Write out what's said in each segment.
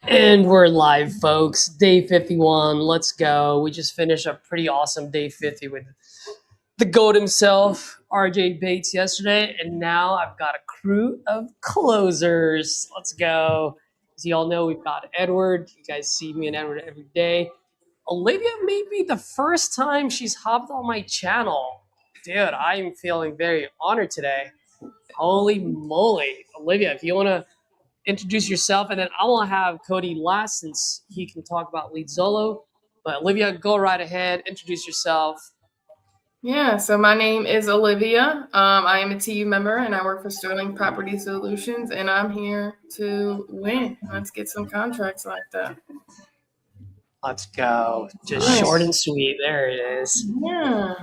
And we're live, folks. Day 51. Let's go. We just finished a pretty awesome day 50 with the GOAT himself, RJ Bates, yesterday. And now I've got a crew of closers. Let's go. As you all know, we've got Edward. You guys see me and Edward every day. Olivia may be the first time she's hopped on my channel. Dude, I'm feeling very honored today. Holy moly. Olivia, if you want to introduce yourself, and then I will have Cody last since he can talk about Lead Zolo. But Olivia, go right ahead, introduce yourself. Yeah, so my name is Olivia. I am a TU member and I work for Sterling Property Solutions, and I'm here to win. Let's get some contracts like that. Let's go. Just short and sweet. There it is. Yeah.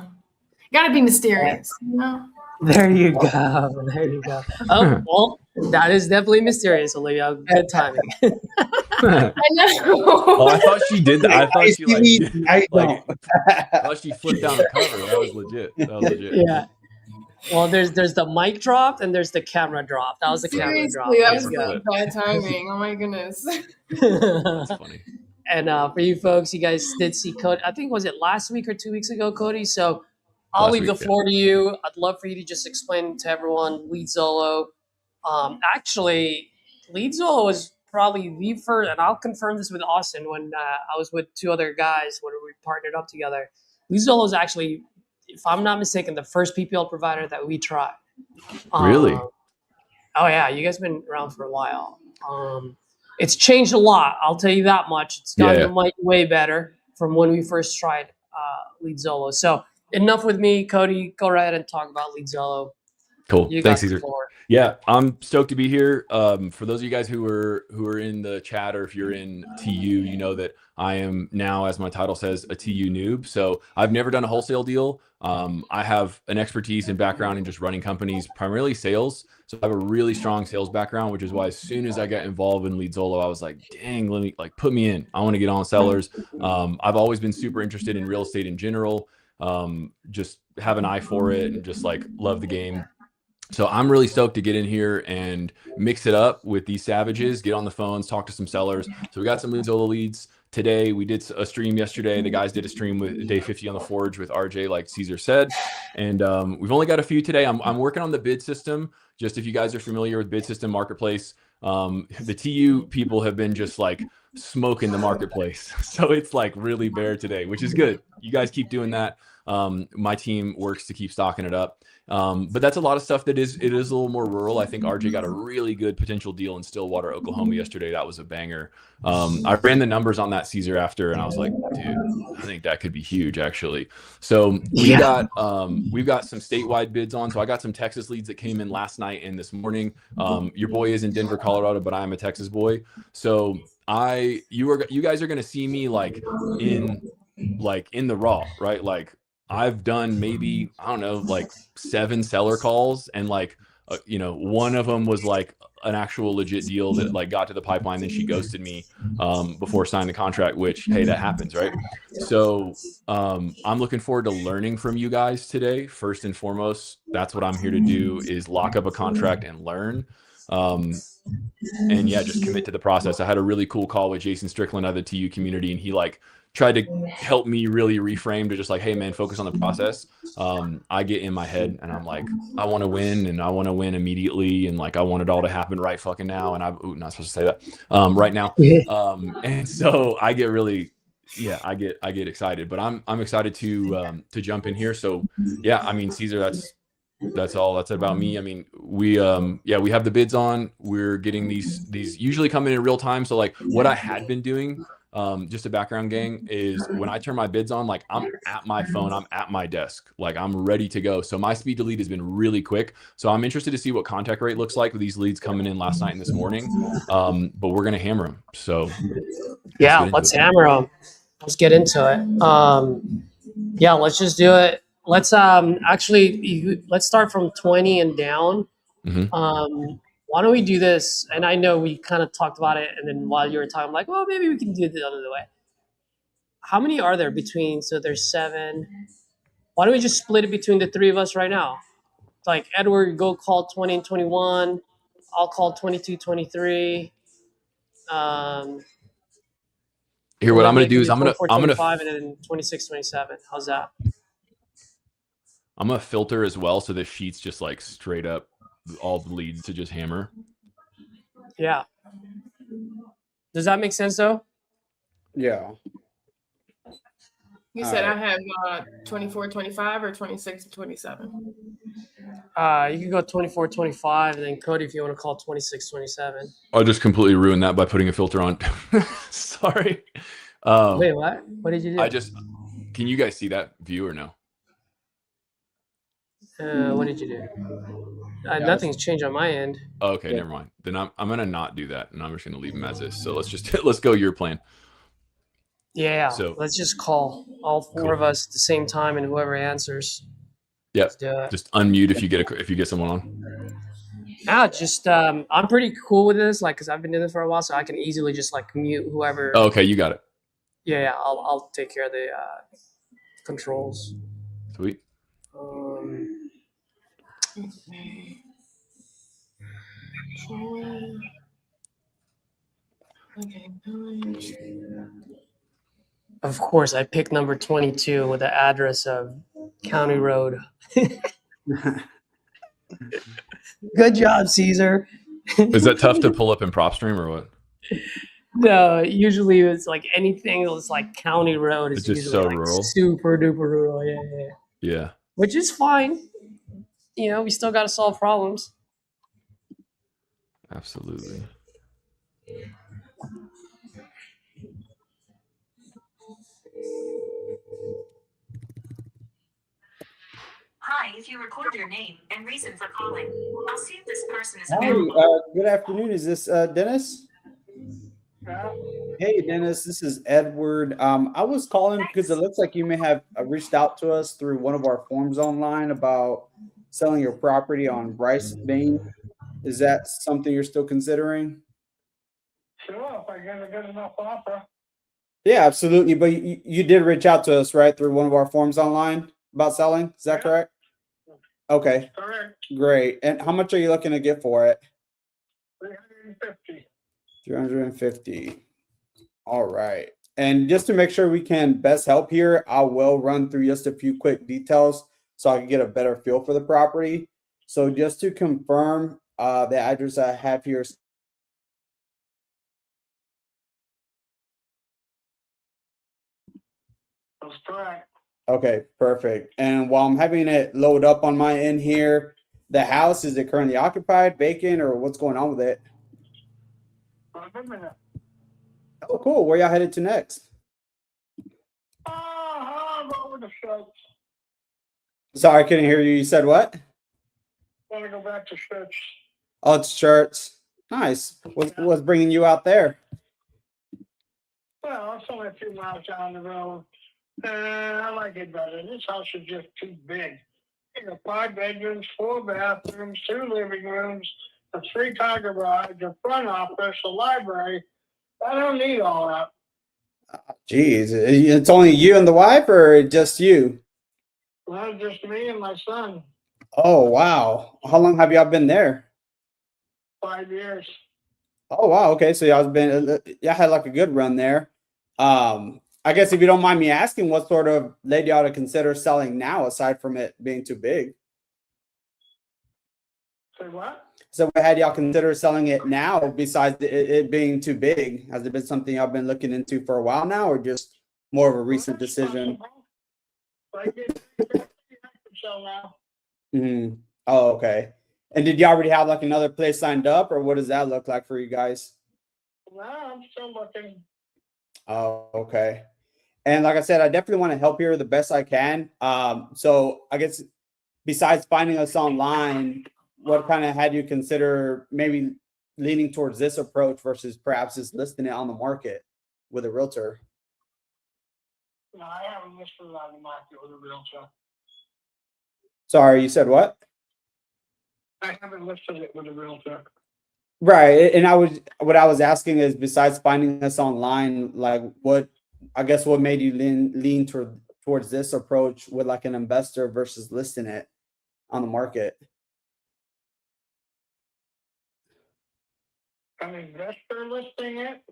Gotta be mysterious, you know? There you go. There you go. Oh, well, that is definitely mysterious, Olivia. Good timing. I know. Oh, I thought she did that. I thought she I thought she flipped down the cover. That was legit. Yeah. Well, there's the mic drop and there's the camera drop. That was the camera drop. That was really bad timing. Oh my goodness. That's funny. And for you folks, you guys did see Cody. I think, was it last week or 2 weeks ago, Cody? So I'll leave the floor to you. I'd love for you to just explain to everyone Lead Zolo. Actually, Lead Zolo was probably the first, and I'll confirm this with Austin when I was with two other guys when we partnered up together. Lead Zolo is actually, if I'm not mistaken, the first PPL provider that we tried. Really? Oh yeah, you guys have been around for a while. It's changed a lot. I'll tell you that much. It's gotten way better from when we first tried Lead Zolo. So enough with me, Cody. Go right ahead and talk about Lead Zolo. Cool. Thanks, Caesar. Yeah, I'm stoked to be here. For those of you guys who are in the chat, or if you're in TU, you know that I am now, as my title says, a TU noob. So I've never done a wholesale deal. I have an expertise and background in just running companies, primarily sales. So I have a really strong sales background, which is why as soon as I got involved in Lead Zolo, I was like, dang, let me put me in. I want to get on sellers. I've always been super interested in real estate in general. Just have an eye for it and just love the game. So I'm really stoked to get in here and mix it up with these savages, get on the phones, talk to some sellers. So we got some Lead Zolo leads today. We did a stream yesterday. The guys did a stream with day 50 on the Forge with RJ, like Caesar said. And we've only got a few today. I'm working on the bid system. Just if you guys are familiar with bid system marketplace, the TU people have been just smoking the marketplace. So it's really bare today, which is good. You guys keep doing that. My team works to keep stocking it up. But that's a lot of stuff that it is a little more rural. I think RJ got a really good potential deal in Stillwater, Oklahoma yesterday. That was a banger. I ran the numbers on that, Caesar, after, and I was like, dude, I think that could be huge, actually. So we've got some statewide bids on. So I got some Texas leads that came in last night and this morning. Your boy is in Denver, Colorado, but I'm a Texas boy. So you guys are going to see me in the raw, right? I've done maybe, I don't know, 7 seller calls, and one of them was an actual legit deal that got to the pipeline. Then she ghosted me before signing the contract, which, hey, that happens, right? So I'm looking forward to learning from you guys today. First and foremost, that's what I'm here to do, is lock up a contract and learn. And yeah, just commit to the process. I had a really cool call with Jason Strickland out of the TU community, and he tried to help me really reframe to just hey man, focus on the process. I get in my head and I'm I want to win, and I want to win immediately, and I want it all to happen right fucking now, and I'm not supposed to say that right now. And so I get really, I get excited, but I'm excited to jump in here. So yeah, I mean, Caesar, that's all. That's about me. I mean, we have the bids on. We're getting these usually come in real time. So what I had been doing, just a background, gang, is when I turn my bids on, I'm at my phone, I'm at my desk, I'm ready to go. So my speed to lead has been really quick. So I'm interested to see what contact rate looks like with these leads coming in last night and this morning. But we're gonna hammer them. So yeah, let's hammer them. Let's get into it. Yeah, let's just do it. Let's let's start from 20 and down. Why don't we do this? And I know we kind of talked about it, and then while you were talking, I'm like, well, maybe we can do it the other way. How many are there between? So there's 7. Why don't we just split it between the 3 of us right now? Edward, go call 20 and 21. I'll call 22, 23. Here, what I'm going to do is I'm going 25 and then 26, 27. How's that? I'm going to filter as well. So the sheet's just like straight up all the leads to just hammer. Yeah. Does that make sense though? Yeah. You said I have 24, 25 or 26 to 27. You can go 24, 25, and then Cody, if you want to call 26, 27. I'll just completely ruin that by putting a filter on. Sorry. Wait, what? What did you do? Can you guys see that view or no? What did you do? Nothing's changed on my end. Oh, okay, never mind. Then I'm going to not do that, and I'm just going to leave them as is. So let's go your plan. Yeah. So let's just call all four of us at the same time, and whoever answers. Yeah. Just unmute if you get someone on. Yeah, just I'm pretty cool with this, like, because I've been doing this for a while, so I can easily just like mute whoever. Oh, okay, you got it. Yeah, I'll take care of the controls. Sweet. Of course, I picked number 22 with the address of County Road. Good job, Caesar. Is that tough to pull up in PropStream or what? No, usually it's like anything that's like County Road is just usually so like rural. Super duper rural. Yeah. Which is fine. You know, we still got to solve problems. Absolutely. Hi, if you record your name and reason for calling, I'll see if this person is Hi, available. good afternoon. Is this Dennis? Hey, Dennis, this is Edward. I was calling because it looks like you may have reached out to us through one of our forms online about selling your property on Bryce Main. Is that something you're still considering? Sure, if I get a good enough offer. Yeah, absolutely. But you did reach out to us, right, through one of our forms online about selling? Is that correct? Okay. Correct. Great. And how much are you looking to get for it? 350. 350. All right. And just to make sure we can best help here, I will run through just a few quick details so I can get a better feel for the property. So just to confirm, the address I have here is That's correct. okay, perfect. And while I'm having it load up on my end here, the house, is it currently occupied, vacant, or what's going on with it? Wait a minute. Oh, cool. Where y'all headed to next? I'm over the church. Sorry, I couldn't hear you. You said what? Want to go back to church. Oh, it's church. Nice. What's bringing you out there? Well, it's only a few miles down the road. I like it better. This house is just too big. You know, 5 bedrooms, 4 bathrooms, 2 living rooms, a 3-car garage, a front office, a library. I don't need all that. Geez, it's only you and the wife, or just you? Well, just me and my son. Oh, wow. How long have y'all been there? 5 years. Oh, wow. Okay, so y'all had like a good run there. I guess if you don't mind me asking, what sort of led y'all to consider selling now, aside from it being too big? Say what? So what had y'all consider selling it now, besides it being too big? Has it been something y'all been looking into for a while now, or just more of a recent decision? I can sell now. Mm-hmm. Oh, okay. And did you already have like another place signed up, or what does that look like for you guys? No, I'm still looking. Oh, okay. And like I said, I definitely want to help here the best I can. So I guess besides finding us online, what kind of had you consider maybe leaning towards this approach versus perhaps just listing it on the market with a realtor? No, I haven't listed it on the market with a realtor. Sorry, you said what? I haven't listed it with a realtor. Right. And what I was asking is, besides finding us online, like what made you lean towards this approach with like an investor versus listing it on the market? An investor listing it?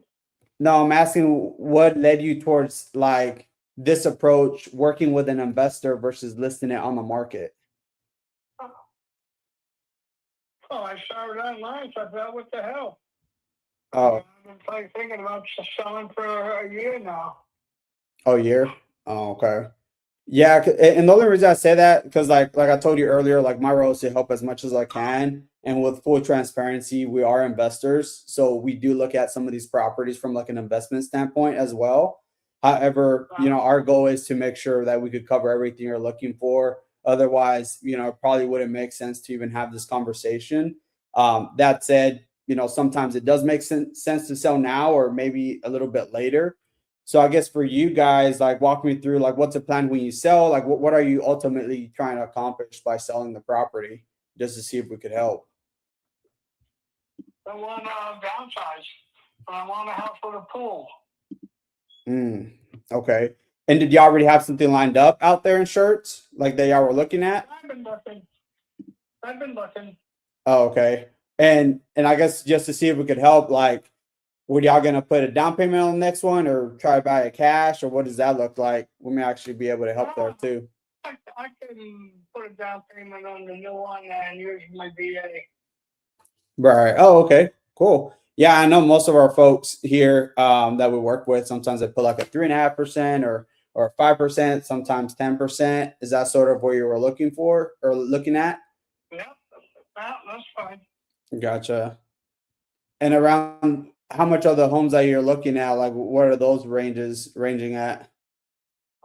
No, I'm asking what led you towards like this approach, working with an investor versus listing it on the market. Oh, I saw it online, so I thought, what the hell? Oh, I've been thinking about selling for a year now. oh, year. Oh, okay. Yeah, and the only reason I say that because like I told you earlier, like my role is to help as much as I can, and with full transparency, we are investors, so we do look at some of these properties from like an investment standpoint as well. However, our goal is to make sure that we could cover everything you're looking for. Otherwise, it probably wouldn't make sense to even have this conversation. That said, sometimes it does make sense to sell now or maybe a little bit later. So I guess for you guys, like walk me through like what's the plan when you sell? Like what are you ultimately trying to accomplish by selling the property? Just to see if we could help. I want to downsize. I want a house with a pool. Okay. And did you already have something lined up out there in Shirts like that y'all were looking at? I've been looking. Oh, okay. And I guess just to see if we could help, like, were y'all gonna put a down payment on the next one or try to buy it cash, or what does that look like? We may actually be able to help there too. I can put a down payment on the new one and use my VA. Right. Oh, okay. Cool. Yeah, I know most of our folks here that we work with, sometimes they put like a 3.5% or 5%, sometimes 10%. Is that sort of what you were looking for or looking at? Yeah, that's fine. Gotcha. And around how much are the homes that you're looking at? Like, what are those ranging at?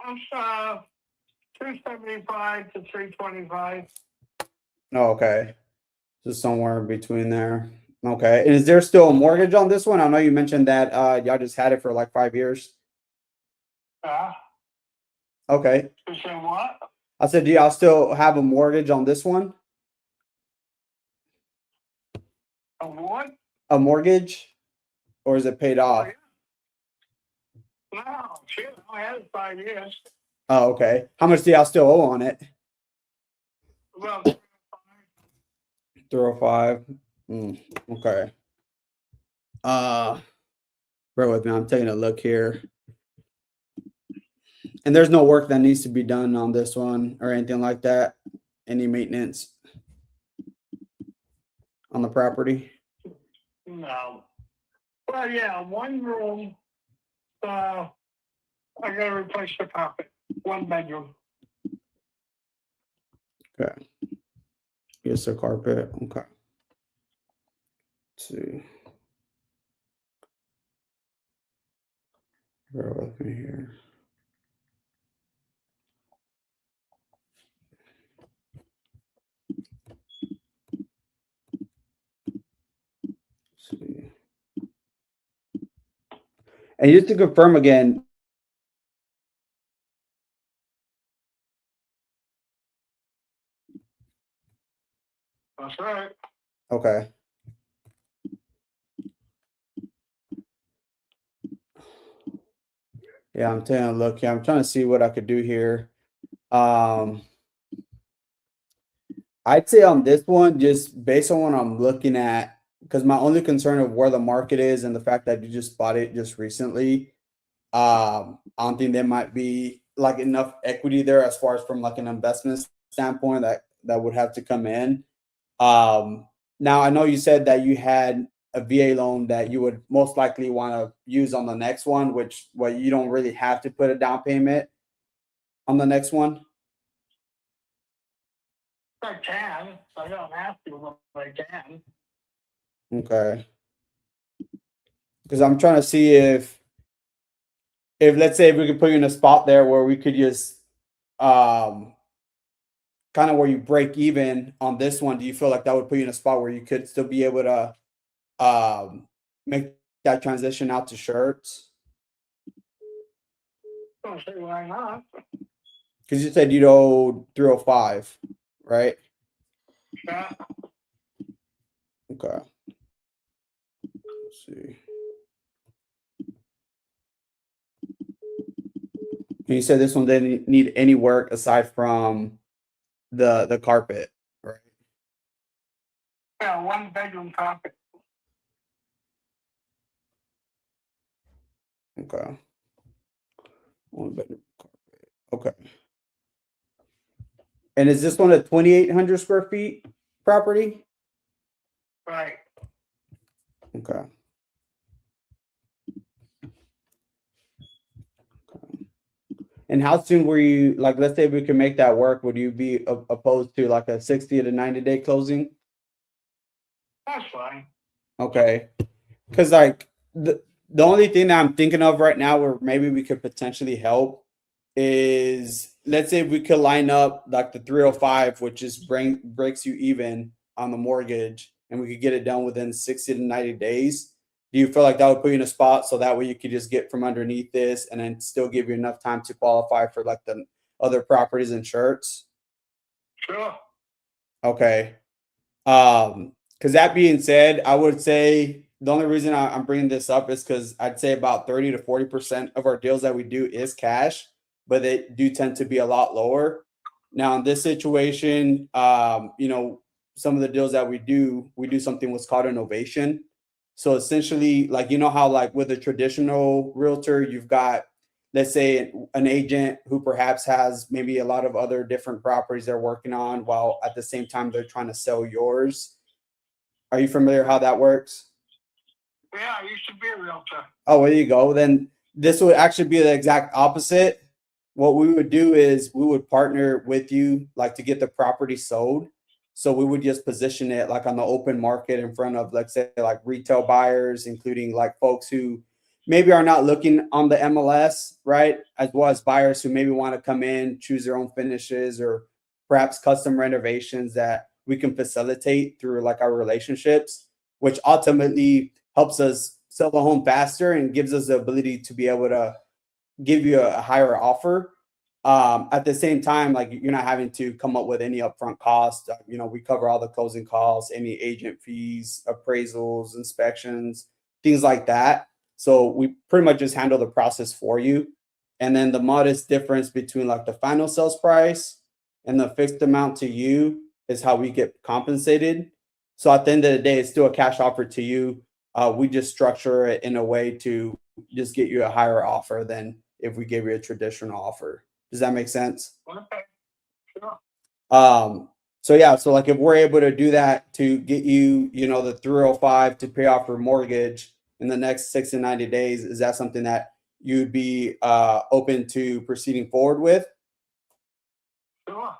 I'm 275 to 325. Oh, okay. So somewhere in between there. Okay. And is there still a mortgage on this one? I know you mentioned that y'all just had it for like 5 years. Okay. You say what? I said, do y'all still have a mortgage on this one? A what? A mortgage? Or is it paid off? No, shit, I had it 5 years. Oh, okay. How much do y'all still owe on it? Well, 305. Okay. Bear with me. I'm taking a look here. And there's no work that needs to be done on this one or anything like that. Any maintenance on the property? no. Well, yeah, one room. I gotta replace the carpet. 1 bedroom. Okay. Yes, the carpet. Okay. Let's see. Bear with me here. Let's see. And just to confirm again, That's right. okay. Yeah, I'm taking a look. Yeah, I'm trying to see what I could do here. I'd say on this one, just based on what I'm looking at, because my only concern of where the market is and the fact that you just bought it just recently, I don't think there might be like enough equity there as far as from like an investment standpoint that would have to come in. Now I know you said that you had a VA loan that you would most likely want to use on the next one, which you don't really have to put a down payment on the next one. I can. I don't have to, but I can. Okay. Because I'm trying to see if let's say if we could put you in a spot there where we could just kind of where you break even on this one, do you feel like that would put you in a spot where you could still be able to make that transition out to Shirts? Don't see why not. Because you said you'd owe 305, right? Yeah. Okay. Let's see. And you said this one didn't need any work aside from the carpet, right? Yeah, 1 bedroom carpet. Okay. One bedroom. Okay. And is this one a 2,800 square feet property? Right. Okay. And how soon were you, like, let's say we can make that work, would you be opposed to like a 60 to 90-day closing? That's fine. Okay. Because like the only thing that I'm thinking of right now where maybe we could potentially help is, let's say we could line up like the 305, which is breaks you even on the mortgage, and we could get it done within 60 to 90 days. Do you feel like that would put you in a spot so that way you could just get from underneath this and then still give you enough time to qualify for like the other properties insurance? Sure. Okay. Because that being said, I would say the only reason I'm bringing this up is because I'd say about 30 to 40% of our deals that we do is cash, but they do tend to be a lot lower. Now, in this situation, some of the deals that we do something what's called an ovation. So essentially, like, how like with a traditional realtor, you've got, let's say, an agent who perhaps has maybe a lot of other different properties they're working on while at the same time they're trying to sell yours. Are you familiar how that works? Yeah, I used to be a realtor. Oh, there you go. Then this would actually be the exact opposite. What we would do is we would partner with you like to get the property sold. So we would just position it like on the open market in front of, let's say, like retail buyers, including like folks who maybe are not looking on the MLS, right? As well as buyers who maybe want to come in, choose their own finishes, or perhaps custom renovations that we can facilitate through like our relationships, which ultimately helps us sell the home faster and gives us the ability to be able to give you a higher offer. At the same time, like, you're not having to come up with any upfront cost. We cover all the closing costs, any agent fees, appraisals, inspections, things like that. So we pretty much just handle the process for you. And then the modest difference between like the final sales price and the fixed amount to you is how we get compensated. So at the end of the day, it's still a cash offer to you. We just structure it in a way to just get you a higher offer than if we gave you a traditional offer. Does that make sense? Okay. Sure. So yeah, so like if we're able to do that to get you, the 305 to pay off your mortgage in the next 6 to 90 days, is that something that you'd be open to proceeding forward with? Sure.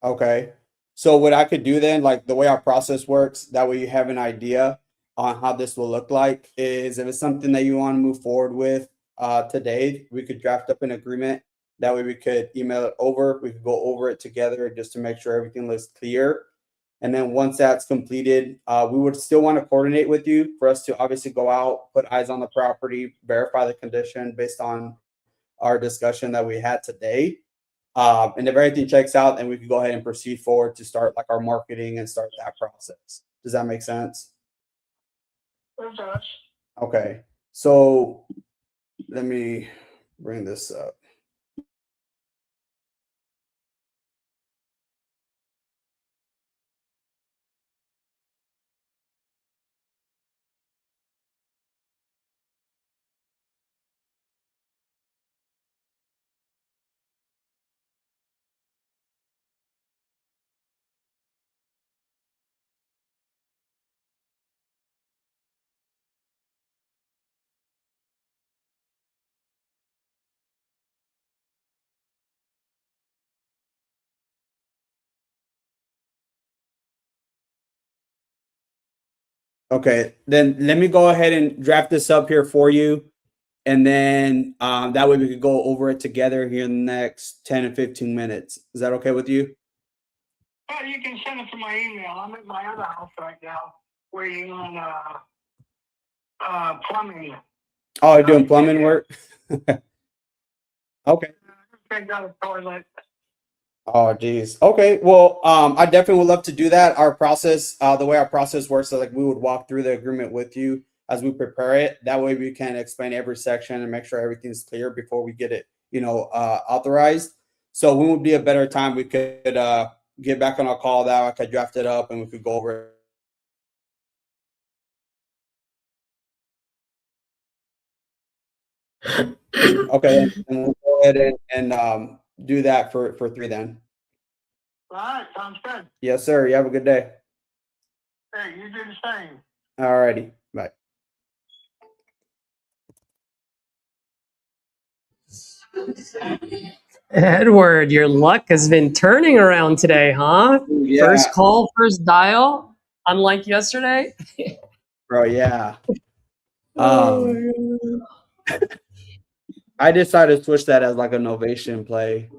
Okay. So what I could do then, like the way our process works, that way you have an idea on how this will look like, is if it's something that you want to move forward with today, we could draft up an agreement. That way we could email it over. We could go over it together just to make sure everything looks clear. And then once that's completed, we would still want to coordinate with you for us to obviously go out, put eyes on the property, verify the condition based on our discussion that we had today. And if everything checks out, then we could go ahead and proceed forward to start like our marketing and start that process. Does that make sense? It does. Okay. So let me bring this up. Okay, then let me go ahead and draft this up here for you. And then that way we could go over it together here in the next 10 and 15 minutes. Is that okay with you? Yeah, you can send it to my email. I'm at my other house right now, waiting on plumbing. Oh, you're doing plumbing work? Okay. I got a toilet. Oh, geez. Okay. Well, I definitely would love to do that. Our process, the way our process works, is like we would walk through the agreement with you as we prepare it. That way we can explain every section and make sure everything's clear before we get it, authorized. So when would be a better time we could get back on our call that I could draft it up and we could go over it? Okay, and we'll go ahead and do that for 3 then. All right, sounds good. Yes, sir. You have a good day. Hey, you do the same. All righty. Bye. Edward, your luck has been turning around today, huh? Yeah, First call, first dial, unlike yesterday. bro. Yeah. Oh Um, my God. I decided to switch that as like a novation play.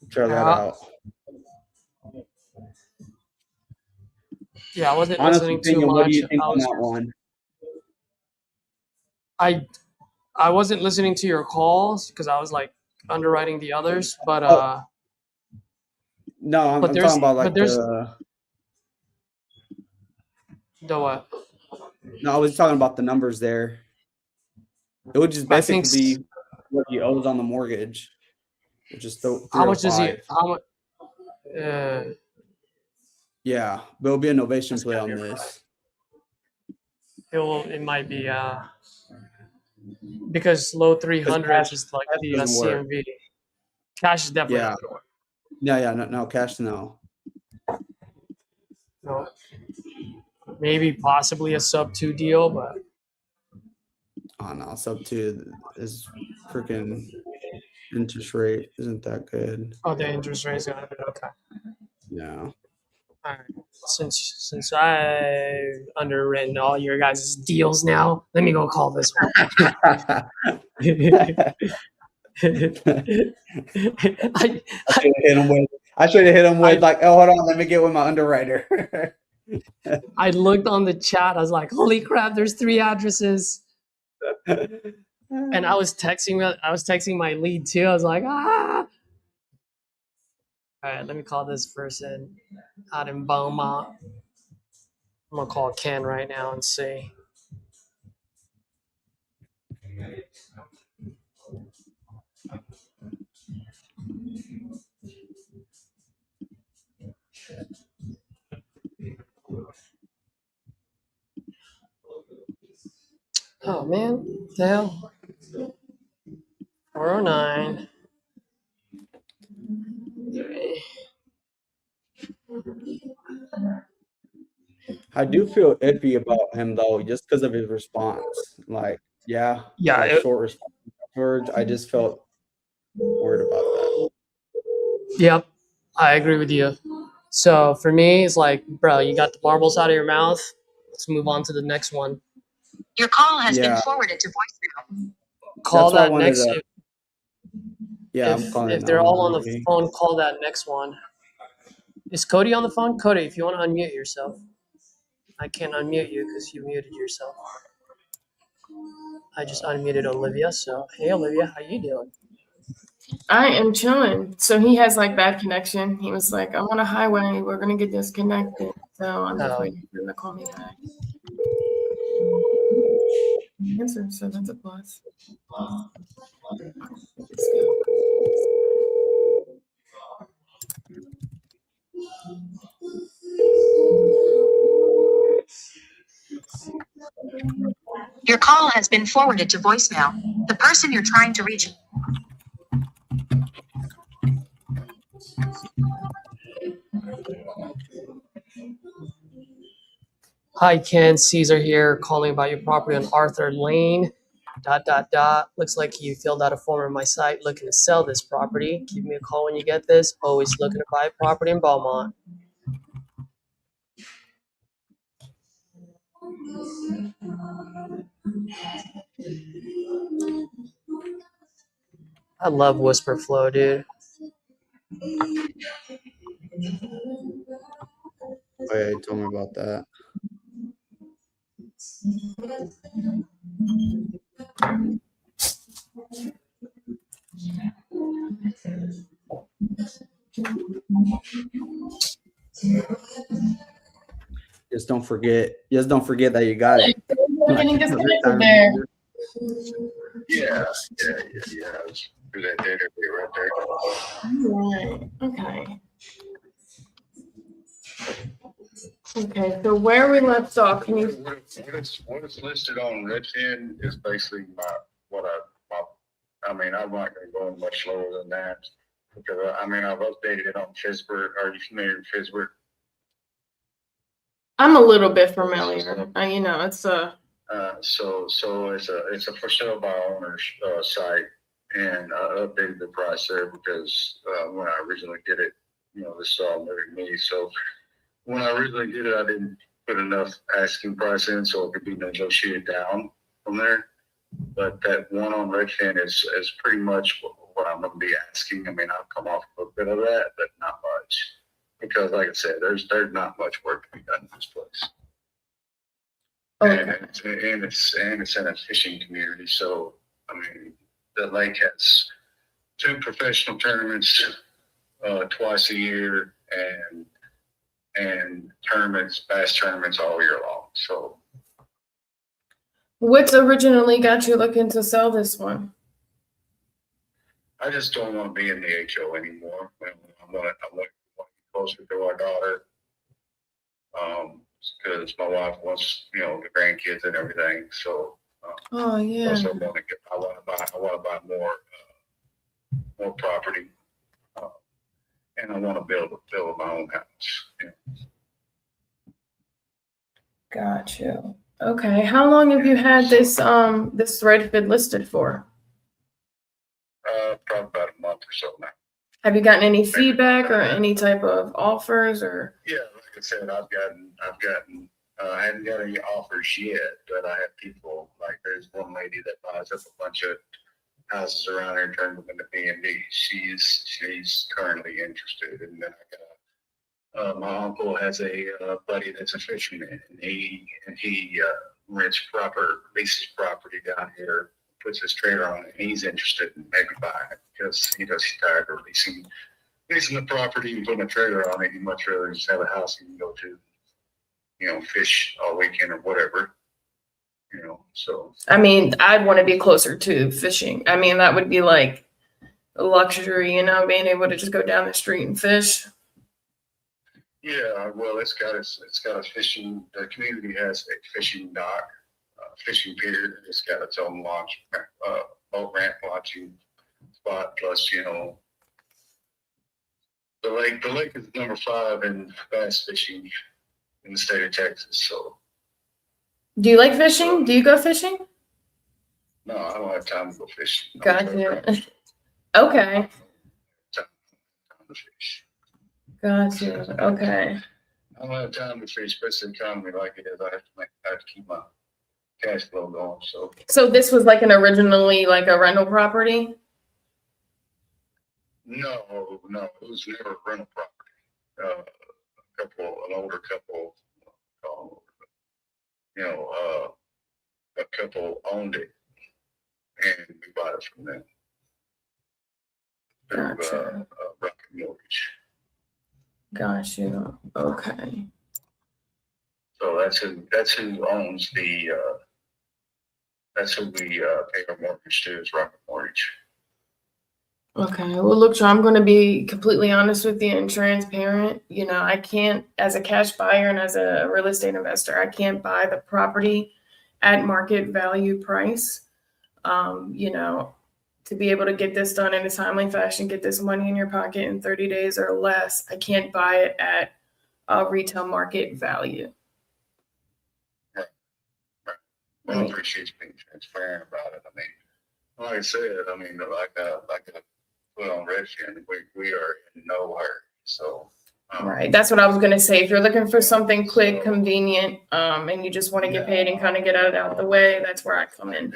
Try that out. Yeah, I wasn't Honest listening too opinion, what do much. you think on that one? I wasn't listening to your calls because I was like underwriting the others, but No, I'm there's talking about like the what? No, I was talking about the numbers there. It would just I think basically be what he owes on the mortgage, which is how much does he? 305. How much? Yeah, but it'll be a novation That's play gotta on be this. It might be because low 300s is like cash the doesn't work. CMV. Cash is definitely Yeah. not gonna work. Yeah, no, cash no. No. Maybe possibly a sub 2 deal, but Oh no, sub 2 is freaking interest rate isn't that good. oh, the interest rate is gonna be okay. Yeah. All right. Since I've underwritten all your guys' deals now, let me go call this one. I should have hit him with like, oh, hold on, let me get with my underwriter. I looked on the chat. I was like, holy crap, there's 3 addresses. And I was texting my lead too. I was like, ah. All right, let me call this person out in Beaumont. I'm gonna call Ken right now and see. Oh man, what the hell? 409. I do feel iffy about him though, just because of his response. Like, Yeah, short response afterwards. I just felt worried about that. Yep, I agree with you. So for me, it's like, bro, you got the marbles out of your mouth. Let's move on to the next one. Your call has been forwarded to voicemail. Call that next. I'm calling if they're all on the phone, call that next one. Is Cody on the phone? Cody, if you want to unmute yourself. I can't unmute you because you muted yourself. I just unmuted Olivia. So, hey, Olivia, how you doing? I am chilling. So he has like bad connection. He was like, I'm on a highway. We're going to get disconnected. So I'm just waiting for him to call me back. Answer, so that's a plus. Let's go. Your call has been forwarded to voicemail. The person you're trying to reach. Hi, Ken. Caesar here, calling about your property on Arthur Lane. ... Looks like you filled out a form on my site looking to sell this property. Give me a call when you get this. Always looking to buy property in Beaumont. I love Whisper Flow, dude. Oh yeah, you told me about that. Just don't forget that you got it. Getting disconnected there. Yeah. Let's do that data right there. All right. Okay. Okay, so where we left off, can you? What is listed on Redfin is basically I mean, I'm not gonna go much lower than that. Because I mean, I've updated it on Fisbert. Are you familiar with Fisbert? I'm a little bit familiar. You know, it's a. So it's a for sale by owners site, and I updated the price there because when I originally did it, you know, this is all new to me. So when I originally did it, I didn't put enough asking price in so it could be negotiated down from there. But that one on Redfin is pretty much what I'm going to be asking. I mean, I've come off a bit of that, but not much. Because like I said, there's not much work to be done in this place. Okay. And it's in a fishing community. So, I mean, the lake has 2 professional tournaments twice a year and tournaments, bass tournaments all year long. So, What's originally got you looking to sell this one? I just don't want to be in the HO anymore. I'm going closer to our daughter. Because my wife wants, you know, the grandkids and everything. So, Oh yeah. plus I want to buy more property, and I want to build my own house. You know. Got you. Okay. How long have you had this this Redfin listed for? Probably about a month or so now. Have you gotten any feedback or any type of offers or? Yeah, like I said, I haven't got any offers yet, but I have people, like there's one lady that buys up a bunch of houses around here and turns them into B&B. She's currently interested. And then I got, my uncle has a buddy that's a fisherman, and he leases property down here, puts his trailer on it, and he's interested in maybe buying it because he's tired of leasing the property and putting a trailer on it. He'd much rather just have a house he can go to, you know, fish all weekend or whatever, you know. So I mean, I'd want to be closer to fishing. I mean, that would be like a luxury, you know, being able to just go down the street and fish. yeah, well, it's got a fishing. The community has a fishing dock, fishing pier. It's got its own launch, boat ramp launching spot. Plus, you know, the lake is number 5 in bass fishing in the state of Texas. So, Do you like fishing? Do you go fishing? no, I don't have time to go fishing. Gotcha. Okay. Time to fish. Gotcha. Okay. I don't have time to fish, especially the economy like it is. I have to keep my cash flow going. So this was like originally like a rental property? No, it was never a rental property. An older couple, you know, a couple owned it, and we bought it from them. Gotcha. Rocket mortgage. Got you. Okay. So that's who owns the. That's who we pay our mortgage to, is Rocket Mortgage. Okay. Well, look, Joe, I'm going to be completely honest with you and transparent. You know, I can't, as a cash buyer and as a real estate investor, I can't buy the property at market value price. You know, to be able to get this done in a timely fashion, get this money in your pocket in 30 days or less, I can't buy it at retail market value. Right. Well, I appreciate you being transparent about it. I mean, like I said, I mean, like I put on Redfin, we are in nowhere. So right. That's what I was gonna say. If you're looking for something quick, convenient, and you just want to get paid and kind of get it out of the way, that's where I come in.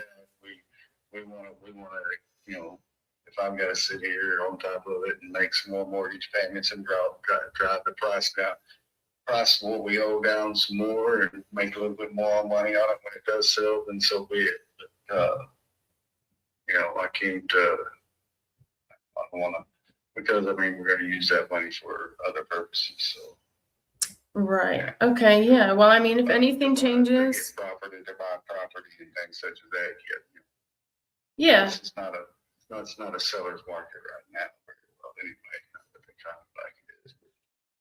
We want to, you know, if I've got to sit here on top of it and make some more mortgage payments and drive the price down, price what we owe down some more and make a little bit more money on it when it does sell, then so be it. But you know, I don't want to, because I mean, we're going to use that money for other purposes. So. Right. Okay. Yeah. Well, I mean, if anything changes. To buy property and things such as that. Yeah. It's not a seller's market right now. Well, anyway, not that they kind of like it is.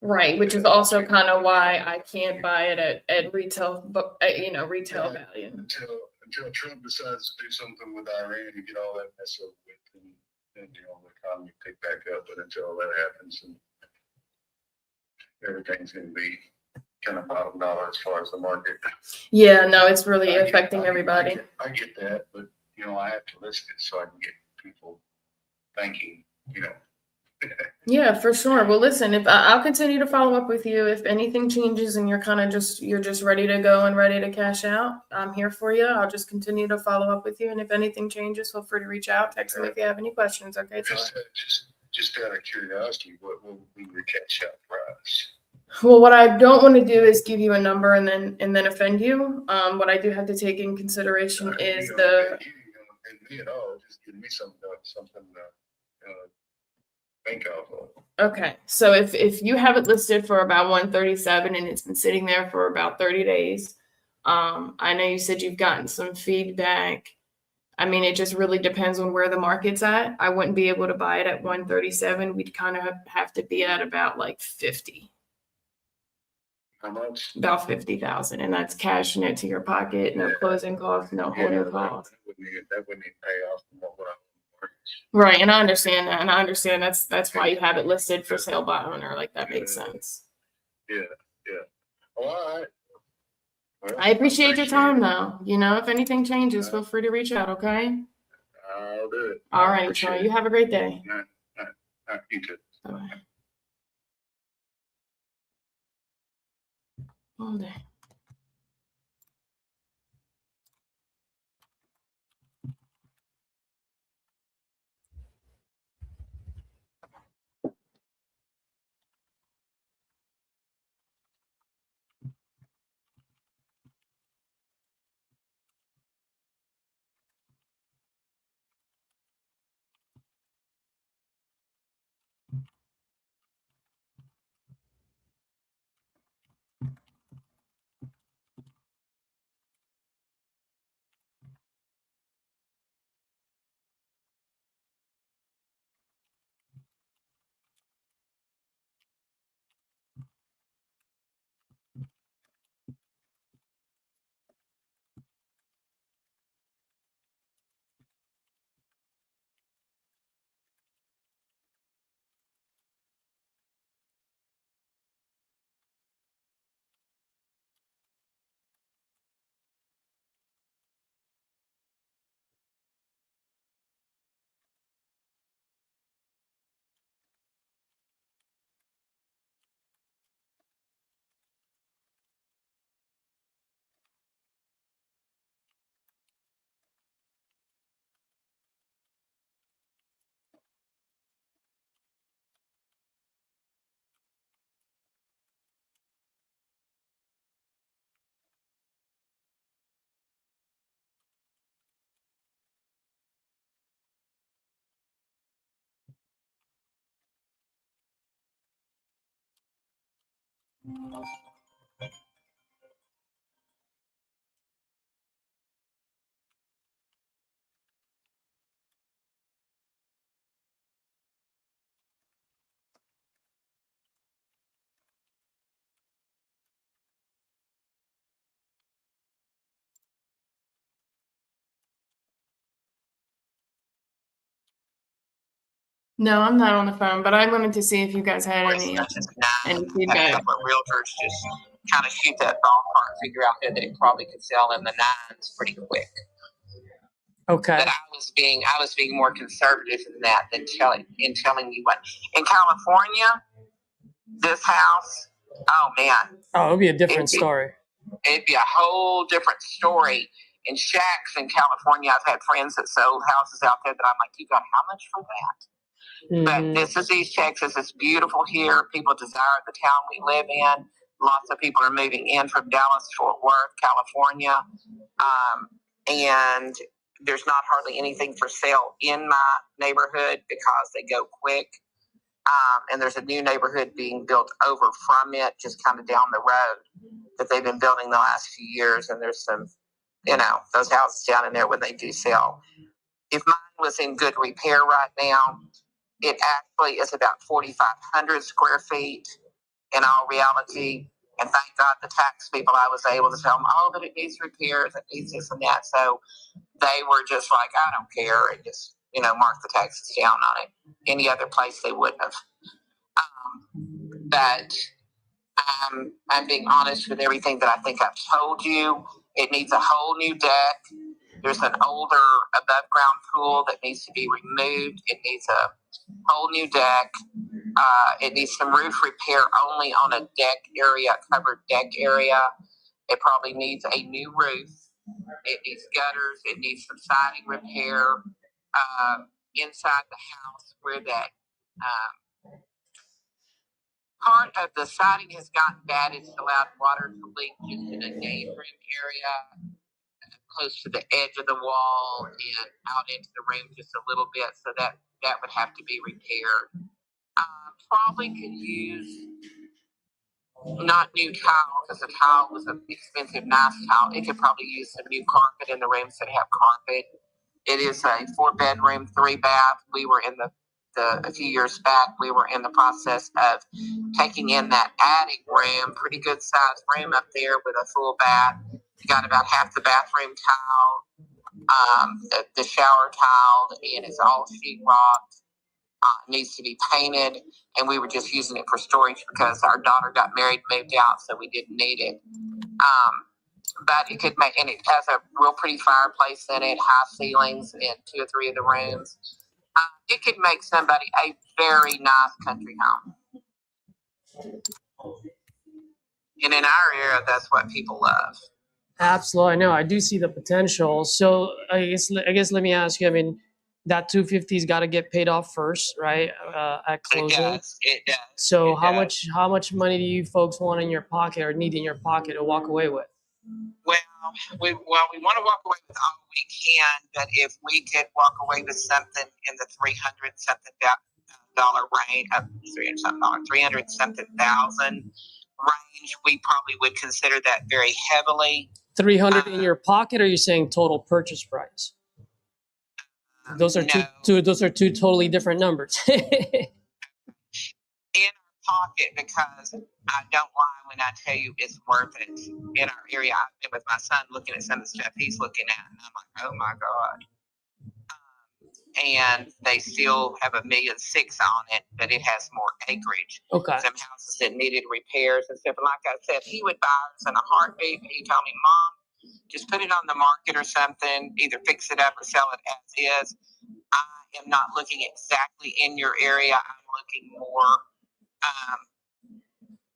Right, which is also kind of why I can't buy it at retail, but retail value. Until Trump decides to do something with Iran and get all that mess over with, and the economy pick back up. But until all that happens, and everything's going to be kind of bottom dollar as far as the market. Yeah, no, it's really affecting everybody. I get that, but I have to list it so I can get people thinking. Yeah, for sure. Well, listen, if I'll continue to follow up with you if anything changes and you're just ready to go and ready to cash out, I'm here for you. I'll just continue to follow up with you, and if anything changes, feel free to reach out, text me if you have any questions. Okay, just out of curiosity, what will be your cash out price? Well, what I don't want to do is give you a number and then offend you. What I do have to take in consideration is the. You don't offend me at all. Just give me something think of. Okay, so if you have it listed for about 137 and it's been sitting there for about 30 days, I know you said you've gotten some feedback. I mean, it just really depends on where the market's at. I wouldn't be able to buy it at 137. We'd kind of have to be at about like 50. How much? About 50,000, and that's cashing it to your pocket, no closing costs, no holding costs. That wouldn't even pay off from what I'm. Right, and I understand that, and I understand that's why you have it listed for sale by owner. Like that makes sense. Yeah. All right. Well, I appreciate your time, though. If anything changes, feel free to reach out. Okay. I'll do it. All right, Troy. You have a great day. You too. Bye. All day. No, I'm not on the phone, but I wanted to see if you guys had any feedback. But realtors just kind of shoot that ballpark figure out there that it probably could sell in the 9s pretty quick. Okay. But I was being more conservative than that than telling you what. In California, this house, oh man. Oh, it'll be a different story. It'd be a whole different story. In shacks in California, I've had friends that sold houses out there that I'm like, you got how much for that? But this is East Texas. It's beautiful here. People desire the town we live in. Lots of people are moving in from Dallas, Fort Worth, California. And there's not hardly anything for sale in my neighborhood because they go quick. And there's a new neighborhood being built over from it, just kind of down the road that they've been building the last few years. And there's some, those houses down in there when they do sell. If mine was in good repair right now, it actually is about 4,500 square feet. in all reality. And thank God the tax people, I was able to tell them, oh, but it needs repairs, it needs this and that. So they were just like, I don't care, and just, mark the taxes down on it. Any other place they wouldn't have. But I'm being honest with everything that I think I've told you. It needs a whole new deck. There's an older above ground pool that needs to be removed. It needs a whole new deck. It needs some roof repair only on a deck area, covered deck area. It probably needs a new roof. It needs gutters. It needs some siding repair inside the house where that part of the siding has gotten bad. It's allowed water to leak just in a game room area, close to the edge of the wall and out into the room just a little bit. So that would have to be repaired. Probably could use not new tile, because the tile was an expensive, nice tile. It could probably use some new carpet in the rooms that have carpet. It is a 4-bedroom, 3-bath. We were in a few years back, we were in the process of taking in that attic room, pretty good sized room up there with a full bath. We got about half the bathroom tiled, the shower tiled, and it's all sheetrocked. Needs to be painted, and we were just using it for storage because our daughter got married, moved out, so we didn't need it. But it could make, and it has a real pretty fireplace in it, high ceilings in 2 or 3 of the rooms. It could make somebody a very nice country home. And in our area, that's what people love. Absolutely. I know. I do see the potential. So I guess let me ask you, I mean, that 250's got to get paid off first, right? At closing. It does. So how much money do you folks want in your pocket or need in your pocket to walk away with? Well, we want to walk away with all we can, but if we could walk away with something in the $300-something range, $300-something thousand range, we probably would consider that very heavily. 300 in your pocket, or are you saying total purchase price? Those are those are two totally different numbers. In our pocket, because I don't lie when I tell you it's worth it. In our area, I've been with my son looking at some of the stuff he's looking at, and I'm like, oh my God. And they still have $1.6 million on it, but it has more acreage. Okay. Some houses that needed repairs and stuff. And like I said, he would buy us in a heartbeat. He told me, Mom, just put it on the market or something, either fix it up or sell it as is. I am not looking exactly in your area. I'm looking more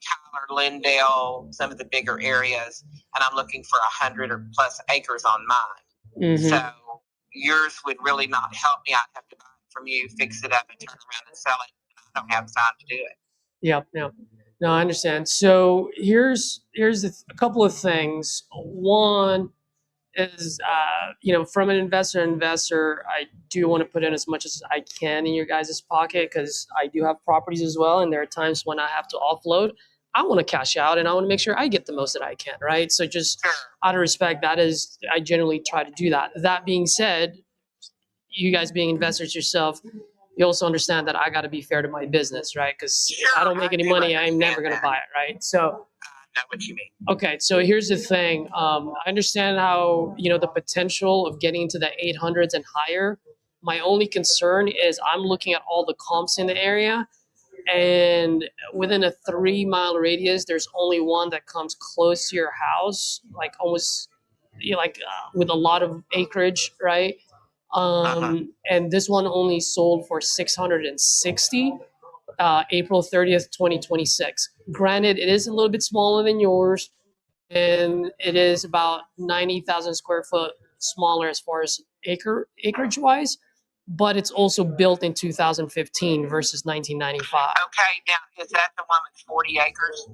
Tyler, Lindale, some of the bigger areas, and I'm looking for 100 or plus acres on mine. Mm-hmm. So yours would really not help me. I'd have to buy it from you, fix it up, and turn around and sell it. I don't have time to do it. Yep. No, I understand. So here's a couple of things. One is, from an investor, I do want to put in as much as I can in your guys' pocket, because I do have properties as well, and there are times when I have to offload. I want to cash out, and I want to make sure I get the most that I can, right? So just out of respect, I generally try to do that. That being said, you guys being investors yourself, you also understand that I got to be fair to my business, right? Because if I don't make any money, I'm never going to buy it, right? So, I know what you mean. Okay, so here's the thing. I understand how, the potential of getting into the 800s and higher. My only concern is I'm looking at all the comps in the area, and within a 3-mile radius, there's only one that comes close to your house, like almost, with a lot of acreage, right? And this one only sold for $660, April 30th, 2026. Granted, it is a little bit smaller than yours, and it is about 90,000 square foot smaller as far as acreage wise, but it's also built in 2015 versus 1995. Okay, now is that the one with 40 acres?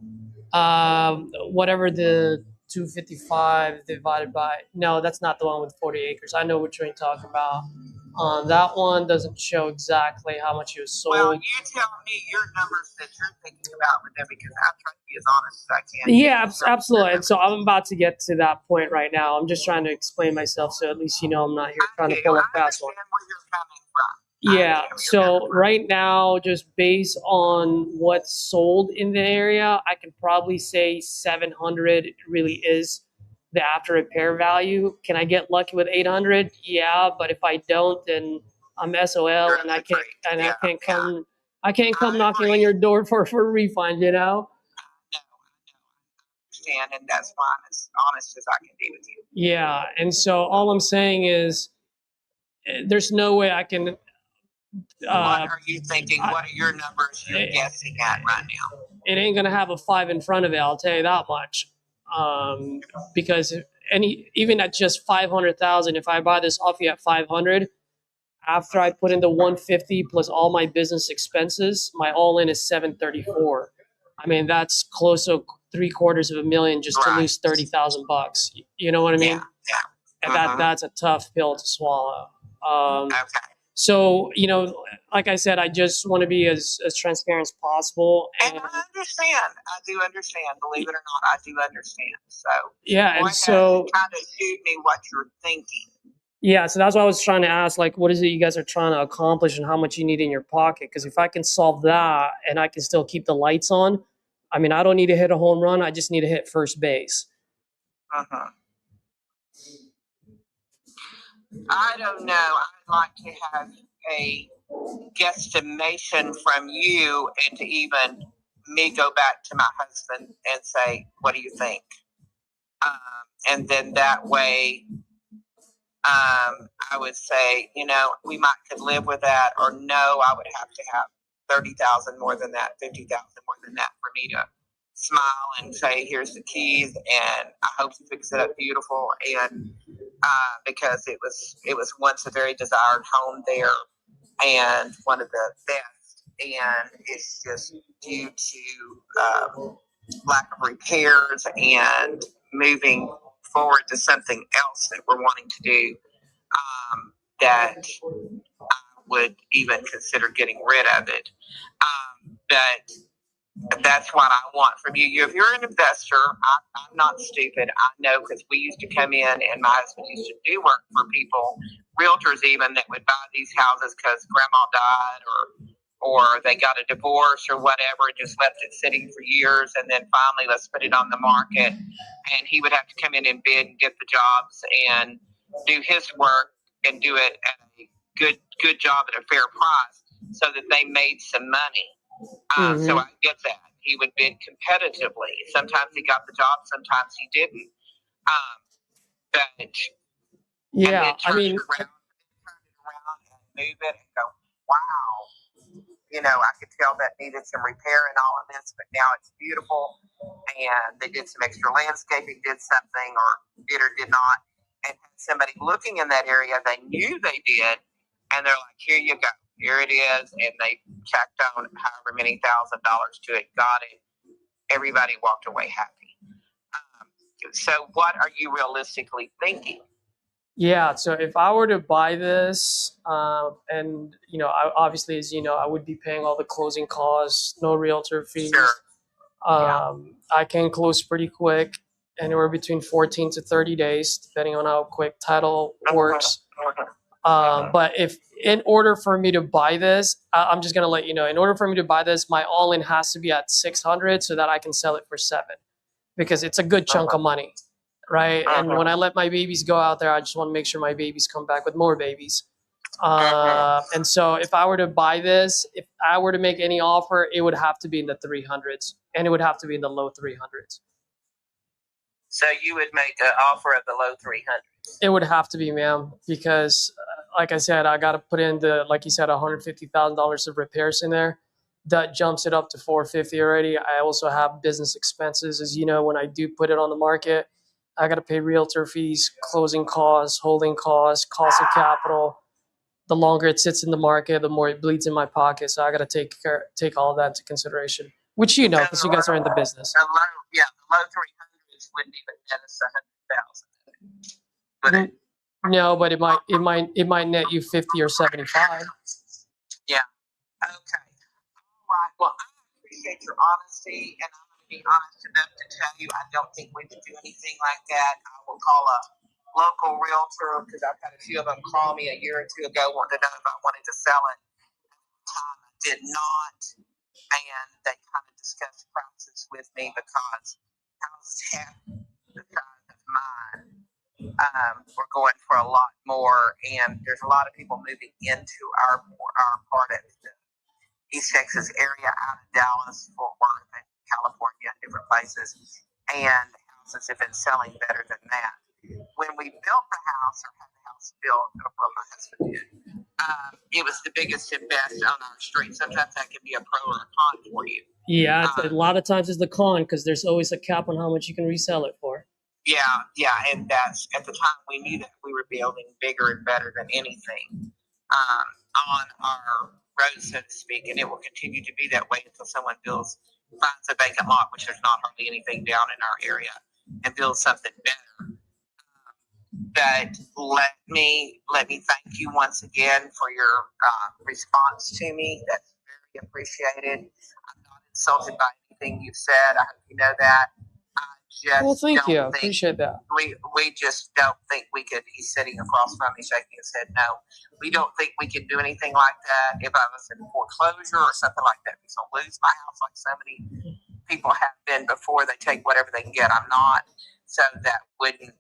Whatever the 255 divided by, no, that's not the one with 40 acres. I know what you're talking about. That one doesn't show exactly how much it was sold. Well, you tell me your numbers that you're thinking about with them, because I'm trying to be as honest as I can. Yeah, absolutely. And so I'm about to get to that point right now. I'm just trying to explain myself, so at least I'm not here trying to pull a fast one. I understand where you're coming from. Yeah, so right now, just based on what's sold in the area, I can probably say 700 really is the after repair value. Can I get lucky with 800? Yeah, but if I don't, then I'm SOL and I can't I can't come knocking on your door for a refund, you know? No, I understand, and that's why I'm as honest as I can be with you. Yeah, and so all I'm saying is there's no way I can What are you thinking? What are your numbers you're guessing at right now? it ain't gonna have a 5 in front of it. I'll tell you that much. Because even at just 500,000, if I buy this off you at 500, after I put in the 150 plus all my business expenses, my all in is 734. I mean, that's close to $750,000 just to lose $30,000. You know what I mean? Yeah. And that's a tough pill to swallow. Okay. So, like I said, I just want to be as transparent as possible. And I understand. I do understand. Believe it or not, I do understand. So yeah, and so kind of shoot me what you're thinking. Yeah, so that's what I was trying to ask. Like, what is it you guys are trying to accomplish, and how much you need in your pocket? Because if I can solve that, and I can still keep the lights on, I mean, I don't need to hit a home run. I just need to hit first base. I don't know. I'd like to have a guesstimation from you, and to even me go back to my husband and say, what do you think? And then that way, I would say, we might could live with that, or no, I would have to have 30,000 more than that, 50,000 more than that for me to smile and say, here's the keys, and I hope you fix it up beautiful. And because it was once a very desired home there, and one of the best, and it's just due to lack of repairs and moving forward to something else that we're wanting to do, that I would even consider getting rid of it. But that's what I want from you. If you're an investor, I'm not stupid. I know, because we used to come in, and my husband used to do work for people, realtors even, that would buy these houses because grandma died, or they got a divorce or whatever, and just left it sitting for years, and then finally let's put it on the market. And he would have to come in and bid and get the jobs and do his work and do it at a good job at a fair price, so that they made some money. So I get that. He would bid competitively. Sometimes he got the job, sometimes he didn't. But yeah, I mean, turn it around and move it and go, wow. I could tell that needed some repair and all of this, but now it's beautiful. And they did some extra landscaping, did something, or did or did not. And somebody looking in that area, they knew they did, and they're like, here you go. Here it is. And they tacked on however many $1,000s to it, got it. Everybody walked away happy. So what are you realistically thinking? Yeah, so if I were to buy this, and obviously, as you know, I would be paying all the closing costs, no realtor fees. Sure. I can close pretty quick, anywhere between 14 to 30 days, depending on how quick title works. But in order for me to buy this, I'm just gonna let you know, in order for me to buy this, my all-in has to be at 600 so that I can sell it for 7, because it's a good chunk of money, right? And when I let my babies go out there, I just want to make sure my babies come back with more babies. And so if I were to buy this, if I were to make any offer, it would have to be in the 300s, and it would have to be in the low 300s. So you would make an offer of the low 300s? It would have to be, ma'am, because like I said, I got to put in like you said, $150,000 of repairs in there. That jumps it up to 450 already. I also have business expenses. As you know, when I do put it on the market, I got to pay realtor fees, closing costs, holding costs, cost of capital. The longer it sits in the market, the more it bleeds in my pocket. So I got to take all of that into consideration, which because you guys are in the business. The low 300s wouldn't even net us 100,000. No, but it might net you 50 or 75. Yeah. Okay. All right. Well, I appreciate your honesty, and I'm going to be honest enough to tell you I don't think we would do anything like that. I will call local realtor, because I've had a few of them call me a year or two ago wanting to know if I wanted to sell it. I did not, and they kind of discussed prices with me because houses half the size of mine were going for a lot more, and there's a lot of people moving into our part of the East Texas area, out of Dallas, Fort Worth, and California, and different places, and houses have been selling better than that. When we built the house, or had the house built, or my husband did, it was the biggest and best on our street. Sometimes that can be a pro or a con for you. Yeah, a lot of times it's the con because there's always a cap on how much you can resell it for. Yeah, and that's at the time we knew that we were building bigger and better than anything on our road, so to speak, and it will continue to be that way until someone finds a vacant lot, which there's not hardly anything down in our area, and builds something better. But let me thank you once again for your response to me. That's very appreciated. I'm not insulted by anything you've said. I hope you know that. Well, thank you. I appreciate that. We just don't think we could. He's sitting across from me shaking his head. No, we don't think we could do anything like that. If I was in foreclosure or something like that, because I'll lose my house like so many people have been before. They take whatever they can get. I'm not, so that wouldn't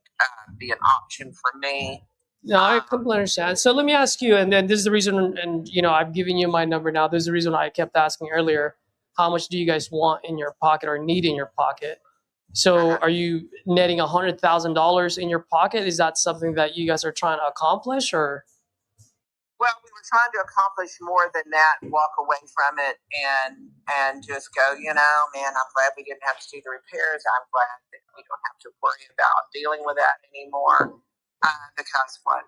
be an option for me. No, I completely understand. So let me ask you, and then this is the reason, and I've given you my number now. This is the reason I kept asking earlier, how much do you guys want in your pocket or need in your pocket? So are you netting $100,000 in your pocket? Is that something that you guys are trying to accomplish, or? Well, we were trying to accomplish more than that, walk away from it and just go, man, I'm glad we didn't have to do the repairs. I'm glad that we don't have to worry about dealing with that anymore. Because we're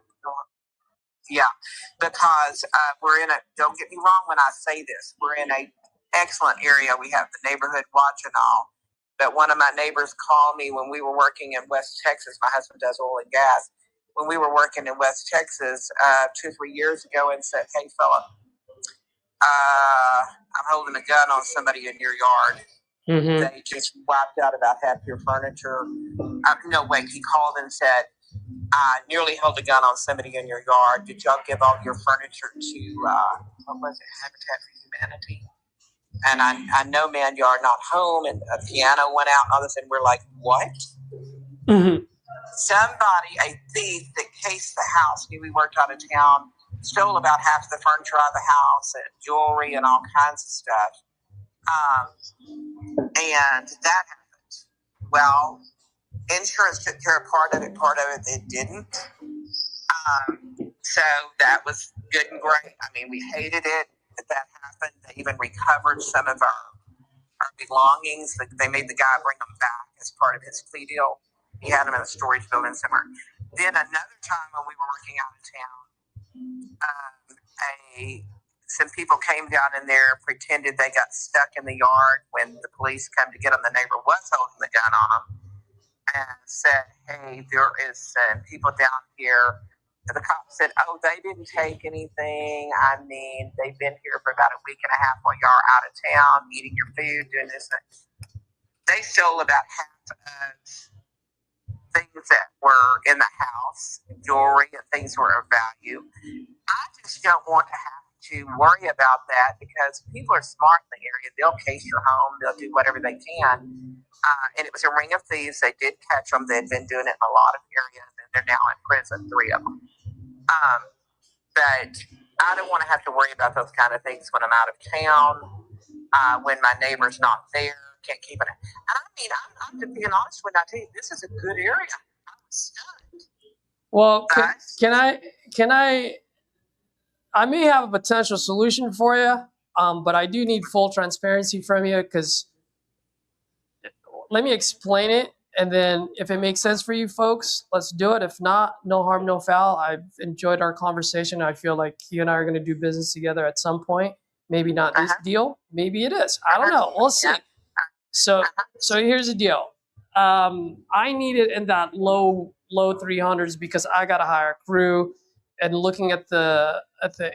in don't get me wrong when I say this, we're in a excellent area. We have the neighborhood watch and all. But one of my neighbors called me when we were working in West Texas. My husband does oil and gas. When we were working in West Texas 2-3 years ago, and said, "Hey, fella, I'm holding a gun on somebody in your yard. Mm-hmm. They just wiped out about half your furniture." No, wait. He called and said, "I nearly held a gun on somebody in your yard. Did y'all give all your furniture to what was it, Habitat for Humanity?" And I know, man, you are not home, and a piano went out and all this, and we're like, what? Mm-hmm. Somebody, a thief that cased the house, knew we worked out of town, stole about half of the furniture out of the house and jewelry and all kinds of stuff. And that happened. Well, insurance took care of part of it it didn't. So that was good and great. I mean, we hated it that happened. They even recovered some of our belongings. They made the guy bring them back as part of his plea deal. He had them in a storage building somewhere. Then another time when we were working out of town, some people came down in there, pretended they got stuck in the yard. When the police come to get them, the neighbor was holding the gun on them and said, "Hey, there is some people down here." The cop said, "Oh, they didn't take anything. I mean, they've been here for about a week and a half while y'all are out of town, eating your food, doing this." They stole about half of things that were in the house, jewelry and things were of value. I just don't want to have to worry about that because people are smart in the area. They'll case your home. They'll do whatever they can. And it was a ring of thieves. They did catch them. They'd been doing it in a lot of areas, and they're now in prison, 3 of them. But I don't want to have to worry about those kind of things when I'm out of town, when my neighbor's not there, can't keep it. And I mean, I'm just being honest when I tell you, this is a good area. I was stunned. Well, can I may have a potential solution for you, but I do need full transparency from you because let me explain it. And then if it makes sense for you folks, let's do it. If not, no harm, no foul. I've enjoyed our conversation. I feel like you and I are going to do business together at some point. Maybe not this deal. Maybe it is. I don't know. We'll see. So here's the deal. I need it in that low 300s because I got to hire a crew. And looking at the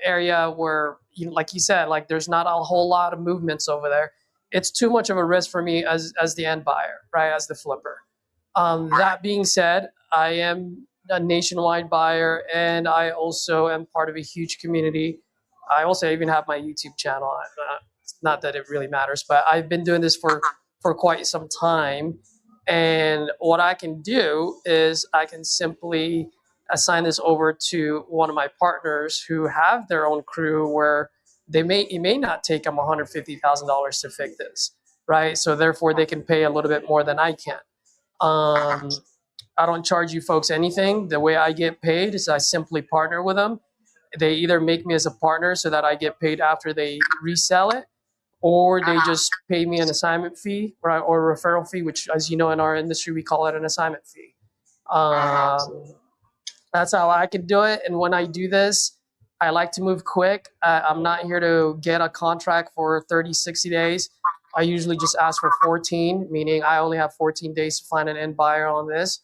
area where, like you said, like there's not a whole lot of movements over there. It's too much of a risk for me as the end buyer, right? As the flipper. That being said, I am a nationwide buyer, and I also am part of a huge community. I also even have my YouTube channel. Not that it really matters, but I've been doing this for quite some time. And what I can do is I can simply assign this over to one of my partners who have their own crew where it may not take them $150,000 to fix this, right? So therefore they can pay a little bit more than I can. I don't charge you folks anything. The way I get paid is I simply partner with them. They either make me as a partner so that I get paid after they resell it, or they just pay me an assignment fee, right, or a referral fee, which, as you know, in our industry, we call it an assignment fee. That's how I can do it. And when I do this, I like to move quick. I'm not here to get a contract for 30, 60 days. I usually just ask for 14, meaning I only have 14 days to find an end buyer on this.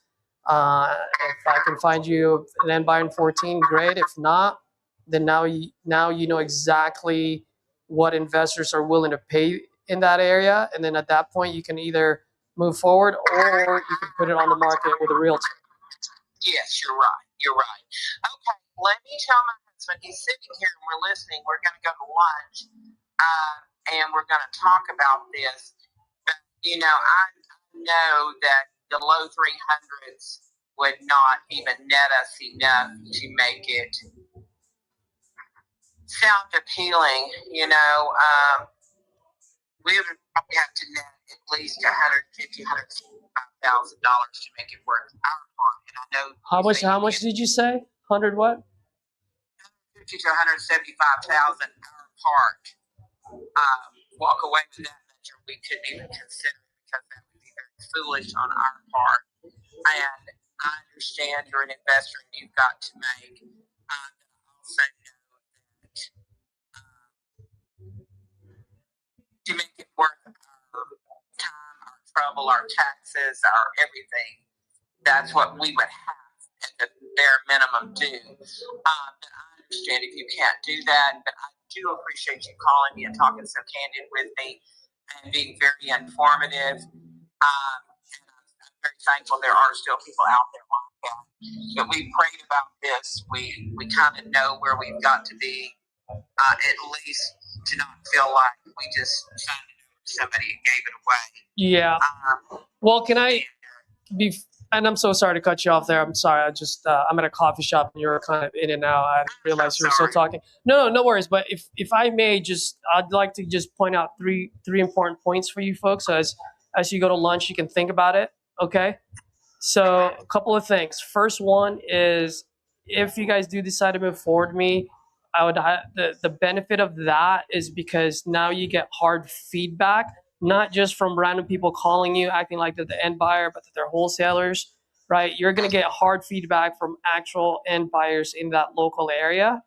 If I can find you an end buyer in 14, great. If not, then now you know exactly what investors are willing to pay in that area. And then at that point, you can either move forward or you can put it on the market with a realtor. Yes, you're right. You're right. Okay, let me tell my husband, he's sitting here and we're listening. We're going to go to lunch and we're going to talk about this. But, you know, I know that the low 300s would not even net us enough to make it sound appealing. You know, we would probably have to net at least $150,000, $155,000 to make it worth our part. And I know how much did you say? 100 what? $150,000 to $175,000 our part. Walk away with that venture we couldn't even consider because that would be very foolish on our part. And I understand you're an investor and you've got to make. I also know that to make it worth our time, our trouble, our taxes, our everything, that's what we would have at the bare minimum do. But I understand if you can't do that, but I do appreciate you calling me and talking so candid with me and being very informative. And I'm very thankful there are still people out there like that. But we prayed about this. We kind of know where we've got to be, at least to not feel like we just signed it over to somebody and gave it away. Yeah. Well, can I be? And I'm so sorry to cut you off there. I'm sorry. I'm at a coffee shop and you're kind of in and out. I didn't realize you were still talking. No worries. But if I may, I'd like to just point out three important points for you folks. So as you go to lunch, you can think about it. Okay. So a couple of things. First one is if you guys do decide to move forward with me, I would the benefit of that is because now you get hard feedback. Not just from random people calling you, acting like they're the end buyer, but that they're wholesalers, right? You're going to get hard feedback from actual end buyers in that local area.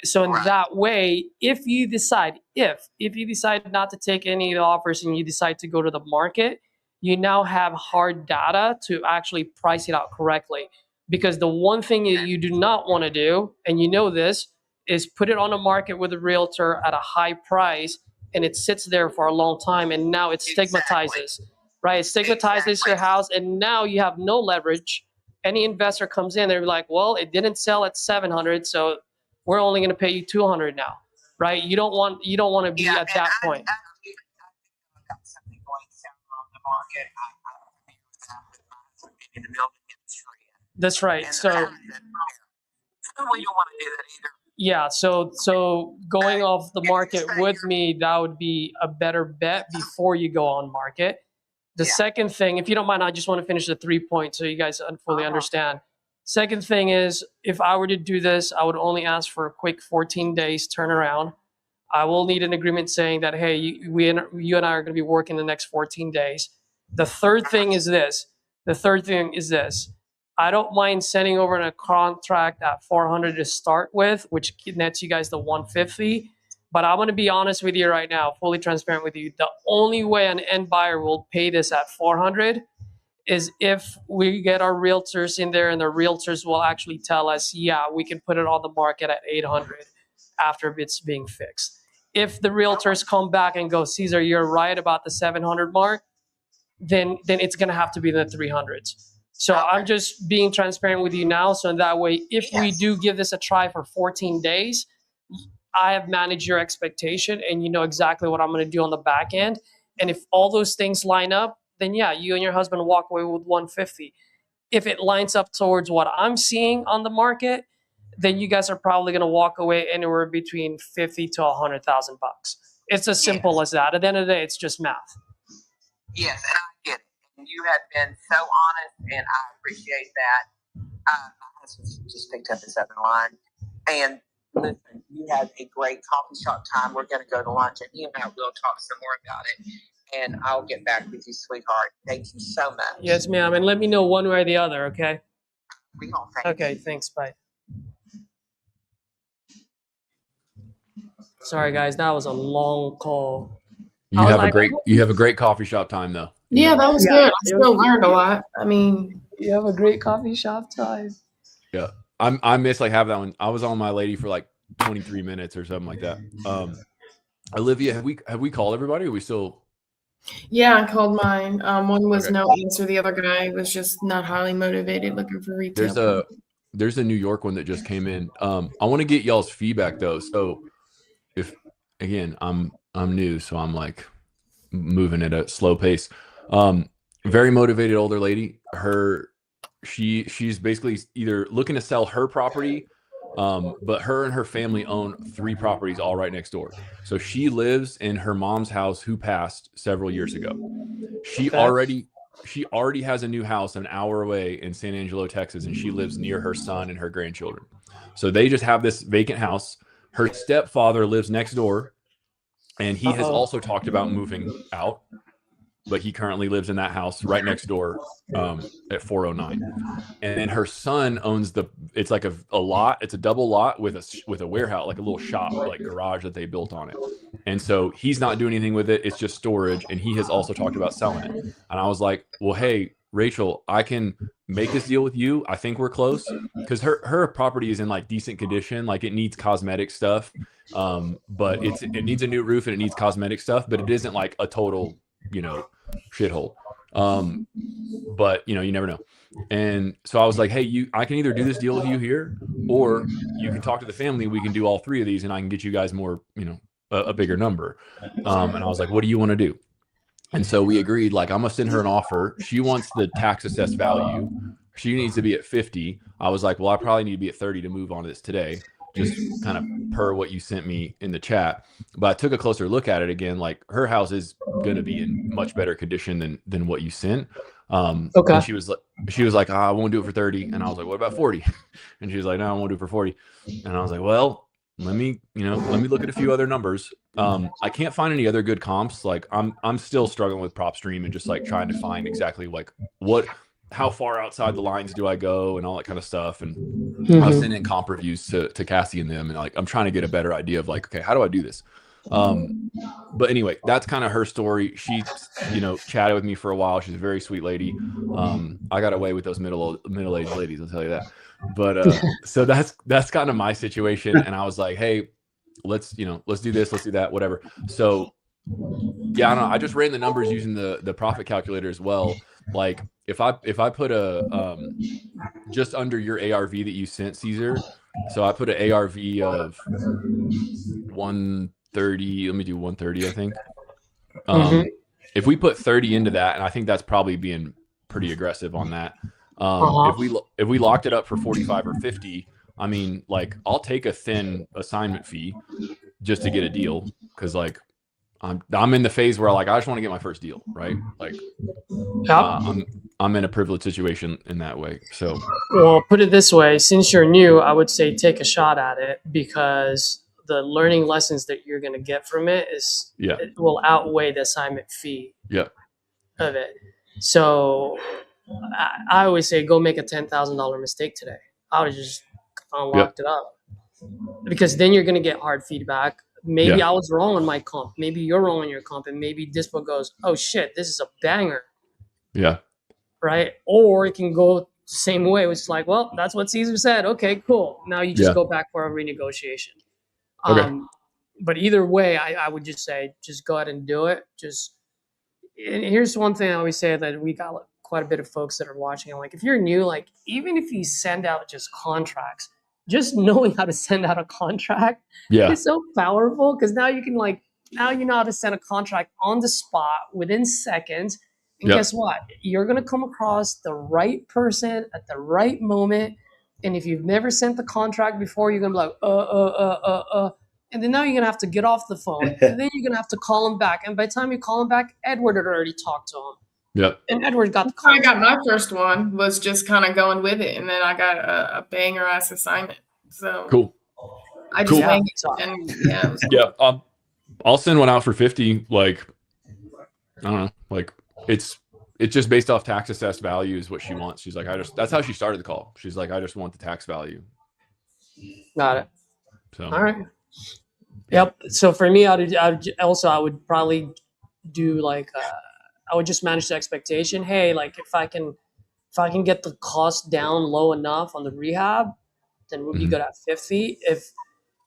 So in that way, if you decide not to take any of the offers and you decide to go to the market, you now have hard data to actually price it out correctly. Because the one thing that you do not want to do, and you know this, is put it on the market with a realtor at a high price and it sits there for a long time, and now it stigmatizes, right? It stigmatizes your house, and now you have no leverage. Any investor comes in, they're like, well, it didn't sell at 700, so we're only going to pay you 200 now, right? You don't want to be at that point. I got something going south on the market. I agree with that with my husband being in the building industry. That's right. So we don't want to do that either. Yeah, so going off the market with me, that would be a better bet before you go on market. The second thing, if you don't mind, I just want to finish the 3 points so you guys fully understand. Second thing is, if I were to do this, I would only ask for a quick 14 days turnaround. I will need an agreement saying that, hey, you and I are going to be working the next 14 days. The third thing is this. I don't mind sending over a contract at 400 to start with, which nets you guys the 150. But I'm going to be honest with you right now, fully transparent with you. The only way an end buyer will pay this at 400 is if we get our realtors in there and the realtors will actually tell us, yeah, we can put it on the market at 800 after it's being fixed. If the realtors come back and go, Cesar, you're right about the 700 mark, then it's going to have to be in the 300s. So I'm just being transparent with you now. So that way, if we do give this a try for 14 days, I have managed your expectation and you know exactly what I'm going to do on the back end. And if all those things line up, then yeah, you and your husband walk away with 150. If it lines up towards what I'm seeing on the market, then you guys are probably going to walk away anywhere between 50 to 100,000 bucks. It's as simple as that. At the end of the day, it's just math. Yes, and I get it. And you have been so honest, and I appreciate that. My husband just picked up his other line. And listen, you had a great coffee shop time. We're going to go to lunch, and you and I will talk some more about it. And I'll get back with you, sweetheart. Thank you so much. Yes, ma'am. And let me know one way or the other, okay? We all thank Okay, thanks. Bye. Sorry, guys. That was a long call. You have a great coffee shop time though. Yeah, that was good. I still learned a lot. I mean, you have a great coffee shop time. Yeah. I miss like having that one. I was on my lady for like 23 minutes or something like that. Olivia, have we called everybody? Or are we still? Yeah, I called mine. One was no answer. The other guy was just not highly motivated, looking for retail. There's a New York one that just came in. I want to get y'all's feedback though. So if again, I'm new, so I'm like moving at a slow pace. Very motivated older lady. She's basically either looking to sell her property, but her and her family own 3 properties all right next door. So she lives in her mom's house who passed several years ago. She already has a new house an hour away in San Angelo, Texas, and she lives near her son and her grandchildren. So they just have this vacant house. Her stepfather lives next door, and he has also talked about moving out, but he currently lives in that house right next door at 409. And then her son owns it's like a lot. It's a double lot with a warehouse, like a little shop, like garage that they built on it. And so he's not doing anything with it. It's just storage. And he has also talked about selling it. And I was like, well, hey, Rachel, I can make this deal with you. I think we're close because her property is in like decent condition. Like it needs cosmetic stuff. But it needs a new roof and it needs cosmetic stuff, but it isn't like a total, shithole. But you never know. And so I was like, hey, I can either do this deal with you here, or you can talk to the family. We can do all 3 of these and I can get you guys more, a bigger number. And I was like, what do you want to do? And so we agreed, like, I'm gonna send her an offer. She wants the tax assessed value. She needs to be at 50. I was like, well, I probably need to be at 30 to move on to this today, just kind of per what you sent me in the chat. But I took a closer look at it again. Like her house is going to be in much better condition than what you sent. Okay. And she was like, I won't do it for 30. And I was like, what about 40? And she was like, no, I won't do it for 40. And I was like, well, let me look at a few other numbers. I can't find any other good comps. Like I'm still struggling with PropStream and just like trying to find exactly like how far outside the lines do I go and all that kind of stuff. And I was sending comp reviews to Cassie and them. And like, I'm trying to get a better idea of like, okay, how do I do this? But anyway, that's kind of her story. She, chatted with me for a while. She's a very sweet lady. I got away with those middle-aged ladies, I'll tell you that. But, so that's kind of my situation. And I was like, hey, let's do this, let's do that, whatever. So yeah, I don't know. I just ran the numbers using the profit calculator as well. Like if I put just under your ARV that you sent, Caesar, so I put an ARV of 130. Let me do 130, I think. If we put 30 into that, and I think that's probably being pretty aggressive on that. If we locked it up for 45 or 50, I mean, like I'll take a thin assignment fee just to get a deal, because like I'm in the phase where like I just want to get my first deal, right? Like I'm in a privileged situation in that way. So well, put it this way, since you're new, I would say take a shot at it, because the learning lessons that you're going to get from it it will outweigh the assignment fee of it. So I always say go make a $10,000 mistake today. I would have just unlocked it up, because then you're going to get hard feedback. Maybe I was wrong on my comp. Maybe you're wrong on your comp. And maybe this book goes, oh shit, this is a banger. Yeah. Right. Or it can go the same way, which is like, well, that's what Caesar said. Okay, cool. Now you just go back for a renegotiation. Okay. But either way, I would just say, just go ahead and do it. And here's one thing I always say that we got quite a bit of folks that are watching. I'm like, if you're new, like even if you send out just contracts, just knowing how to send out a contract is so powerful, because now you can now you know how to send a contract on the spot within seconds. And guess what? You're gonna come across the right person at the right moment. And if you've never sent the contract before, you're gonna be like, and then now you're gonna have to get off the phone, and then you're gonna have to call him back. And by the time you call him back, Edward had already talked to him. Yep. And Edward got the I contract. got my first one, was just kind of going with it, and then I got a banger ass assignment. So Cool. I just Cool. winged it, and yeah, it was cool. Yeah. I'll send one out for 50. Like, I don't know. Like it's just based off tax assessed value is what she wants. She's like, that's how she started the call. She's like, I just want the tax value. Got it. So, all right. Yep. So for me, I would probably do like, I would just manage the expectation. Hey, like if I can get the cost down low enough on the rehab, then we'll be good at 50.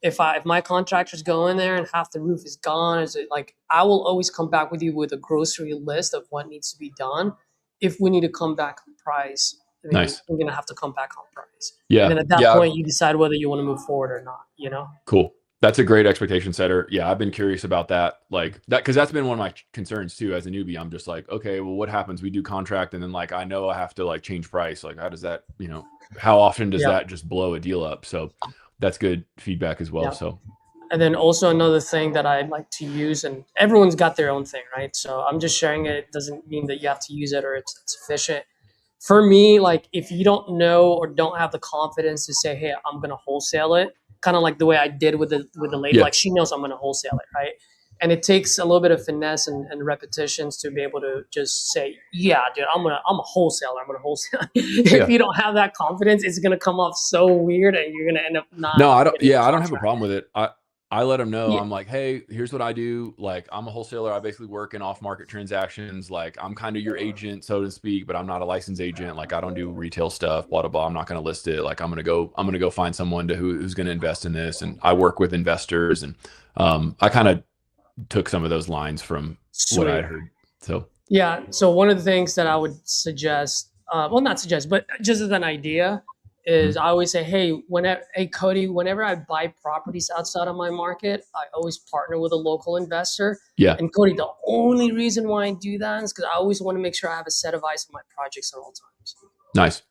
If my contractors go in there and half the roof is gone, is it like I will always come back with you with a grocery list of what needs to be done. If we need to come back on price, nice. We're gonna have to come back on price. Yeah. And then at that point, you decide whether you want to move forward or not. You know. Cool. That's a great expectation setter. Yeah, I've been curious about that, like that, because that's been one of my concerns too. As a newbie, I'm just like, okay, well, what happens? We do contract, and then like I know I have to like change price. Like, how does that? How often does that just blow a deal up? So that's good feedback as well. Yeah. So. And then also another thing that I like to use, and everyone's got their own thing, right? So I'm just sharing it. It doesn't mean that you have to use it or it's efficient. For me, like if you don't know or don't have the confidence to say, hey, I'm going to wholesale it, kind of like the way I did with the lady, like she knows I'm going to wholesale it, right? And it takes a little bit of finesse and repetitions to be able to just say, yeah, dude, I'm a wholesaler. I'm going to wholesale. If you don't have that confidence, it's going to come off so weird, and you're going to end up not. No, I don't. Yeah, I don't have a problem with it. I let them know. Yeah. I'm like, hey, here's what I do. Like, I'm a wholesaler. I basically work in off-market transactions. Like, I'm kind of your agent, so to speak, but I'm not a licensed agent. Like, I don't do retail stuff, blah, blah, blah. I'm not going to list it. Like, I'm going to go find someone who's going to invest in this. And I work with investors. And I kind of took some of those lines from what I heard. So, yeah. So one of the things that I would suggest, well, not suggest, but just as an idea, is I always say, hey, Cody, whenever I buy properties outside of my market, I always partner with a local investor. Yeah. And Cody, the only reason why I do that is because I always want to make sure I have a set of eyes on my projects at all times. Nice.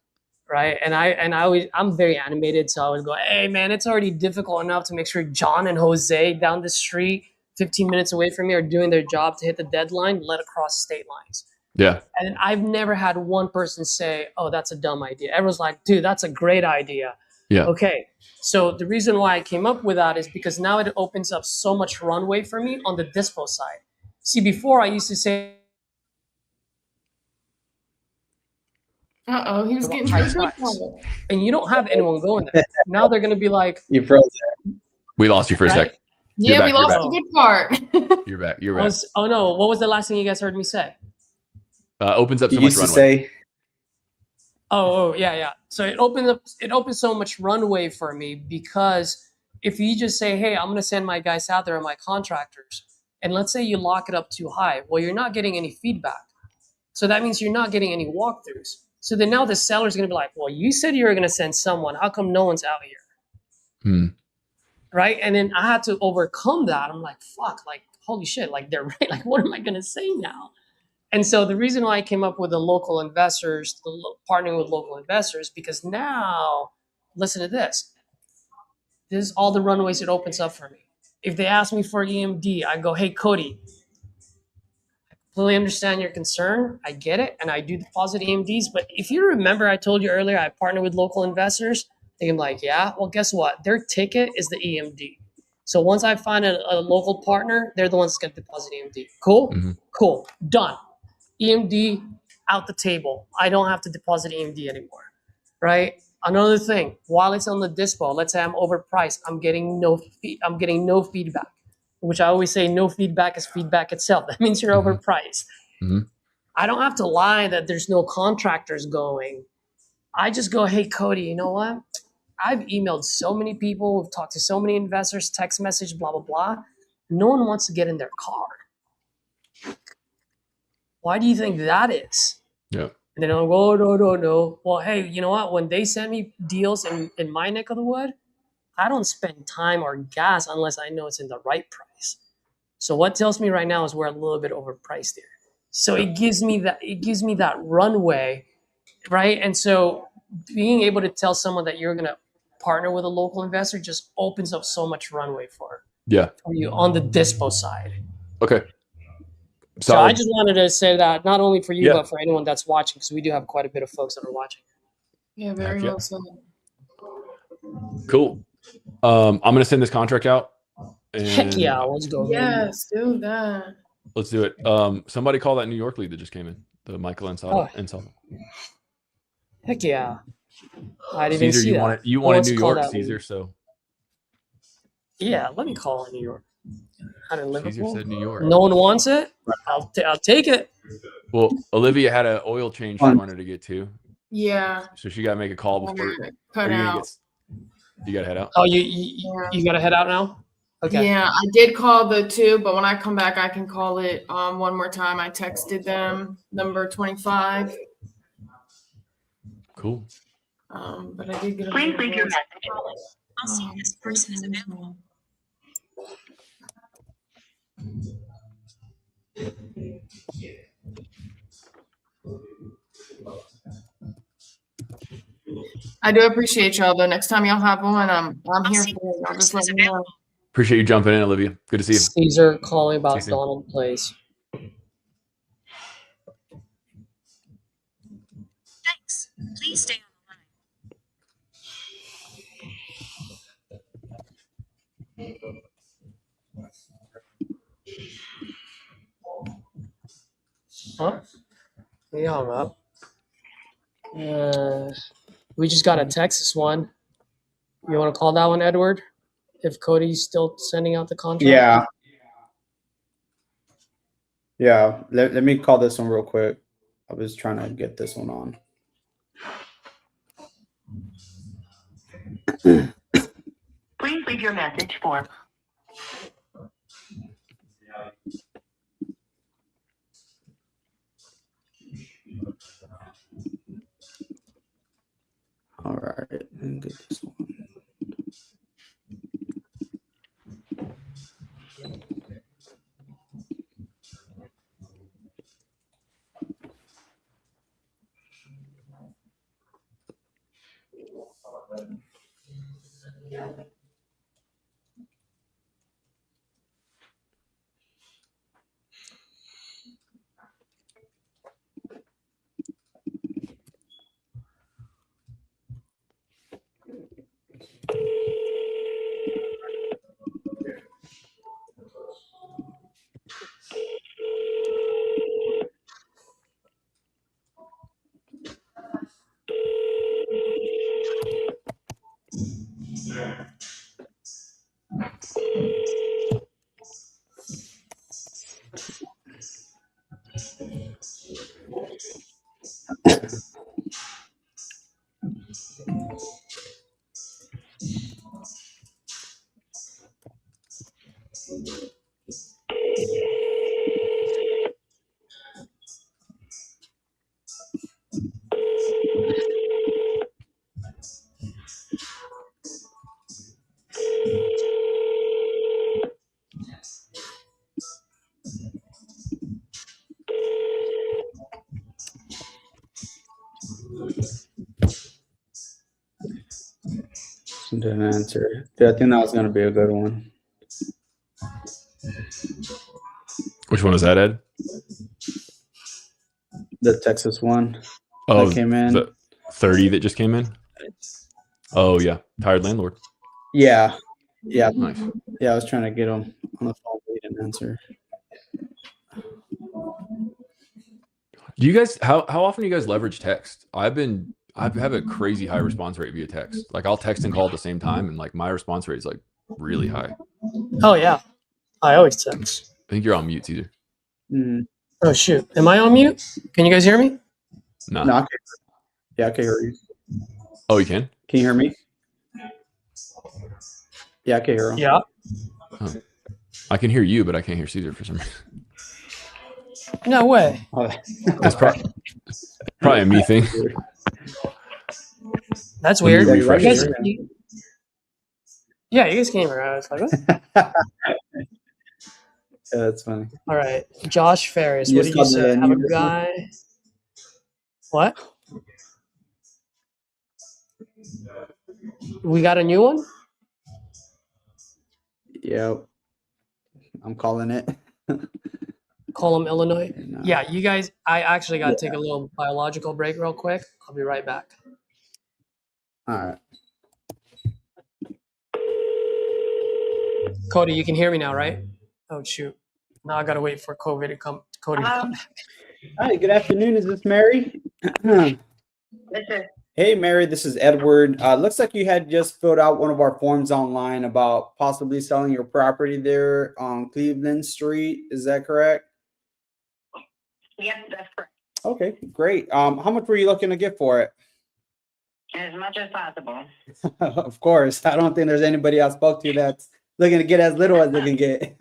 Right. And I'm very animated. So I always go, hey man, it's already difficult enough to make sure John and Jose down the street, 15 minutes away from me, are doing their job to hit the deadline, let across state lines. Yeah. And I've never had one person say, oh, that's a dumb idea. Everyone's like, dude, that's a great idea. Yeah. Okay. So the reason why I came up with that is because now it opens up so much runway for me on the dispo side. See, before I used to say, He was getting high price. And you don't have anyone going there. Now they're going to be like, You froze there. We lost you for a sec. Yeah, we lost back. the good part. You're back. You're back. oh no, what was the last thing you guys heard me say? Opens up so You much used to runway. say, Oh yeah. So it opens so much runway for me, because if you just say, hey, I'm going to send my guys out there and my contractors, and let's say you lock it up too high, well, you're not getting any feedback. So that means you're not getting any walkthroughs. So then now the seller's going to be like, well, you said you were going to send someone. How come no one's out here? Right? And then I had to overcome that. I'm like, fuck, like, holy shit, like they're right. Like, what am I going to say now? And so the reason why I came up with the local investors, partnering with local investors, because now, listen to this. This is all the runways it opens up for me. If they ask me for EMD, I go, hey, Cody, I completely understand your concern. I get it. And I do deposit EMDs. But if you remember, I told you earlier, I partner with local investors. They're like, yeah, well, guess what? Their ticket is the EMD. So once I find a local partner, they're the ones that's going to deposit EMD. Cool? Mm-hmm. Cool. Done. EMD out the table. I don't have to deposit EMD anymore, right? Another thing, while it's on the dispo, let's say I'm overpriced, I'm getting no feedback, which I always say no feedback is feedback itself. That means you're overpriced. Mm-hmm. I don't have to lie that there's no contractors going. I just go, hey, Cody, you know what? I've emailed so many people, we've talked to so many investors, text message, blah, blah, blah. No one wants to get in their car. Why do you think that is? Yeah. And then I'll go, no. Well, hey, you know what? When they send me deals in my neck of the wood, I don't spend time or gas unless I know it's in the right price. So what tells me right now is we're a little bit overpriced here. So it gives me that runway, right? And so being able to tell someone that you're gonna partner with a local investor just opens up so much runway for you on the dispo side. Okay. So I just wanted to say that not only for you, Yeah. but for anyone that's watching, because we do have quite a bit of folks that are watching. Yeah, very well said. Cool. I'm gonna send this contract out. And Heck yeah, let's go. Yes, do that. Let's do it. Somebody call that New York lead that just came in, the Michael Insall. Heck yeah. I didn't even Caesar, see that. you wanted New York, Caesar, so. Yeah, let me call it New York. Out of Liverpool. Caesar said New York. No one wants it? I'll take it. Well, Olivia had an oil change she wanted to get to. Yeah. So she got to make a call before. Cut out. You got to head out? Oh, you got to head out now? Okay. Yeah, I did call the 2, but when I come back, I can call it one more time. I texted them number 25. Cool. But I did get a Please leave your message. I'll see if this person is available. I do appreciate y'all though. Next time y'all have one, I'm here for it. Y'all just let me know. Appreciate you jumping in, Olivia. Good to see you. Caesar calling about Donald Place. Thanks. Please stay on the line. Huh? He hung up. We just got a Texas one. You want to call that one, Edward? If Cody's still sending out the contract? Yeah. Yeah. Let me call this one real quick. I was trying to get this one on. Please leave your message for. All right. Let me get this one. Didn't answer. Dude, I think that was going to be a good one. Which one is that, Ed? The Texas one. Oh, that came in. The 30 that just came in? Oh, yeah. Tired landlord. Yeah. Yeah. Nice. Yeah, I was trying to get him on the phone, but he didn't answer. Do you guys, how often do you guys leverage text? I have a crazy high response rate via text. Like I'll text and call at the same time, and like my response rate is like really high. Oh yeah, I always text. I think you're on mute, Caesar. Mm. Oh shoot, am I on mute? Can you guys hear me? No. No, yeah, I can hear you. Oh, you can? Can you hear me? Yeah, I can hear him. Yeah. Oh. I can hear you, but I can't hear Caesar for some reason. No way. That's probably a me thing. That's Let me weird. refresh You guys, it. yeah, you guys came here. I was like, what? Yeah, that's funny. All right. Josh Ferris, You what just did you called say? the Have a newest one? guy. What? We got a new one? Yep. I'm calling it. Colum, Illinois. And, Yeah, you guys, I actually got to take a little biological break real quick. I'll be right back. All right. Cody, you can hear me now, right? Oh, shoot. Now I got to wait for Cody to come back. Hi, good afternoon. Is this Mary? This is Hey, Mary, this is Edward. Looks like you had just filled out one of our forms online about possibly selling your property there on Cleveland Street. Is that correct? Yep, that's correct. Okay, great. How much were you looking to get for it? As much as possible. Of course. I don't think there's anybody I spoke to that's looking to get as little as they can get.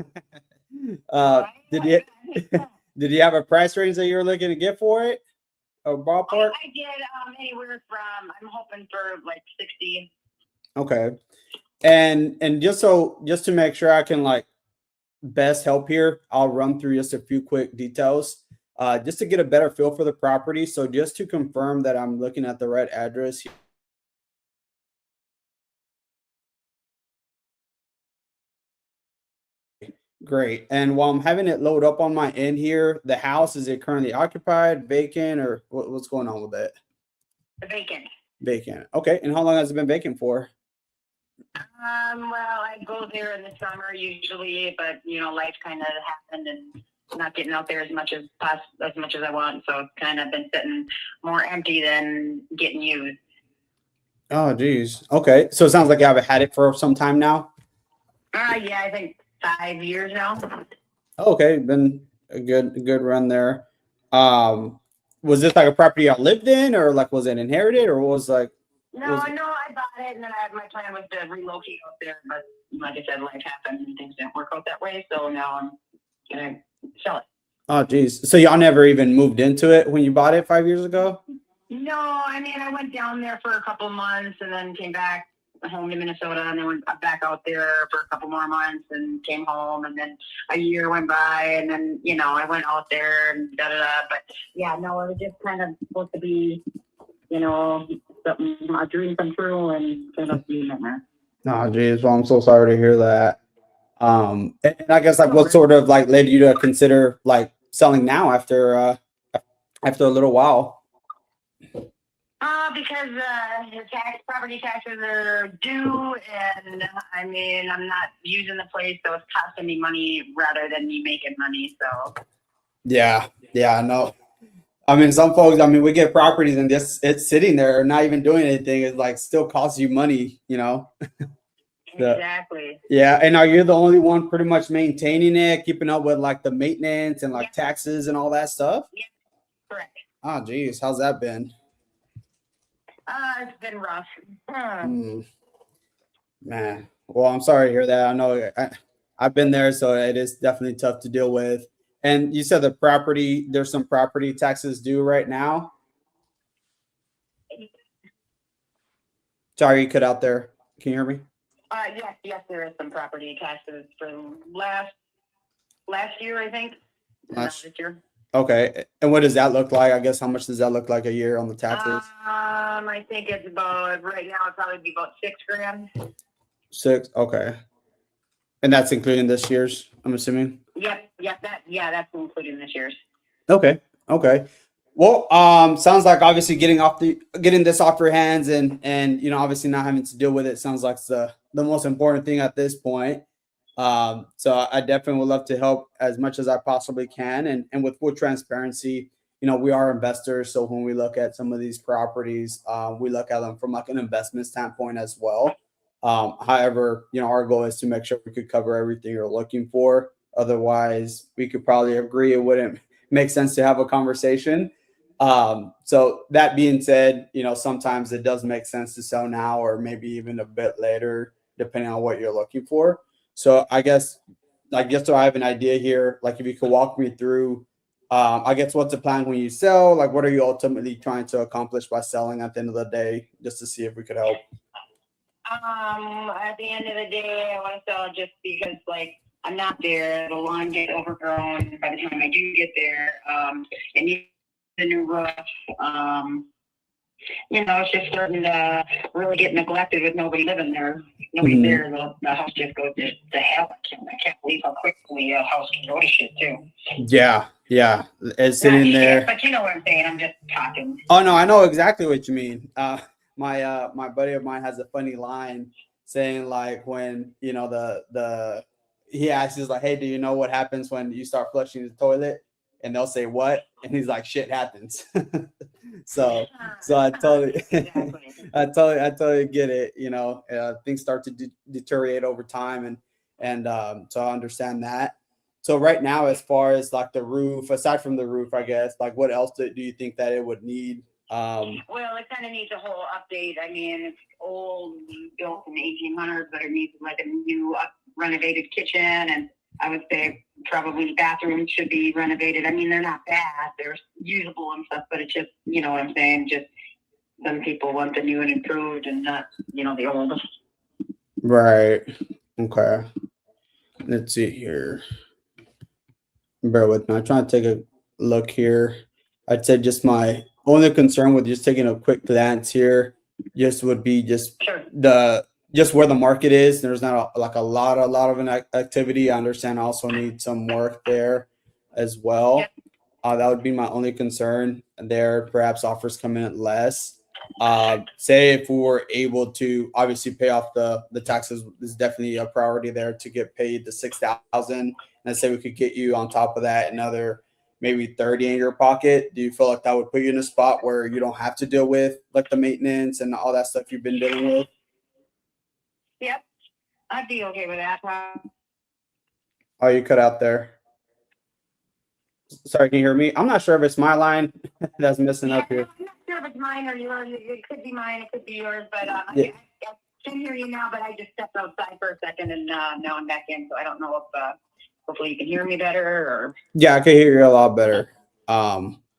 Did you have a price range that you were looking to get for it? A ballpark? I did anywhere from, I'm hoping for like 60. Okay. And just to make sure I can like best help here, I'll run through just a few quick details just to get a better feel for the property. So just to confirm that I'm looking at the right address here. Great. And while I'm having it load up on my end here, the house, is it currently occupied, vacant, or what's going on with it? Vacant. Vacant. Okay. And how long has it been vacant for? Well, I go there in the summer usually, but you know, life kind of happened and not getting out there as much as I want. So it's kind of been sitting more empty than getting used. Oh, geez. Okay. So it sounds like you haven't had it for some time now. Yeah, I think 5 years now. Okay. Been a good run there. Was this like a property y'all lived in, or like was it inherited, or was like? No, I bought it, and then my plan was to relocate out there, but like I said, life happened and things didn't work out that way. So now I'm gonna sell it. Oh, geez. So y'all never even moved into it when you bought it 5 years ago? No, I mean, I went down there for a couple months and then came back home to Minnesota and then went back out there for a couple more months and came home, and then a year went by and then, you know, I went out there and but yeah, no, it was just kind of supposed to be, you know, something, a dream come true, and kind of being there. Oh, geez. Well, I'm so sorry to hear that. And I guess like what sort of like led you to consider like selling now after a little while? Because the property taxes are due, and I mean, I'm not using the place, so it's costing me money rather than me making money. So Yeah, I know. I mean, some folks, I mean, we get properties and just it's sitting there, not even doing anything. It like still costs you money, you know? Exactly. Yeah, and are you the only one pretty much maintaining it, keeping up with like the maintenance and like taxes and all that stuff? Yeah, correct. Oh, geez, how's that been? It's been rough. Man, well, I'm sorry to hear that. I know I've been there, so it is definitely tough to deal with. And you said there's some property taxes due right now. Sorry, you cut out there. Can you hear me? Yes, there is some property taxes from last year, I think. This year. Okay, and what does that look like? I guess how much does that look like a year on the taxes? I think it's about right now. It'd probably be about $6,000. 6. Okay, and that's including this year's, I'm assuming. Yep. That's including this year's. Okay. Well, sounds like obviously getting this off your hands and you know, obviously not having to deal with it sounds like the most important thing at this point. So I definitely would love to help as much as I possibly can. And with full transparency, you know, we are investors. So when we look at some of these properties, we look at them from like an investment standpoint as well. However, you know, our goal is to make sure we could cover everything you're looking for. Otherwise, we could probably agree it wouldn't make sense to have a conversation. So that being said, you know, sometimes it does make sense to sell now or maybe even a bit later, depending on what you're looking for. So I guess, like, just so I have an idea here, like if you could walk me through I guess what's the plan when you sell? Like, what are you ultimately trying to accomplish by selling at the end of the day, just to see if we could help? At the end of the day, I want to sell just because, like, I'm not there. The lawn gets overgrown by the time I do get there. It needs a new roof. It's just starting to really get neglected with nobody living there. Nobody there. The house just goes to hell. I can't believe how quickly a house can go to shit too. Yeah, it's sitting there. But you know what I'm saying. I'm just talking. Oh no, I know exactly what you mean. My buddy of mine has a funny line saying, like, when he asks, he's like, hey, do you know what happens when you start flushing the toilet? And they'll say what? And he's like, shit happens. so I totally I totally get it. Things start to deteriorate over time, and so I understand that. So right now, as far as like the roof, aside from the roof, I guess, like, what else do you think that it would need? Well, it kind of needs a whole update. I mean, it's old, built in the 1800s, but it needs like a new renovated kitchen, and I would say probably bathrooms should be renovated. I mean, they're not bad; they're usable and stuff, but it's just, you know what I'm saying. Just some people want the new and improved, and not, the old. Right. Okay. Let's see here. Bear with me. I'm trying to take a look here. I'd say just my only concern with just taking a quick glance here just would be just where the market is. There's not a lot of an activity. I understand I also need some work there as well. That would be my only concern there. Perhaps offers come in at less. Say if we were able to obviously pay off the taxes is definitely a priority there to get paid the $6,000. And say we could get you on top of that another maybe 30 in your pocket. Do you feel like that would put you in a spot where you don't have to deal with like the maintenance and all that stuff you've been dealing with? Yep, I'd be okay with that. Oh, you cut out there. Sorry, can you hear me? I'm not sure if it's my line that's messing up here. I'm not sure if it's mine or yours. It could be mine. It could be yours. But I can hear you now. But I just stepped outside for a second, and now I'm back in. So I don't know if hopefully you can hear me better. Or yeah, I can hear you a lot better.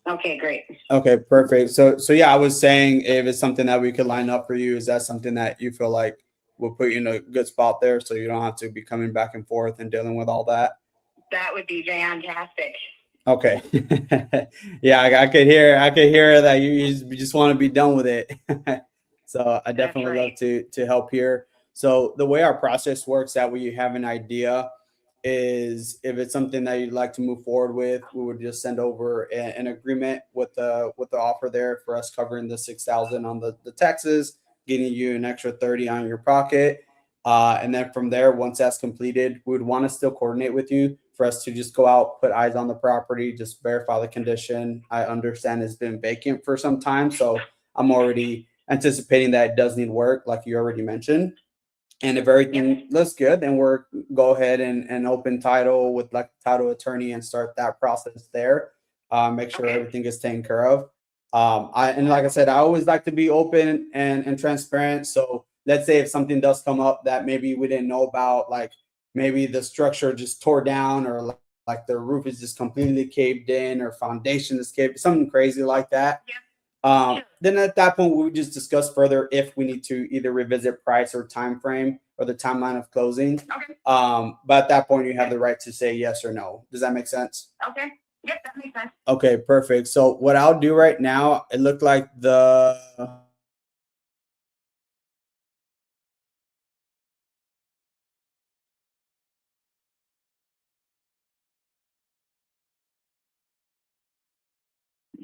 Okay, great. Okay, perfect. So yeah, I was saying if it's something that we could line up for you, is that something that you feel like will put you in a good spot there, so you don't have to be coming back and forth and dealing with all that? That would be fantastic. Okay. Yeah, I could hear that you just want to be done with it. So I definitely love to help here. So the way our process works, that way you have an idea, is if it's something that you'd like to move forward with, we would just send over an agreement with the offer there for us covering the $6,000 on the taxes, getting you an extra 30 on your pocket. And then from there, once that's completed, we would want to still coordinate with you for us to just go out, put eyes on the property, just verify the condition. I understand it's been vacant for some time, so I'm already anticipating that it does need work, like you already mentioned. And if everything looks good, then we're go ahead and open title with like title attorney and start that process there. Make sure everything is taken care of. And like I said, I always like to be open and transparent. So let's say if something does come up that maybe we didn't know about, like maybe the structure just tore down, or like the roof is just completely caved in, or foundation is caved, something crazy like that. Then at that point, we would just discuss further if we need to either revisit price or time frame or the timeline of closing. But at that point, you have the right to say yes or no. Does that make sense? Okay. Yep, that makes sense. Okay, perfect. So what I'll do right now, it looked like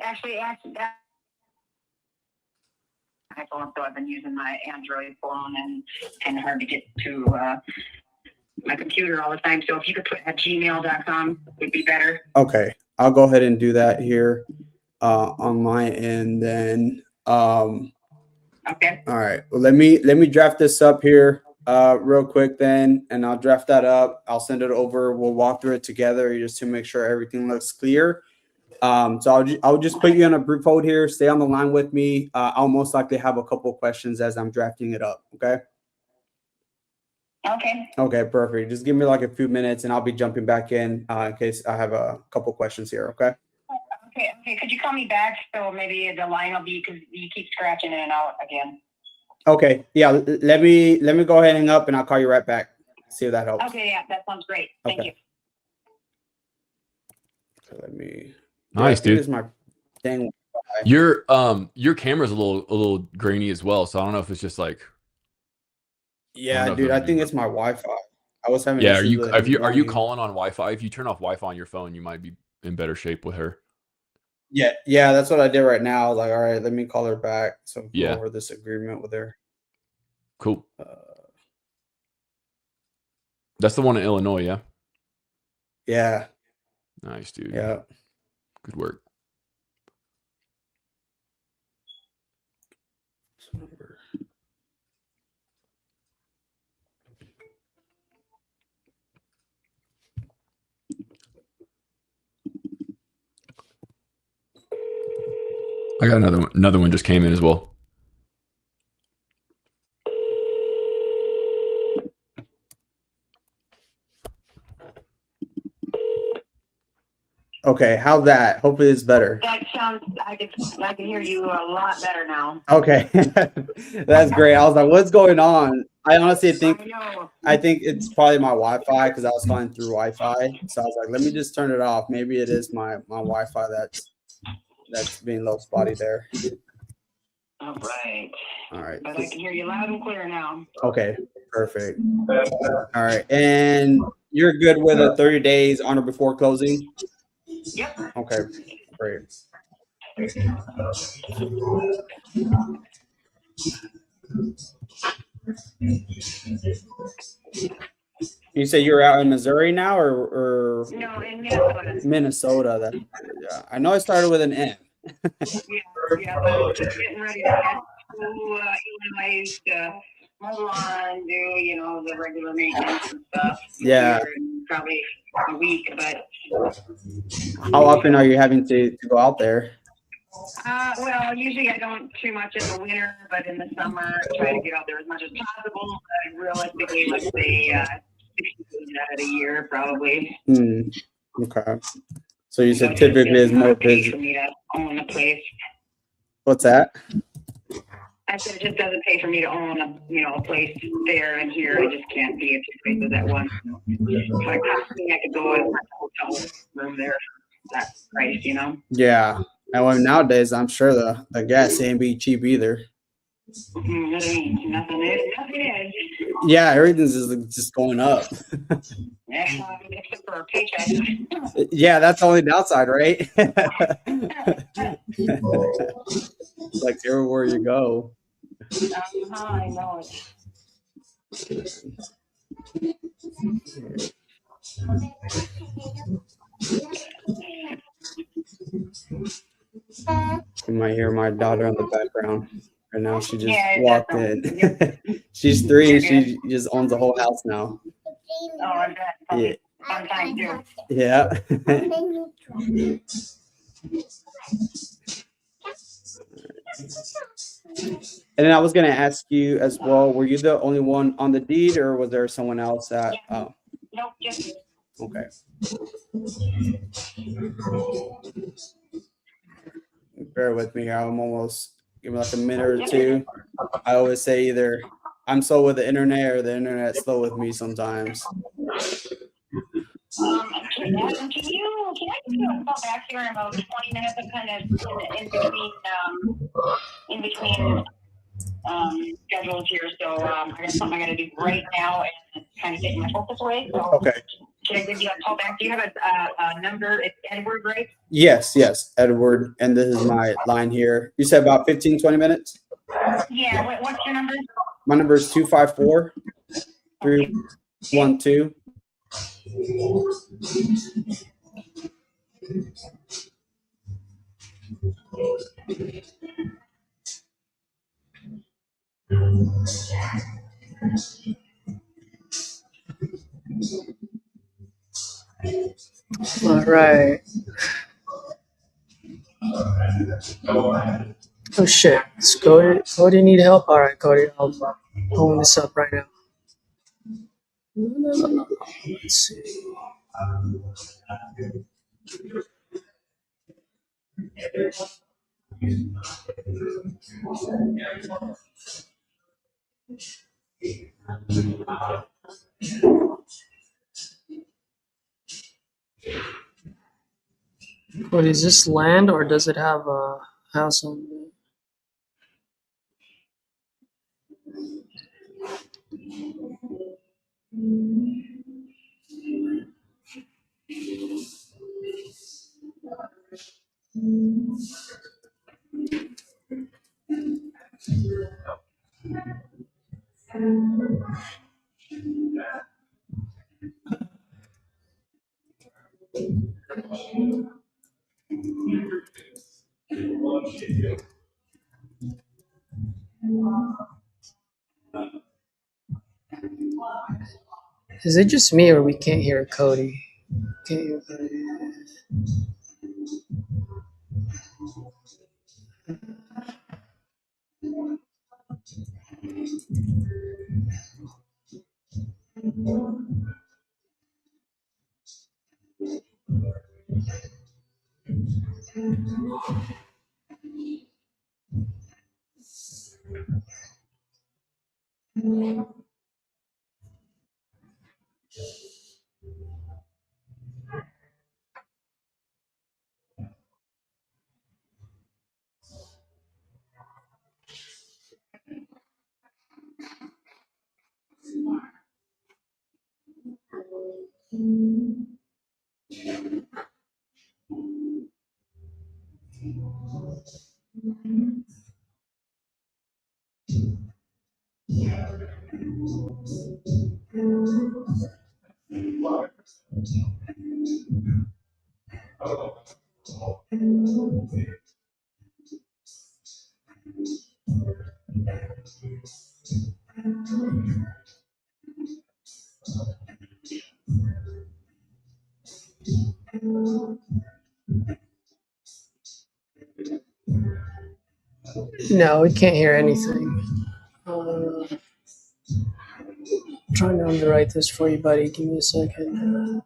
Actually, iPhone, so I've been using my Android phone, and kind of hard to get to my computer all the time. So if you could put at gmail.com, would be better. Okay, I'll go ahead and do that here on my end then. Okay. All right. Well, let me draft this up here real quick then, and I'll draft that up. I'll send it over. We'll walk through it together just to make sure everything looks clear. So I'll just put you on a brief hold here. Stay on the line with me. I'll most likely have a couple of questions as I'm drafting it up. Okay. Okay. Okay, perfect. Just give me like a few minutes and I'll be jumping back in case I have a couple questions here. Okay. Okay. Could you call me back? So maybe the line will be, because you keep scratching in and out again. Okay. Yeah. Let me go ahead and hang up, and I'll call you right back. See if that helps. Okay. Yeah, that sounds great. Thank you. So let me. Nice, dude. This is my dang. Your camera's a little grainy as well, so I don't know if it's just like. Yeah, dude. I think it's my Wi-Fi. I was having. Yeah. issues with it Are you calling on Wi-Fi? If you turn off Wi-Fi on your phone, you might be in better shape with her. Yeah. That's what I did right now. I was like, all right, let me call her back. So Yeah. go over this agreement with her. Cool. That's the one in Illinois, yeah. Yeah. Nice, dude. Yeah. Good work. I got another one just came in as well. Okay, how's that? Hopefully it's better. That sounds, I can hear you a lot better now. Okay. That's great. I was like, what's going on? I honestly think I it's probably my Wi-Fi, because I was calling through Wi-Fi. So I was like, let me just turn it off. Maybe it is my Wi-Fi that's being low spotty there. All right. All right. But I can hear you loud and clear now. Okay, perfect. All right. And you're good with a 30 days on or before closing? Yep. Okay, great. You say you're out in Missouri now, or No, in Minnesota. Minnesota? Yeah. I know it started with an N. Yeah, but just getting ready to head to Illinois to move on, do the regular maintenance and stuff. Yeah. Probably a week, but. How often are you having to go out there? Well, usually I don't too much in the winter, but in the summer I try to get out there as much as possible. But realistically, let's say 60 days out of the year, probably. Okay. So you said typically is more busy. For me to own a place. What's that? I said it just doesn't pay for me to own a place there and here. I just can't be at two places at once. If I could go and rent a hotel room there for that price, Yeah. And nowadays, I'm sure the gas ain't be cheap either. Nothing is. Yeah, everything's just going up. Except for a paycheck. Yeah, that's the only downside, right? Like everywhere you go. I know it. You might hear my daughter in the background. Right now, she just walked in. She's 3. She just owns the whole house now. Oh, I bet. Yeah. Fun time too. Yeah. And then I was going to ask you as well, were you the only one on the deed, or was there someone else that? Nope, just. Okay. Bear with me here. I'm almost, give me like a minute or two. I always say either I'm slow with the internet or the internet's slow with me sometimes. Can I give you a call back here in about 20 minutes? I'm kind of in between schedules here, so I got something I got to do right now, and it's kind of taking my focus away. So okay. Can I give you a call back? Do you have a number? It's Edward, right? Yes, Edward. And this is my line here. You said about 15, 20 minutes? Yeah. What's your number? My number is 254-312. All right. Oh shit. Cody need help? All right, Cody, I'll hold this up right now. No. Let's see. What is this, land, or does it have a house on it? Is it just me, or we can't hear Cody? Can't hear Cody. No, we can't hear anything. I'm trying to underwrite this for you, buddy. Give me a second.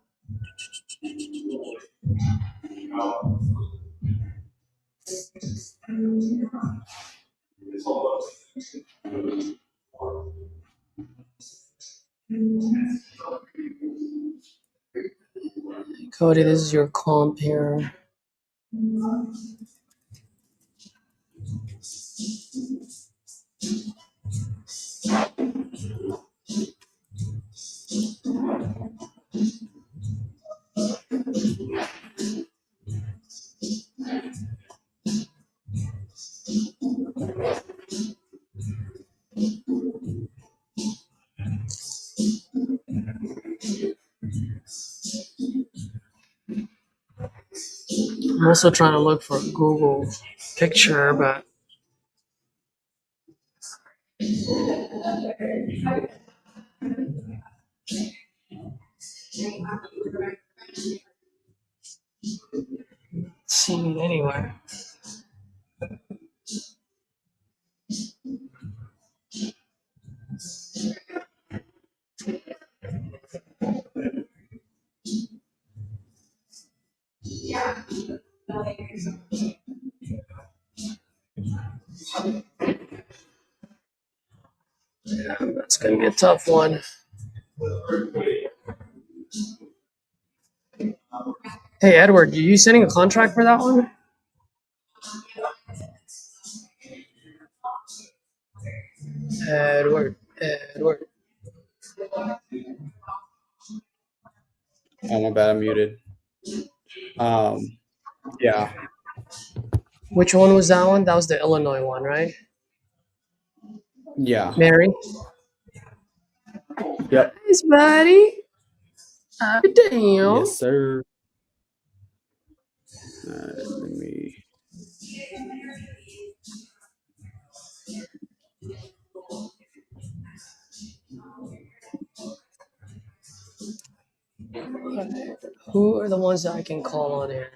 Cody, this is your comp here. I'm also trying to look for a Google picture, but seeing it anywhere. That's gonna be a tough one. Hey, Edward, are you sending a contract for that one? Edward. Oh, my bad, I'm muted. Yeah. Which one was that one? That was the Illinois one, right? Yeah. Mary? Yep. Nice, buddy. Happy damn. Yes, sir. Let me. Who are the ones that I can call on here?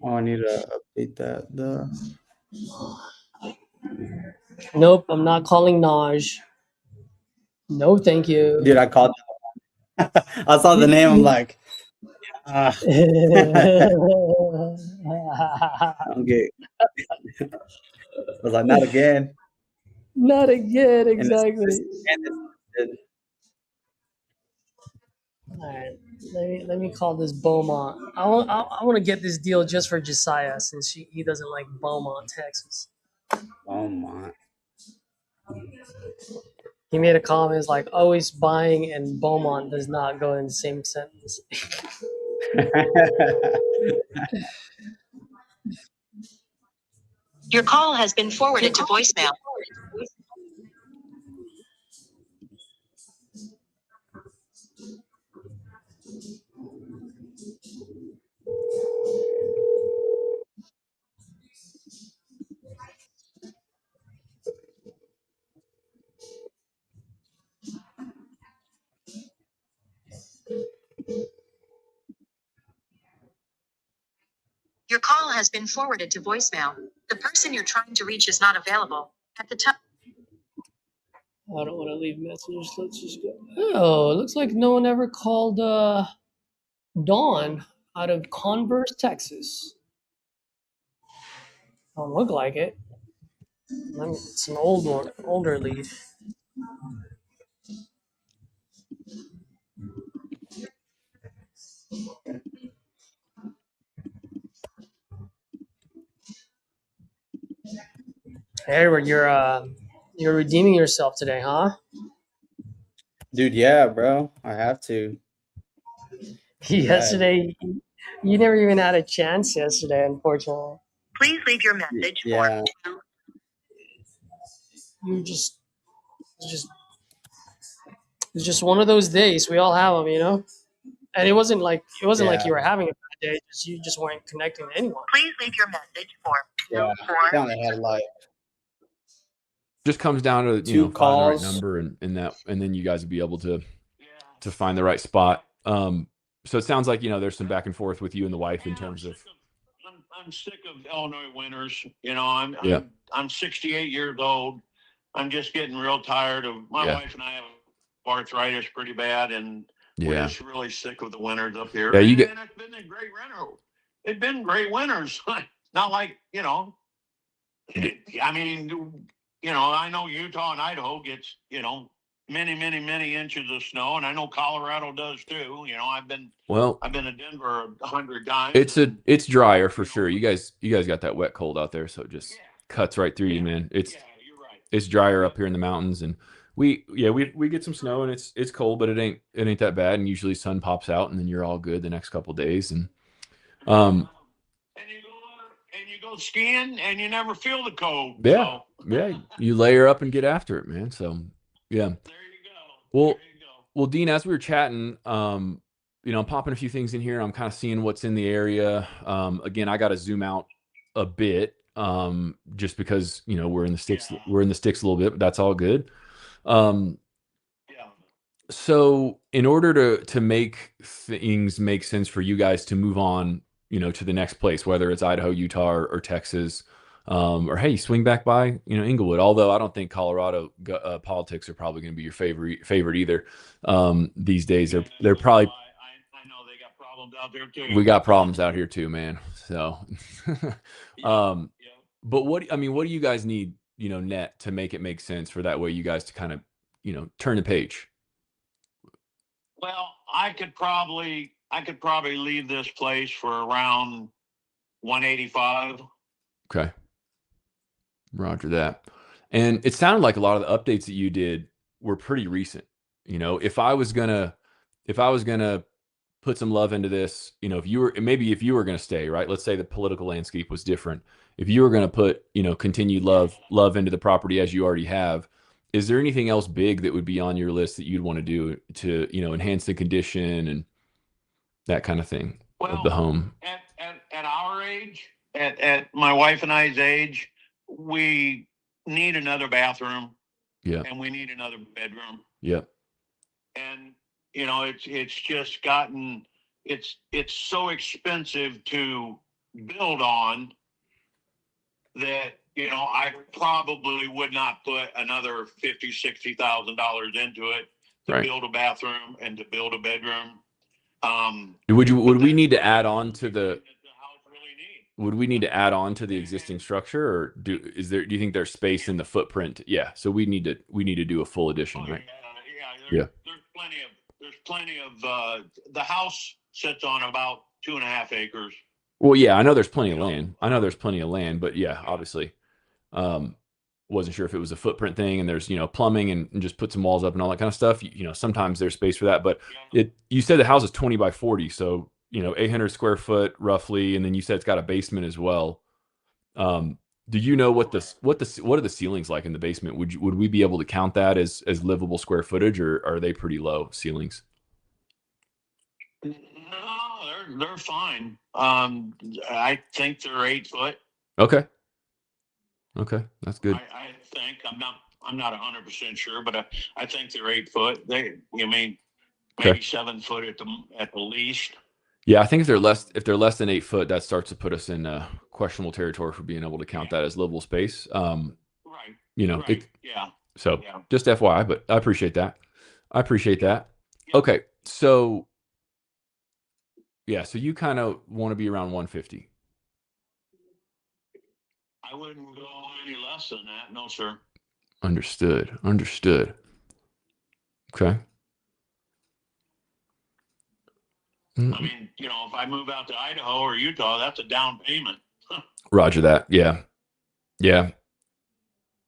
Oh, I need to update that. Nope, I'm not calling Naj. No, thank you. Dude, I called. I saw the name. I'm like, ah, okay. I was like, not again. Not again, And this, exactly. and All right, let me call this Beaumont. I want to get this deal just for Josiah since he doesn't like Beaumont, Texas. oh my. He made a comment, it's like always buying and Beaumont does not go in the same sentence. Your call has been forwarded to voicemail. Your call has been forwarded to voicemail. The person you're trying to reach is not available. At the time. I don't want to leave messages. Let's just go. Oh, it looks like no one ever called Dawn out of Converse, Texas. Don't look like it. It's an older lead. Hey, Edward, you're redeeming yourself today, huh? Dude, yeah, bro. I have to. Yesterday, you never even had a chance yesterday, unfortunately. Please leave your message Yeah. You just it's just one of those days. We all have them, you know. And it wasn't like you were having a bad day. You just weren't connecting to anyone. Please leave your message for Yeah. Down had like Just comes down to two find the right calls. number and then you guys will be able to find the right spot. So it sounds like there's some back and forth with you and the wife in terms of. I'm sick of Illinois winters. I'm 68 years old. I'm just getting real tired of my wife and I have arthritis pretty bad, and we're just really sick of the winters up here. Yeah, and it's been a great winter. It's been great winters. Not like I mean, I know Utah and Idaho gets many inches of snow, and I know Colorado does too. I've been to Denver 100 times. It's drier for sure. You guys got that wet cold out there, so it just cuts right through you, man. You're right. It's drier up here in the mountains, and we get some snow, and it's cold, but it ain't that bad. And usually sun pops out, and then you're all good the next couple of days. And you go skiing, and you never feel the cold. Yeah, you layer up and get after it, man. So yeah. There you go. Well, Dean, as we were chatting, I'm popping a few things in here. I'm kind of seeing what's in the area. Again, I got to zoom out a bit, just because we're in the sticks. We're in the sticks a little bit, but that's all good. So in order to make things make sense for you guys to move on, to the next place, whether it's Idaho, Utah, or Texas, or hey, swing back by, Inglewood. Although I don't think Colorado politics are probably going to be your favorite either. These days, they're probably. I know they got problems out there too. We got problems out here too, man. So, but what do you guys need, net to make it make sense for that way you guys to kind of, turn the page? Well, I could probably leave this place for around 185. Okay. Roger that. And it sounded like a lot of the updates that you did were pretty recent. If I was gonna put some love into this, if you were gonna stay, right? Let's say the political landscape was different. If you were gonna put, continued love into the property as you already have, is there anything else big that would be on your list that you'd want to do to, enhance the condition and that kind of thing of the home? At our age, at my wife and I's age, we need another bathroom. Yeah. And we need another bedroom. Yep. And it's just gotten it's so expensive to build on that I probably would not put another $50,000-$60,000 into it Right. build a bathroom and to build a bedroom. Would we need to add on to the the house really needs. would we need to add on to the existing structure, or do you think there's space in the footprint? Yeah, so we need to do a full addition, right? Yeah. There's plenty of the house sits on about 2.5 acres. Well, yeah, I know there's plenty of land. But yeah, obviously, wasn't sure if it was a footprint thing, and there's plumbing and just put some walls up and all that kind of stuff. Sometimes there's space for that, but you said the house is 20 by 40, so 800 square foot roughly, and then you said it's got a basement as well. Do you know what are the ceilings like in the basement? Would we be able to count that as livable square footage, or are they pretty low ceilings? No, they're fine. I think they're 8 foot. Okay, that's good. I think I'm not 100% sure, but I think they're 8 foot. Maybe 7 foot at the least. Yeah, I think if they're less than 8 foot, that starts to put us in questionable territory for being able to count that as livable space. Right. So just FYI, but I appreciate that. Okay, so yeah, so you kind of want to be around 150. I wouldn't go any less than that. No, sir. Understood. Okay. I mean, if I move out to Idaho or Utah, that's a down payment. Roger that. Yeah.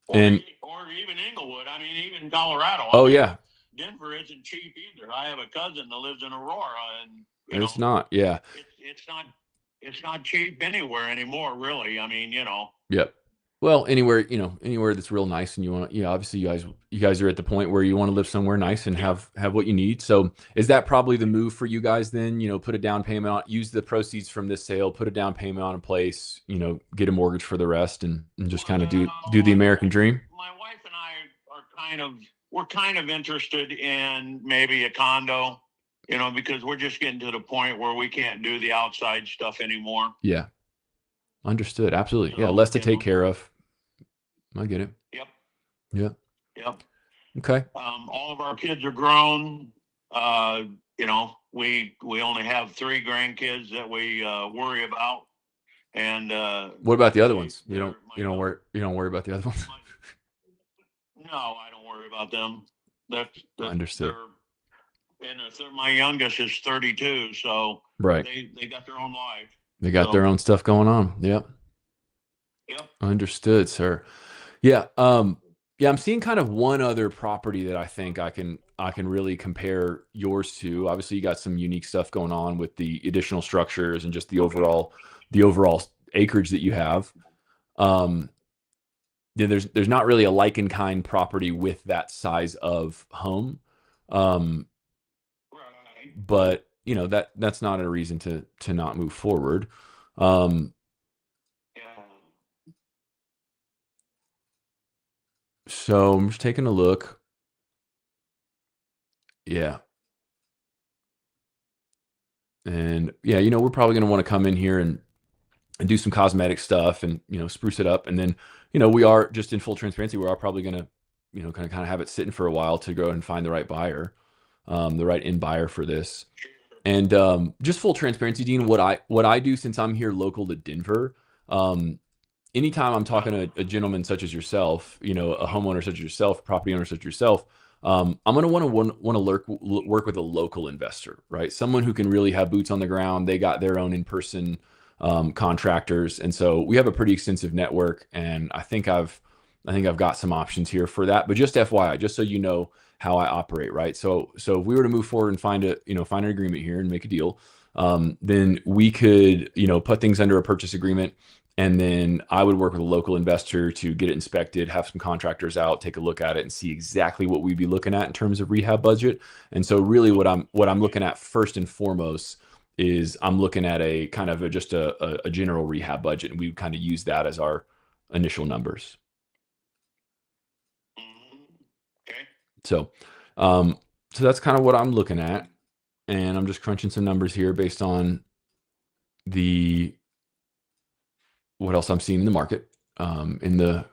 Or even Inglewood. I mean, even Colorado. Yeah. Denver isn't cheap either. I have a cousin that lives in Aurora, and It's not. Yeah. It's not cheap anywhere anymore, really. I mean, Yep. Well, anywhere that's real nice, and you want, obviously you guys are at the point where you want to live somewhere nice and have what you need. So is that probably the move for you guys then? Put a down payment on, use the proceeds from this sale, put a down payment on a place, get a mortgage for the rest, and just kind of do the American dream. My wife and I we're kind of interested in maybe a condo, because we're just getting to the point where we can't do the outside stuff anymore. Yeah. Understood. Absolutely. Yeah. Less to take care of. I get it. Yep. Okay. All of our kids are grown. We only have 3 grandkids that we worry about. And what about the other ones? You don't worry about the other ones? No, I don't worry about them. That's understood. My youngest is 32, so right. They got their own life. They got their own stuff going on. Yep. Understood, sir. Yeah. I'm seeing kind of one other property that I think I can really compare yours to. Obviously, you got some unique stuff going on with the additional structures and just the overall acreage that you have. There's not really a like in kind property with that size of home. But that's not a reason to not move forward. So I'm just taking a look. Yeah. And yeah, we're probably going to want to come in here and do some cosmetic stuff and, spruce it up. And then, we are, just in full transparency, we are probably going to, kind of have it sitting for a while to go and find the right buyer, the right end buyer for this. And just full transparency, Dean, what I do, since I'm here local to Denver, anytime I'm talking to a gentleman such as yourself, a homeowner such as yourself, property owner such as yourself, I'm going to want to work with a local investor, right? Someone who can really have boots on the ground. They got their own in-person contractors, and so we have a pretty extensive network. And I think I've got some options here for that. But just FYI, just so you know how I operate, right? So if we were to move forward and find an agreement here and make a deal, then we could, put things under a purchase agreement. And then I would work with a local investor to get it inspected, have some contractors out, take a look at it, and see exactly what we'd be looking at in terms of rehab budget. And so really what I'm looking at first and foremost is I'm looking at a kind of just a general rehab budget. And we kind of use that as our initial numbers. Okay. So that's kind of what I'm looking at. And I'm just crunching some numbers here based on what else I'm seeing in the market, in the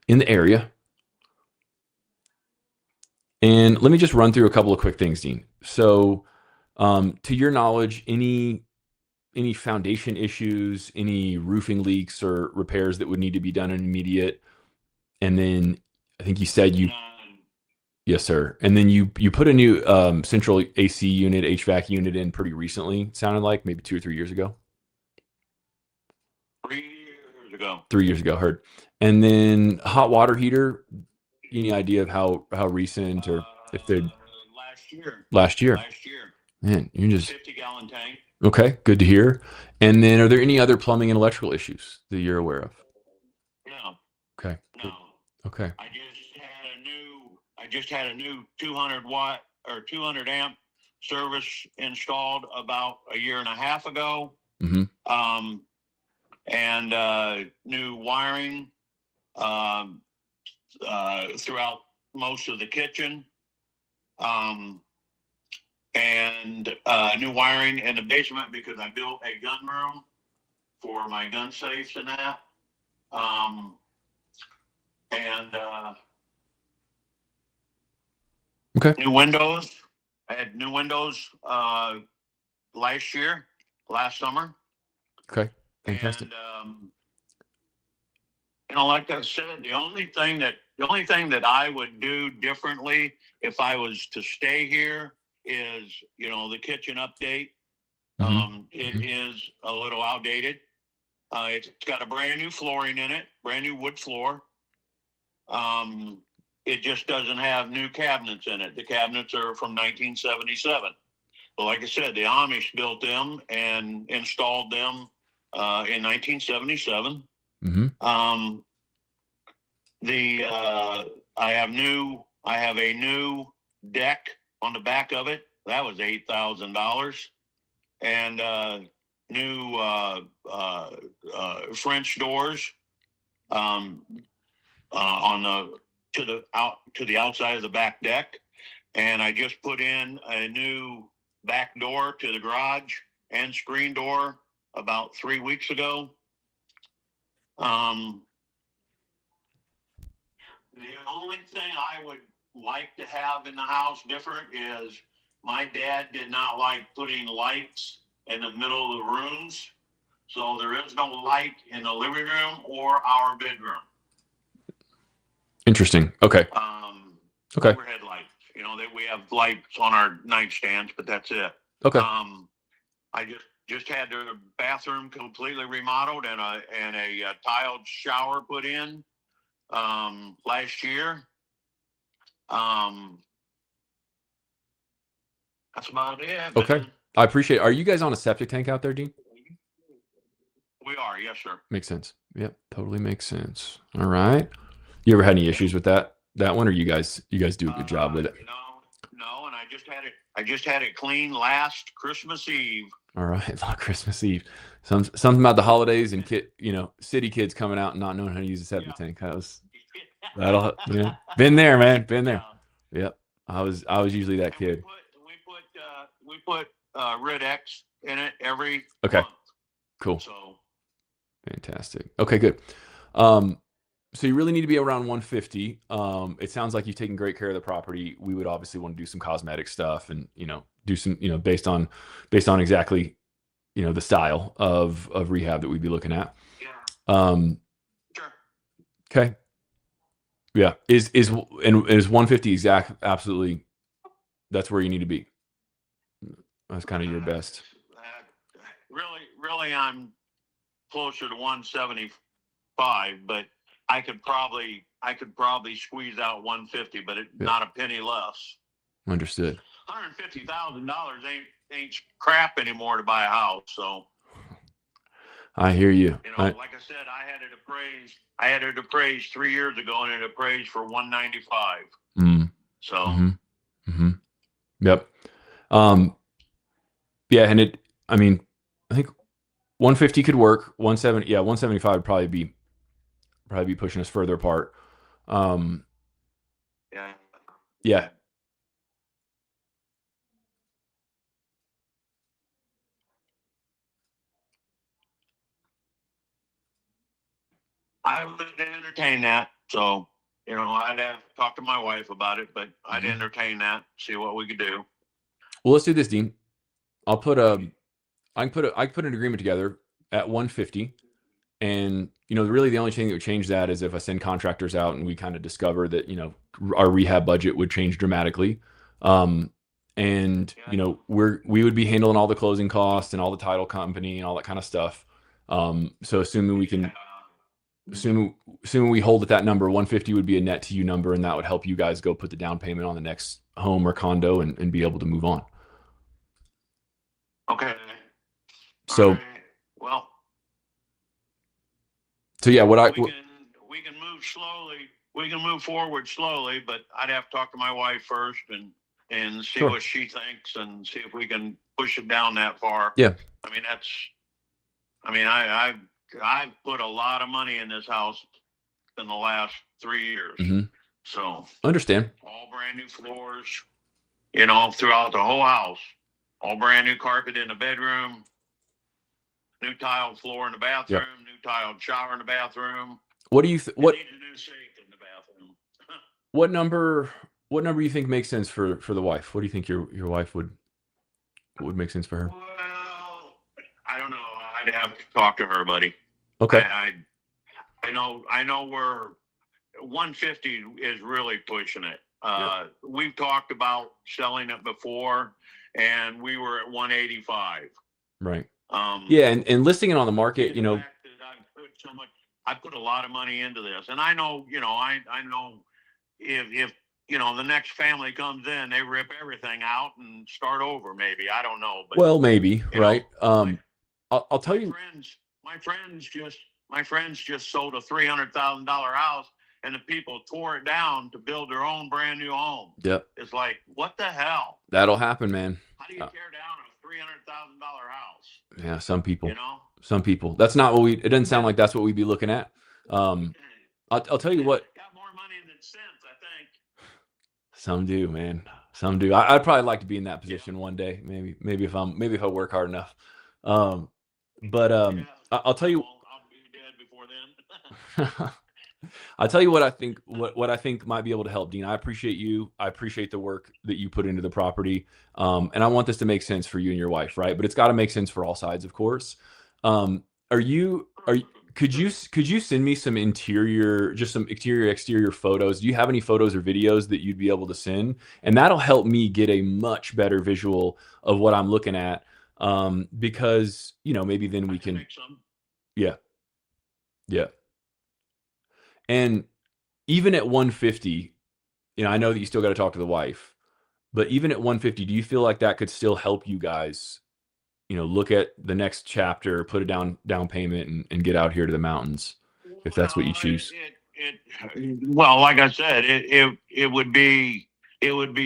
area. And let me just run through a couple of quick things, Dean. So, to your knowledge, any foundation issues, any roofing leaks or repairs that would need to be done in immediate? And then I think you said you, yes, sir. And then you put a new central AC unit, HVAC unit in pretty recently. It sounded like maybe 2 or 3 years ago. 3 years ago. 3 years ago, heard. And then hot water heater. Any idea of how recent or if they're last year? Last year. Last year. Man, you're just 50-gallon tank. okay. Good to hear. And then, are there any other plumbing and electrical issues that you're aware of? No. Okay. No. Okay. I just had a new 200 watt or 200 amp service installed about a year and a half ago. Mm-hmm. And new wiring throughout most of the kitchen. And new wiring in the basement because I built a gun room for my gun safes and that. Okay. New windows. I had new windows last summer. Okay. Fantastic. And like I said, the only thing that I would do differently if I was to stay here is, the kitchen update. It is a little outdated. It's got a brand new flooring in it, brand new wood floor. It just doesn't have new cabinets in it. The cabinets are from 1977. But like I said, the Amish built them and installed them in 1977. Mm-hmm. I have a new deck on the back of it. That was $8,000. And new French doors to the outside of the back deck. And I just put in a new back door to the garage and screen door about 3 weeks ago. The only thing I would like to have in the house different is my dad did not like putting lights in the middle of the rooms. So there is no light in the living room or our bedroom. Interesting. Okay. Okay. Overhead lights. We have lights on our nightstands, but that's it. Okay. I just had the bathroom completely remodeled and a tiled shower put in last year. That's about it. Okay. I appreciate it. Are you guys on a septic tank out there, Dean? We are, yes, sir. Makes sense. Yep, totally makes sense. All right. You ever had any issues with that one, or you guys do a good job with it? No, and I just had it clean last Christmas Eve. All right, on Christmas Eve. Something about the holidays and city kids coming out and not knowing how to use a septic tank. That'll been there, man. Been there. Yep. I was usually that kid. We put Red X in it every month. Cool. So fantastic. Okay, good. So you really need to be around 150. It sounds like you've taken great care of the property. We would obviously want to do some cosmetic stuff and, do some, based on exactly, the style of rehab that we'd be looking at. Yeah. Sure. Okay. Yeah. Is 150 exact? Absolutely. That's where you need to be. That's kind of your best. Really, I'm closer to 175, but I could probably squeeze out 150, but not a penny less. Understood. $150,000 ain't crap anymore to buy a house. So I hear you. Like I said, I had it appraised 3 years ago, and it appraised for 195. So. Mm-hmm. Yep. Yeah, and I think 150 could work. 170, 175 would probably be pushing us further apart. Yeah. I would entertain that. So you know, I'd have to talk to my wife about it, but I'd entertain that, see what we could do. Well, let's do this, Dean. I can put an agreement together at 150. And, you know, really the only thing that would change that is if I send contractors out and we kind of discover that, you know, our rehab budget would change dramatically. And, you know, we would be handling all the closing costs and all the title company and all that kind of stuff. So assuming we hold at that number, 150 would be a net to you number, and that would help you guys go put the down payment on the next home or condo and be able to move on. Okay. So, right. Well, so yeah, we can move slowly. We can move forward slowly, but I'd have to talk to my wife first and see what she thinks and see if we can push it down that far. Yeah. I've put a lot of money in this house in the last 3 years. So understand. All brand new floors, you know, throughout the whole house. All brand new carpet in the bedroom, new tiled floor in the bathroom, new tiled shower in the bathroom. What do you what needs a new sink in the bathroom. What number do you think makes sense for the wife? What do you think your wife would make sense for her? Well, I don't know. I'd have to talk to her, buddy. Okay. I know we're 150 is really pushing it. We've talked about selling it before, and we were at 185. Right. Yeah, and listing it on the market, you know. I put a lot of money into this, and I know, you know, I know if you know the next family comes in, they rip everything out and start over. Maybe, I don't know. But, well, maybe, right? Know, I'll tell you. My friends just sold a $300,000 house, and the people tore it down to build their own brand new home. Yep. It's like, what the hell? That'll happen, man. How do you tear down a $300,000 house? Yeah, some people. You know? Some people. That's not what it doesn't sound like that's what we'd be looking at. I'll tell you what. Got more money than sense, I think. Some do, man. Some do. I'd probably like to be in that position one day. Maybe if I work hard enough. I'll tell you. I'll be dead before then. I'll tell you what I think. What I think might be able to help, Dean. I appreciate you. I appreciate the work that you put into the property, and I want this to make sense for you and your wife, right? But it's got to make sense for all sides, of course. Could you send me some exterior photos? Do you have any photos or videos that you'd be able to send? And that'll help me get a much better visual of what I'm looking at. Because, you know, maybe then we can, yeah. And even at 150, you know, I know that you still got to talk to the wife, but even at 150, do you feel like that could still help you guys, you know, look at the next chapter, put a down payment and get out here to the mountains, if that's what you choose? Well, like I said, it would be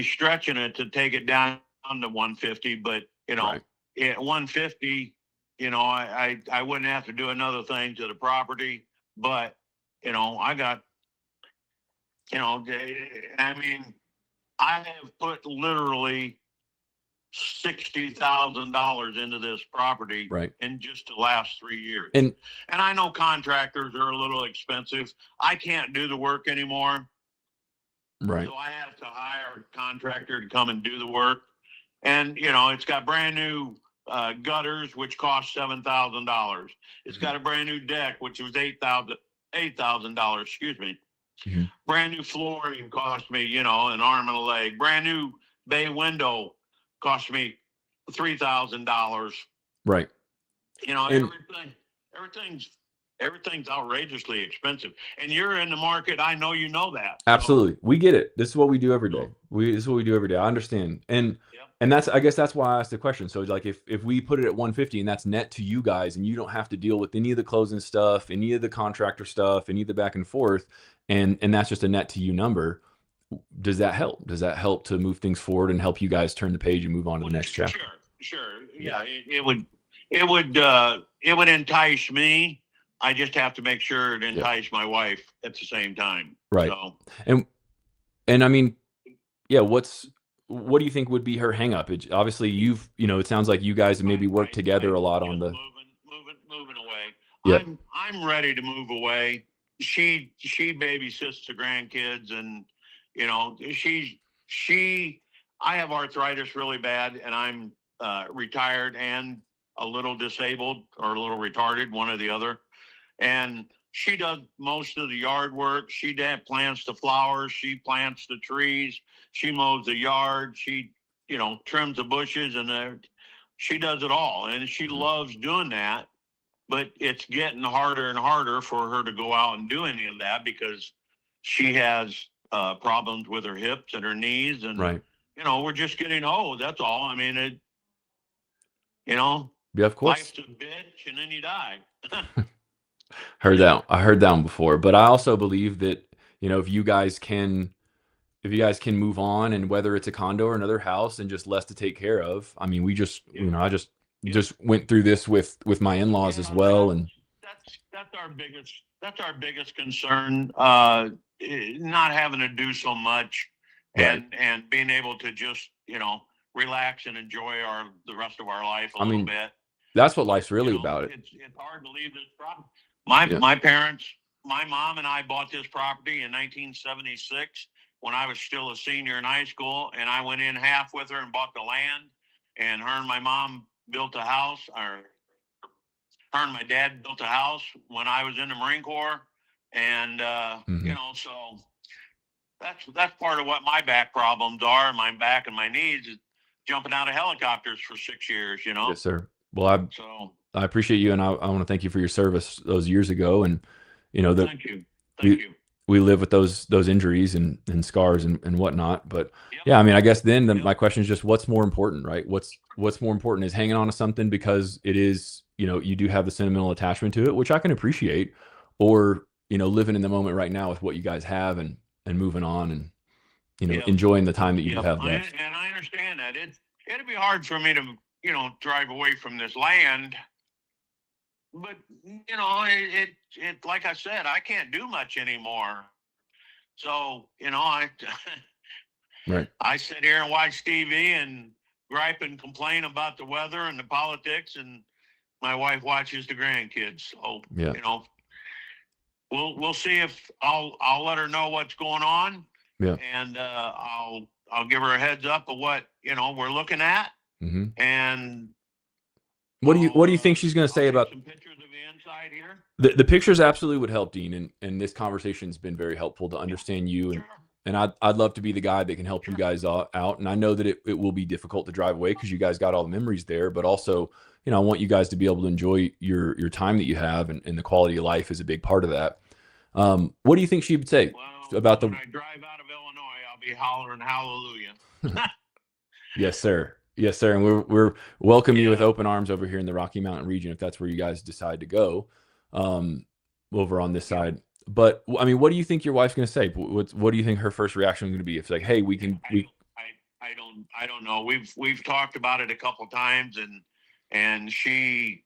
stretching it to take it down to 150, but you know, at 150, you know, I wouldn't have to do another thing to the property, but you know, I got, you know, I mean, I have put literally $60,000 into this property in just the last 3 years. And I know contractors are a little expensive. I can't do the work anymore. Right. So I have to hire a contractor to come and do the work. And, you know, it's got brand new gutters, which cost $7,000. It's got a brand new deck, which was $8,000, excuse me. Brand new flooring cost me, you know, an arm and a leg. Brand new bay window cost me $3,000. Right. You know, everything's outrageously expensive. And you're in the market. I know you know that. Absolutely. So. We get it. This is what we do every day. This is what we do every day. I understand. And that's, I guess that's why I asked the question. So like if we put it at 150 and that's net to you guys and you don't have to deal with any of the closing stuff, any of the contractor stuff, any of the back and forth, and that's just a net to you number, does that help? Does that help to move things forward and help you guys turn the page and move on to the next chapter? Sure. Yeah, it would entice me. I just have to make sure it entice my wife at the same time. Right. So. And I mean, yeah, what do you think would be her hang up? Obviously it sounds like you guys maybe work together a lot on the moving away. Yeah. I'm ready to move away. she babysits the grandkids, and you know, I have arthritis really bad, and I'm retired and a little disabled or a little retarded, one or the other. And she does most of the yard work. She plants the flowers. She plants the trees. She mows the yard. She, you know, trims the bushes, and she does it all. And she loves doing that. But it's getting harder and harder for her to go out and do any of that because she has problems with her hips and her knees. And, you know, we're just getting old. That's all. I mean, you know, yeah, of course. Life's a bitch and then you die. I heard that one before, but I also believe that, you know, if you guys can move on, and whether it's a condo or another house and just less to take care of. I mean, we just, you know, I just went through this with my in-laws as well. And that's our biggest concern. Not having to do so much and being able to just, you know, relax and enjoy the rest of our life a little bit. That's what life's really about. It's hard to leave this property. My parents, my mom and I bought this property in 1976 when I was still a senior in high school, and I went in half with her and bought the land, and her and my mom built a house, or her and my dad built a house when I was in the Marine Corps. And, you know, so that's part of what my back problems are. My back and my knees is jumping out of helicopters for 6 years, you know? Yes, sir. Well, I appreciate you, and I want to thank you for your service those years ago. And, you know, thank you. We live with those injuries and scars and whatnot. But yeah, I mean, I guess then my question is just, what's more important, right? What's more important is hanging on to something because it is, you know, you do have the sentimental attachment to it, which I can appreciate, or, you know, living in the moment right now with what you guys have and moving on and, you know, enjoying the time that you have left. And I understand that it'd be hard for me to, you know, drive away from this land, but you know, it like I said, I can't do much anymore. So, you know, I sit here and watch TV and gripe and complain about the weather and the politics, and my wife watches the grandkids. So, you know, we'll see if I'll let her know what's going on. Yeah. And I'll give her a heads up of what, you know, we're looking at. Mm-hmm. And what do you think she's going to say about some pictures of the inside here? The pictures absolutely would help, Dean, and this conversation's been very helpful to understand you, and I'd love to be the guy that can help you guys out. And I know that it will be difficult to drive away because you guys got all the memories there, but also, you know, I want you guys to be able to enjoy your time that you have, and the quality of life is a big part of that. What do you think she would say about when I drive out of Illinois, I'll be hollering hallelujah. Yes, sir. Yes, sir. And we're welcome you with open arms over here in the Rocky Mountain region, if that's where you guys decide to go, over on this side. But I mean, what do you think your wife's going to say? What do you think her first reaction is going to be? If it's like, hey, I don't know. We've talked about it a couple times, and she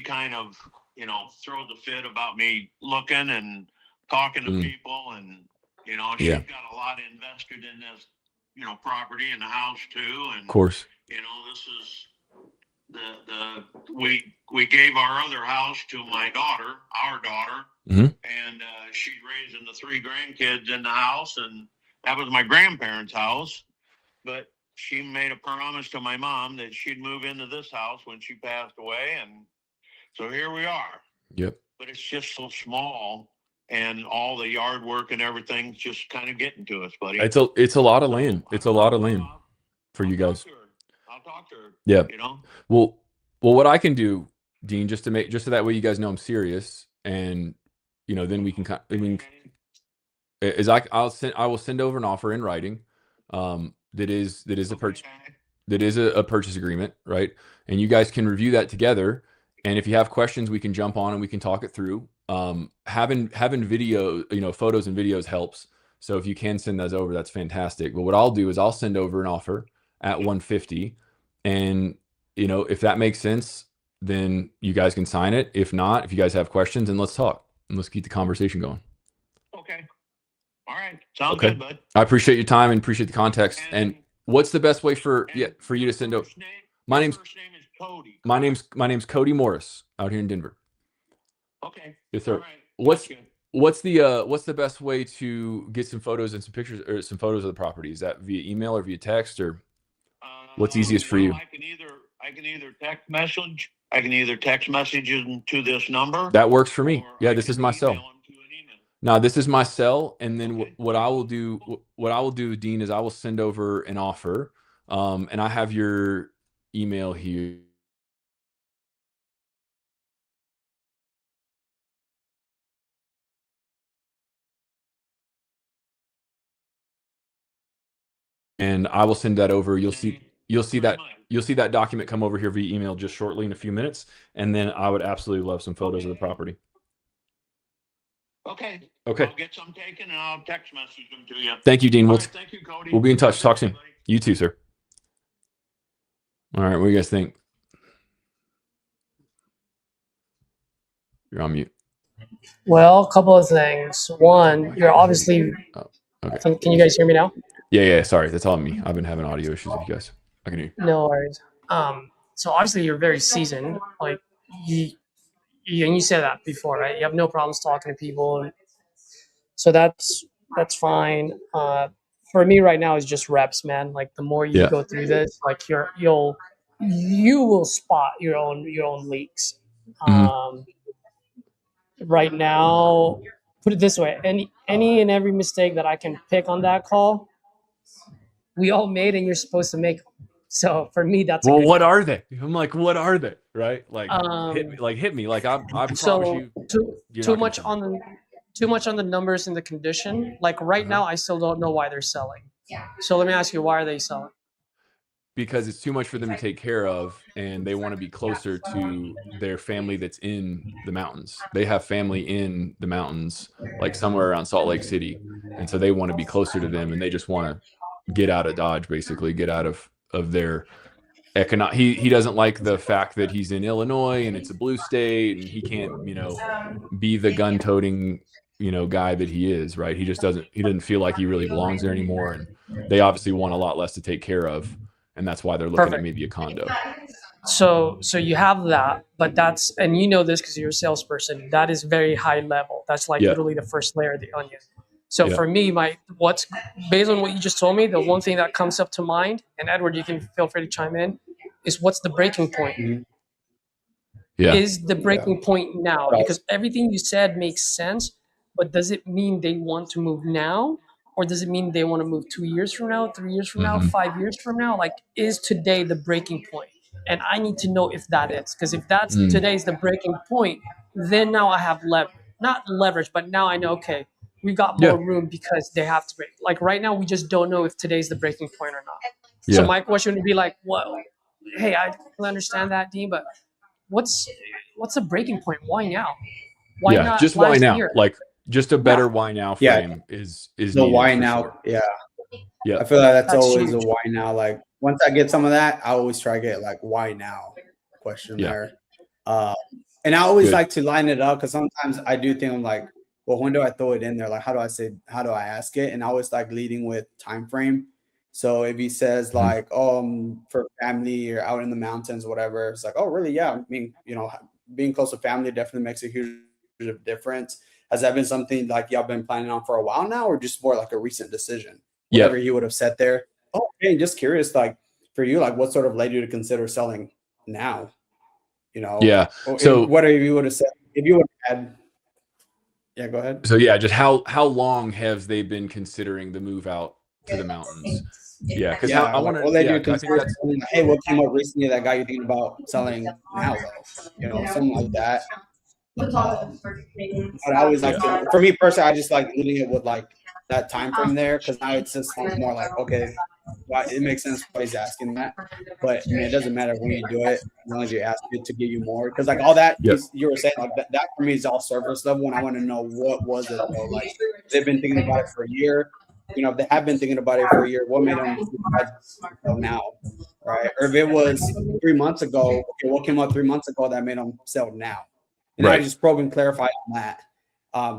kind of, you know, throws a fit about me looking and talking to people, and you know, she's got a lot invested in this, you know, property and the house too. And of course, you know, this is we gave our other house to our daughter, and she's raising the 3 grandkids in the house, and that was my grandparents' house. But she made a promise to my mom that she'd move into this house when she passed away, and so here we are. Yep. But it's just so small, and all the yard work and everything's just kind of getting to us, buddy. It's a lot of land. It's a lot of land for you guys. I'll talk to her. Yeah. You know. Well, what I can do, Dean, just so that way you guys know I'm serious, and you know, then we can I will send over an offer in writing. That is a purchase agreement, right? And you guys can review that together. And if you have questions, we can jump on and we can talk it through. Having video, you know, photos and videos helps. So if you can send those over, that's fantastic. But what I'll do is I'll send over an offer at 150, and you know, if that makes sense, then you guys can sign it. If not, if you guys have questions, and let's talk and let's keep the conversation going. Okay. All right. Sounds good, bud. I appreciate your time and appreciate the context. And what's the best way for you to send over? My name's Cody. My name's Cody Morris out here in Denver. Okay. Yes, sir. All right. what's the best way to get some photos and some pictures or some photos of the property? Is that via email or via text, or what's easiest for you? I can either text message. I can either text messages to this number. That works for me. Yeah, this is my cell. No, this is my cell, and then what I will do, Dean, is I will send over an offer, and I have your email here. And I will send that over. You'll see that document come over here via email just shortly in a few minutes, and then I would absolutely love some photos of the property. Okay. Okay. I'll get some taken and I'll text message them to you. Thank you, Dean. Thank you, Cody. We'll be in touch. Talk soon. You too, sir. All right. What do you guys think? You're on mute. Well, a couple of things. One, you're obviously. Okay. Can you guys hear me now? Yeah. Sorry, that's all me. I've been having audio issues with you guys. I can hear you. No worries. So obviously you're very seasoned. Like you said that before, right? You have no problems talking to people, so that's fine. For me right now is just reps, man. Like the more you go through this, like you will spot your own leaks. Right now, put it this way: any and every mistake that I can pick on that call, we all made, and you're supposed to make them. So for me, that's what are they? I'm like, what are they? Right? Like, hit me. Like I promise you. Too much on the numbers and the condition. Like right now, I still don't know why they're selling. So let me ask you, why are they selling? Because it's too much for them to take care of, and they want to be closer to their family that's in the mountains. They have family in the mountains, like somewhere around Salt Lake City, and so they want to be closer to them, and they just want to get out of Dodge, basically get out of their economic. He doesn't like the fact that he's in Illinois and it's a blue state, and he can't be the gun-toting guy that he is, right? He doesn't feel like he really belongs there anymore, and they obviously want a lot less to take care of, and that's why they're looking at maybe a condo. So you have that, but that's, and you know this because you're a salesperson, that is very high level. That's like literally the first layer of the onion. So for me, what's based on what you just told me, the one thing that comes up to mind, and Edward, you can feel free to chime in, is what's the breaking point? Mm-hmm. Is the breaking point now? Because everything you said makes sense, but does it mean they want to move now? Or does it mean they want to move 2 years from now, 3 years from now, 5 years from now? Like, is today the breaking point? And I need to know if that is. Because if that's today's the breaking point, then now I have not leverage, but now I know, okay, we've got more room because they have to break. Like right now, we just don't know if today's the breaking point or not. So my question would be like, well, hey, I understand that, Dean, but what's the breaking point? Why now? Why not just why now? Year? Like just a better why now frame is the why now. Sure. Yeah. I feel like that's always huge. A why now. Like once I get some of that, I always try to get like why now question there. And I always like to line it up because sometimes I do think I'm like, well, when do I throw it in there? Like how do I ask it? And I always like leading with time frame. So if he says like, for family or out in the mountains, whatever, it's like, oh, really? Yeah. I mean, being close to family definitely makes a huge difference. Has that been something like y'all been planning on for a while now, or just more like a recent decision? Whatever he would have said there. Oh, hey, just curious, like for you, like what sort of led you to consider selling now? So what if you would have said, if you would have had, go ahead. So just how long have they been considering the move out to the mountains? Because I want to. Hey, what came up recently that got you thinking about selling now, though? Something like that. But I always like to, for me personally, I just like leading it with like that time frame there because now it's just more like, okay, it makes sense why he's asking that. But I mean, it doesn't matter when you do it, as long as you ask it to give you more. Because like all that you were saying, like that for me is all surface level, and I want to know what was it though. Like they've been thinking about it for a year. If they have been thinking about it for a year, what made them sell now, right? Or if it was 3 months ago, okay, what came up 3 months ago that made them sell now? And I just probe and clarify on that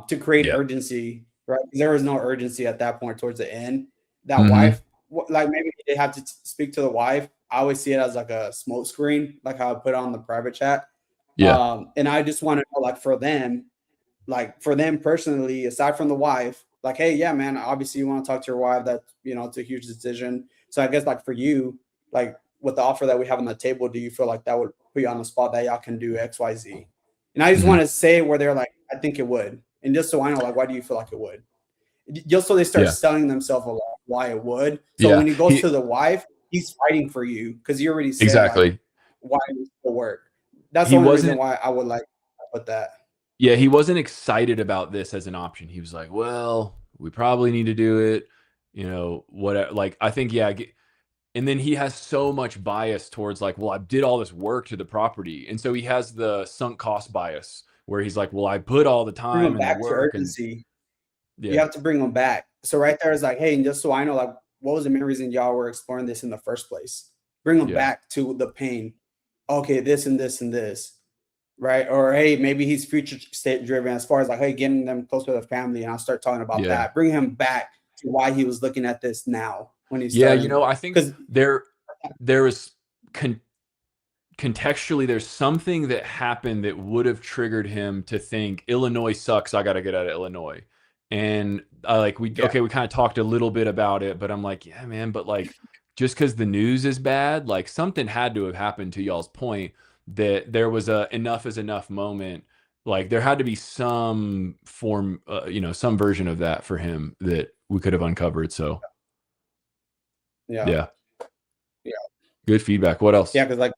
to create urgency, right? There was no urgency at that point towards the end. That wife, like maybe they have to speak to the wife. I always see it as like a smoke screen, like how I put on the private chat. And I just want to know, like for them, like for them personally, aside from the wife, like, hey, yeah, man, obviously you want to talk to your wife. That's, it's a huge decision. So I guess like for you, like with the offer that we have on the table, do you feel like that would put you on the spot that y'all can do X, Y, Z? And I just want to say where they're like, I think it would. And just so I know, like, why do you feel like it would? Just so they start selling themselves a lot, why it would. So when he goes to the wife, he's fighting for you because you already said like, why it will work. That's the only reason why I would like put that. Yeah, he wasn't excited about this as an option. He was like, well, we probably need to do it. Whatever. Like, I think, and then he has so much bias towards like, well, I did all this work to the property. And so he has the sunk cost bias where he's like, well, I put all the time and the work. You have to bring them back. So right there is like, hey, and just so I know, like, what was the main reason y'all were exploring this in the first place? Bring them back to the pain. Okay, this and this and this, right? Or hey, maybe he's future state driven as far as like, hey, getting them closer to the family, and I'll start talking about that. Bring him back to why he was looking at this now when he's I think because there was contextually, there's something that happened that would have triggered him to think Illinois sucks. I got to get out of Illinois. And we kind of talked a little bit about it, but I'm like, yeah, man, but like, just because the news is bad, like something had to have happened, to y'all's point, that there was a enough is enough moment. Like there had to be some form, some version of that for him that we could have uncovered. So yeah. Good feedback. What else? Yeah, because like,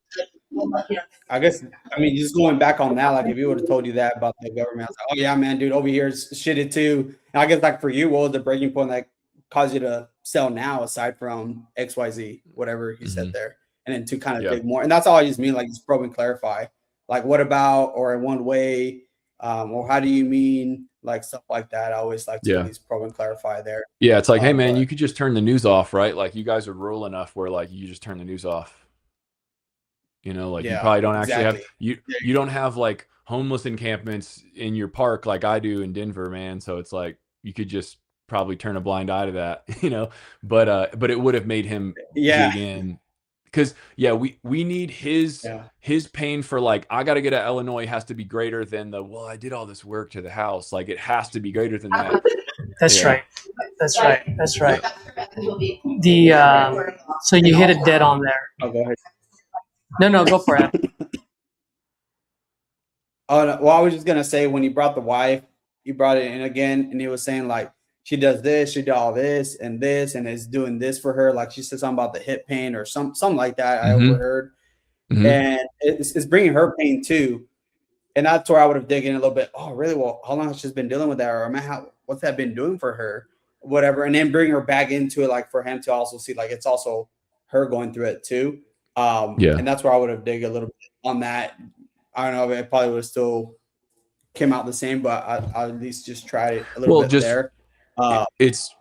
I guess, I mean, just going back on that, like if he would have told you that about the government, I was like, oh yeah, man, dude, over here is shitted too. And I guess like for you, what was the breaking point that caused you to sell now aside from XYZ, whatever you said there? And then to kind of dig more. And that's all I just mean, like just probe and clarify. Like what about, or in one way, or how do you mean, like stuff like that. I always like to at least probe and clarify there. Yeah, it's like, hey man, you could just turn the news off, right? Like you guys are rural enough where like you just turn the news off. You probably don't actually have you don't have like homeless encampments in your park like I do in Denver, man. So it's like you could just probably turn a blind eye to that, but it would have made him dig in. Because we need his pain for like, I got to get to Illinois has to be greater than I did all this work to the house. Like it has to be greater than that. That's right. That's right. The so you hit it dead on there. Oh, go ahead. No, go for it. Oh, no. Well, I was just gonna say when you brought the wife, you brought it in again, and he was saying like she does this, she did all this, and is doing this for her. Like she said something about the hip pain or something like that. I overheard, and it's bringing her pain too. And that's where I would have dig in a little bit. Oh, really? Well, how long has she been dealing with that? Or man, what's that been doing for her? Whatever, and then bring her back into it, like for him to also see like it's also her going through it too. And that's where I would have dig a little bit on that. I don't know if it probably would have still came out the same, but I at least just tried it a little bit there. It's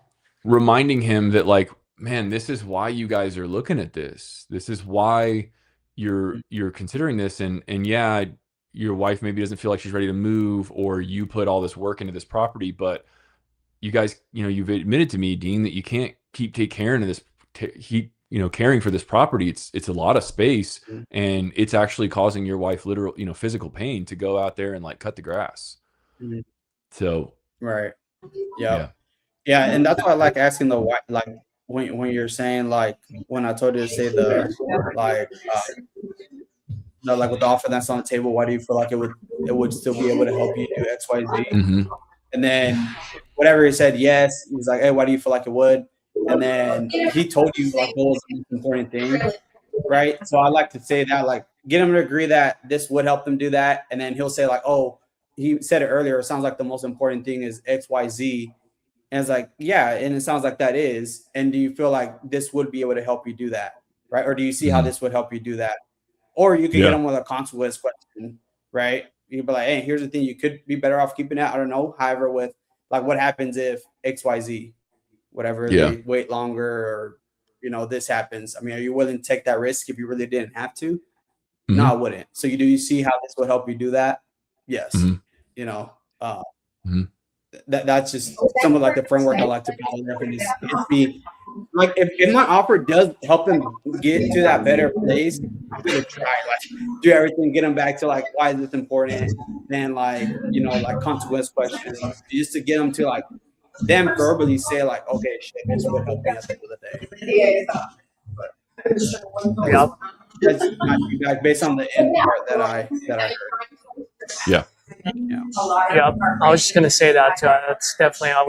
reminding him that like, man, this is why you guys are looking at this. This is why you're considering this. And your wife maybe doesn't feel like she's ready to move, or you put all this work into this property, but you guys, you've admitted to me, Dean, that you can't take care of this. Caring for this property, it's a lot of space, and it's actually causing your wife literal, physical pain to go out there and like cut the grass. So right, yeah, and that's why I like asking the wife, like when you're saying like when I told you to say the like like with the offer that's on the table, why do you feel like it would still be able to help you do X, Y, Z? And then whatever he said, yes, he's like, hey, why do you feel like it would? And then he told you like what was the most important thing, right? So I like to say that, like, get him to agree that this would help them do that, and then he'll say like, oh, he said it earlier. It sounds like the most important thing is X, Y, Z, and it's like, yeah, and it sounds like that is. And do you feel like this would be able to help you do that, right? Or do you see how this would help you do that? Or you could get him with a consequence question, right? You'd be like, hey, here's the thing, you could be better off keeping that. I don't know. However, with like, what happens if X, Y, Z? Whatever, they wait longer, or this happens. I mean, are you willing to take that risk if you really didn't have to? No, I wouldn't. So do you see how this would help you do that? Yes. That's just some of like the framework I like to follow up, and it's like if my offer does help them get to that better place, I'm gonna try like do everything, get them back to like why is this important, then like like consequence questions, just to get them to like them verbally say like okay shit, this would help me at the end of the day. Yep. That's my feedback based on the end part that I heard. Yeah. Yeah, I was just gonna say that too. That's definitely I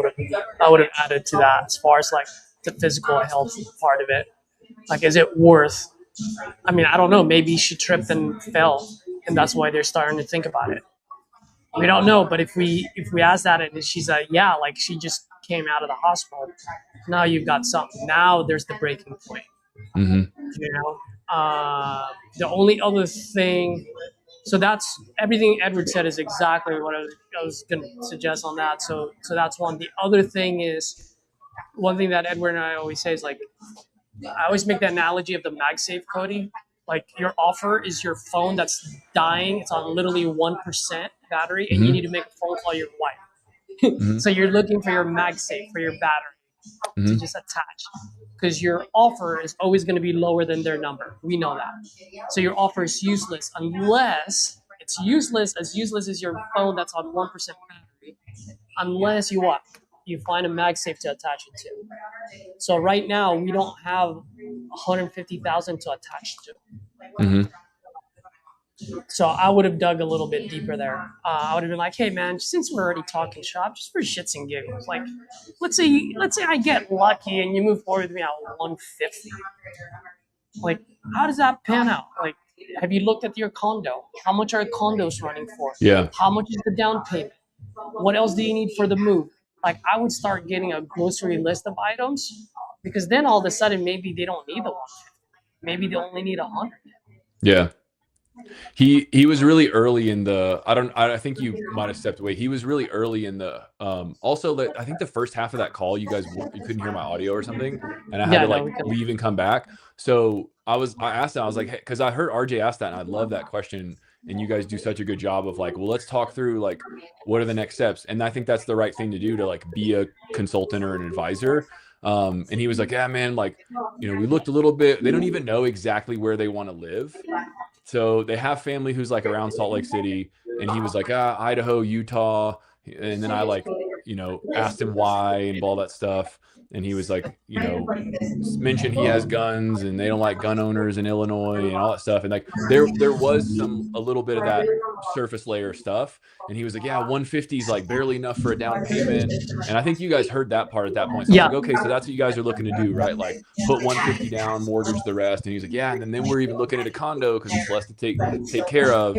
would have added to that as far as like the physical health part of it. Like, is it worth? I mean, I don't know. Maybe she tripped and fell, and that's why they're starting to think about it. We don't know, but if we ask that and she's like, yeah, like she just came out of the hospital. Now you've got something. Now there's the breaking point. Mm-hmm. The only other thing. So that's everything Edward said is exactly what I was going to suggest on that. So that's one. The other thing is one thing that Edward and I always say is like, I always make the analogy of the MagSafe, Cody. Like your offer is your phone that's dying. It's on literally 1% battery and you need to make a phone call to your wife. So you're looking for your MagSafe, for your battery to just attach. Because your offer is always going to be lower than their number. We know that. So your offer is useless unless it's useless as your phone that's on 1% battery, unless you what? You find a MagSafe to attach it to. So right now we don't have 150,000 to attach to. So I would have dug a little bit deeper there. I would have been like, hey man, since we're already talking shop, just for shits and giggles, like let's say I get lucky and you move forward with me at 150. Like, how does that pan out? Like, have you looked at your condo? How much are condos running for? Yeah. How much is the down payment? What else do you need for the move? Like, I would start getting a grocery list of items because then all of a sudden maybe they don't need the 150. Maybe they only need 100. Yeah. He was really early in the I think you might have stepped away. He was really early in the also I think the first half of that call you couldn't hear my audio or something and I had to leave and come back. So I asked him, I was like, hey, because I heard RJ ask that and I love that question and you guys do such a good job of like, well, let's talk through like what are the next steps, and I think that's the right thing to do to like be a consultant or an advisor. And he was like, yeah man, like we looked a little bit, they don't even know exactly where they want to live. So they have family who's like around Salt Lake City, and he was like, Idaho, Utah. And then I like, asked him why and all that stuff. And he was like, mentioned he has guns and they don't like gun owners in Illinois and all that stuff. And like, there was a little bit of that surface layer stuff. And he was like, yeah, 150 is like barely enough for a down payment. And I think you guys heard that part at that point. So I was like, okay, so that's what you guys are looking to do, right? Like put 150 down, mortgage the rest. And he's like, yeah. And then we're even looking at a condo because it's less to take care of.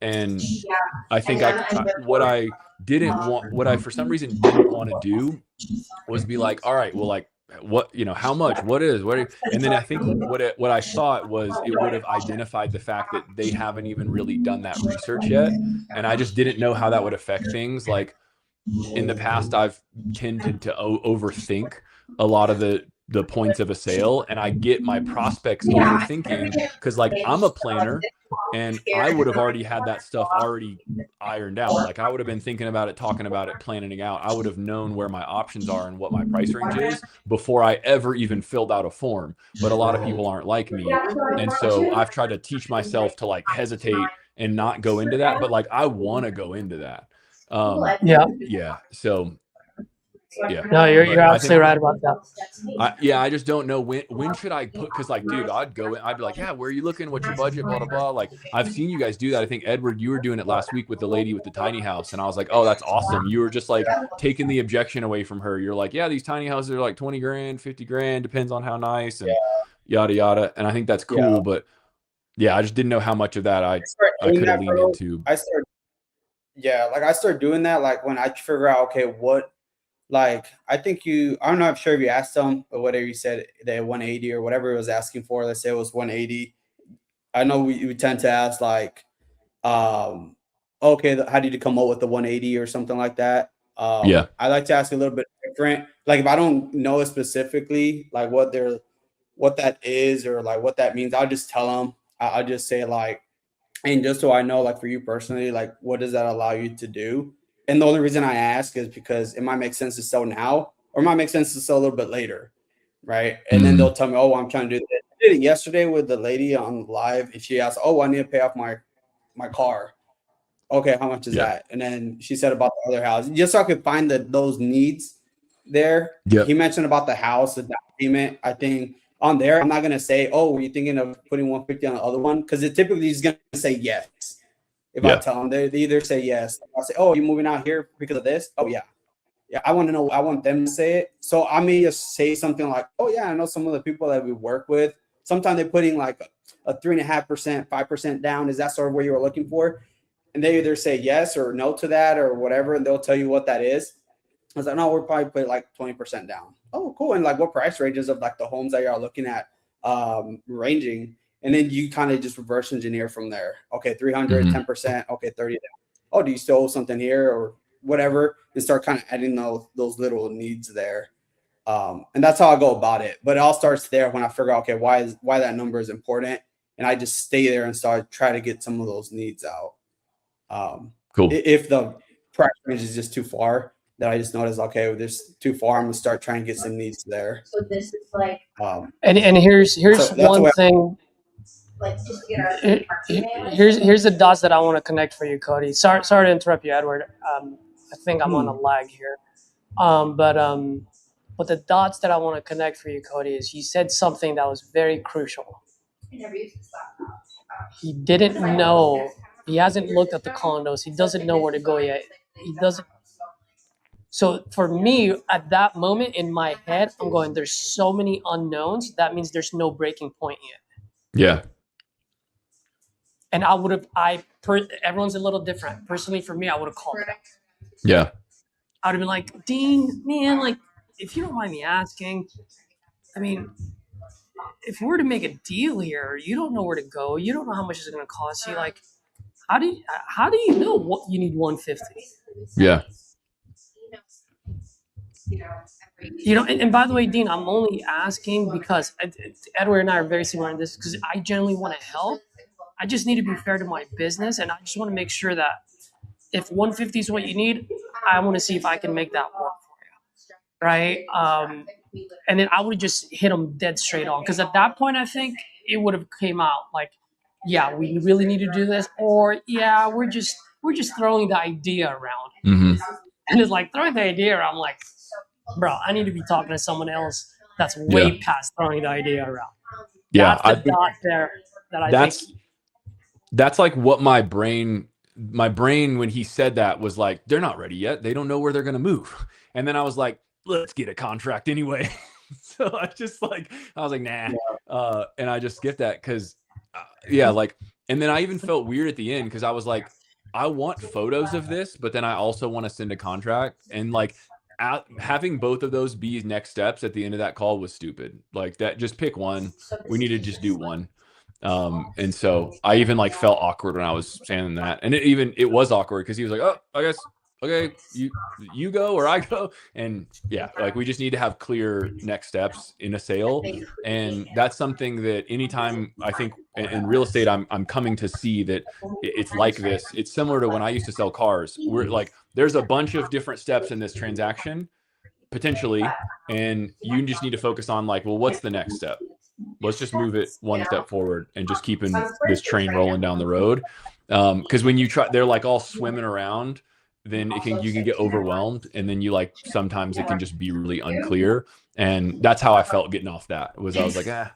And I think what I for some reason didn't want to do was be like, all right, well, like what, how much, and then I think what I thought was it would have identified the fact that they haven't even really done that research yet. And I just didn't know how that would affect things. Like in the past, I've tended to overthink a lot of the points of a sale, and I get my prospects overthinking because like I'm a planner and I would have already had that stuff already ironed out. Like I would have been thinking about it, talking about it, planning it out. I would have known where my options are and what my price range is before I ever even filled out a form. But a lot of people aren't like me. And so I've tried to teach myself to like hesitate and not go into that. But like, I want to go into that. Yeah. So yeah. No, you're absolutely right about that. I just don't know when should I put, because like, dude, I'd be like, yeah, where are you looking? What's your budget? Blah, blah, blah. Like I've seen you guys do that. I think Edward, you were doing it last week with the lady with the tiny house. And I was like, oh, that's awesome. You were just like taking the objection away from her. You're like, yeah, these tiny houses are like 20 grand, 50 grand, depends on how nice and yada, yada. And I think that's cool. But yeah, I just didn't know how much of that I could have leaned into. I started doing that. Like when I figure out, okay, what, like, I think I'm not sure if you asked them or whatever you said, the 180 or whatever it was asking for. Let's say it was 180. I know we tend to ask like, okay, how did you come up with the 180 or something like that? I like to ask a little bit different. Like if I don't know it specifically, like what that is or like what that means, I'll just tell them. I'll just say like, and just so I know, like for you personally, like what does that allow you to do? And the only reason I ask is because it might make sense to sell now or it might make sense to sell a little bit later, right? And then they'll tell me, oh, I'm trying to do this. I did it yesterday with the lady on live, and she asked, oh, I need to pay off my car. Okay, how much is that? And then she said about the other house, just so I could find those needs there. He mentioned about the house, the down payment. I think on there, I'm not gonna say, oh, were you thinking of putting 150 on the other one? Because it typically is gonna say yes. If I tell them, they either say yes. I'll say, oh, you moving out here because of this? Oh yeah. Yeah, I want to know. I want them to say it. So I may just say something like, oh yeah, I know some of the people that we work with. Sometimes they're putting like a 3.5%, 5% down. Is that sort of what you were looking for? And they either say yes or no to that or whatever, and they'll tell you what that is. I was like, no, we'll probably put like 20% down. Oh, cool. And like what price ranges of like the homes that you're looking at ranging. And then you kind of just reverse engineer from there. Okay, 300, 10%. Okay, 30 down. Oh, do you still owe something here or whatever? And start kind of adding those little needs there. And that's how I go about it. But it all starts there when I figure out, okay, why that number is important. And I just stay there and try to get some of those needs out. Cool. If the price range is just too far, that I just notice, okay, this too far, I'm gonna start trying to get some needs there. So this is like, and here's one thing. like just get our Here's the dots that I want to connect for you, Cody. Sorry to interrupt you, Edward. I think I'm on a lag here. But the dots that I want to connect for you, Cody, is you said something that was very crucial. He didn't know. He hasn't looked at the condos. He doesn't know where to go yet. He doesn't. So for me, at that moment in my head, I'm going, there's so many unknowns. That means there's no breaking point yet. Yeah. And everyone's a little different. Personally, for me, I would have called it out. Yeah. I would have been like, Dean, man, like, if you don't mind me asking, I mean, if we were to make a deal here, you don't know where to go. You don't know how much it's going to cost you. Like, how do you know what you need 150? Yeah. You know, and by the way, Dean, I'm only asking because Edward and I are very similar in this because I genuinely want to help. I just need to be fair to my business, and I just want to make sure that if 150 is what you need, I want to see if I can make that work for you, right? And then I would just hit them dead straight on because at that point, I think it would have came out like, yeah, we really need to do this, or yeah, we're just throwing the idea around, and it's like throwing the idea around, like, bro, I need to be talking to someone else that's way past throwing the idea around. Yeah, that's the dot there that I think. That's like what my brain when he said that was like, they're not ready yet. They don't know where they're going to move. And then I was like, let's get a contract anyway. So I was like, nah. And I just skipped that because, and then I even felt weird at the end because I was like, I want photos of this, but then I also want to send a contract. And like, having both of those be next steps at the end of that call was stupid. Like that, just pick one. We need to just do one. And so I even like felt awkward when I was saying that, and it was awkward because he was like, oh, I guess, okay, you go or I go. And yeah, like we just need to have clear next steps in a sale. And that's something that anytime I think in real estate, I'm coming to see that it's like this. It's similar to when I used to sell cars. We're like, there's a bunch of different steps in this transaction potentially. And you just need to focus on like, well, what's the next step? Let's just move it one step forward and just keeping this train rolling down the road. Because when you try, they're like all swimming around, then you can get overwhelmed. And then sometimes it can just be really unclear. And that's how I felt getting off that I was like,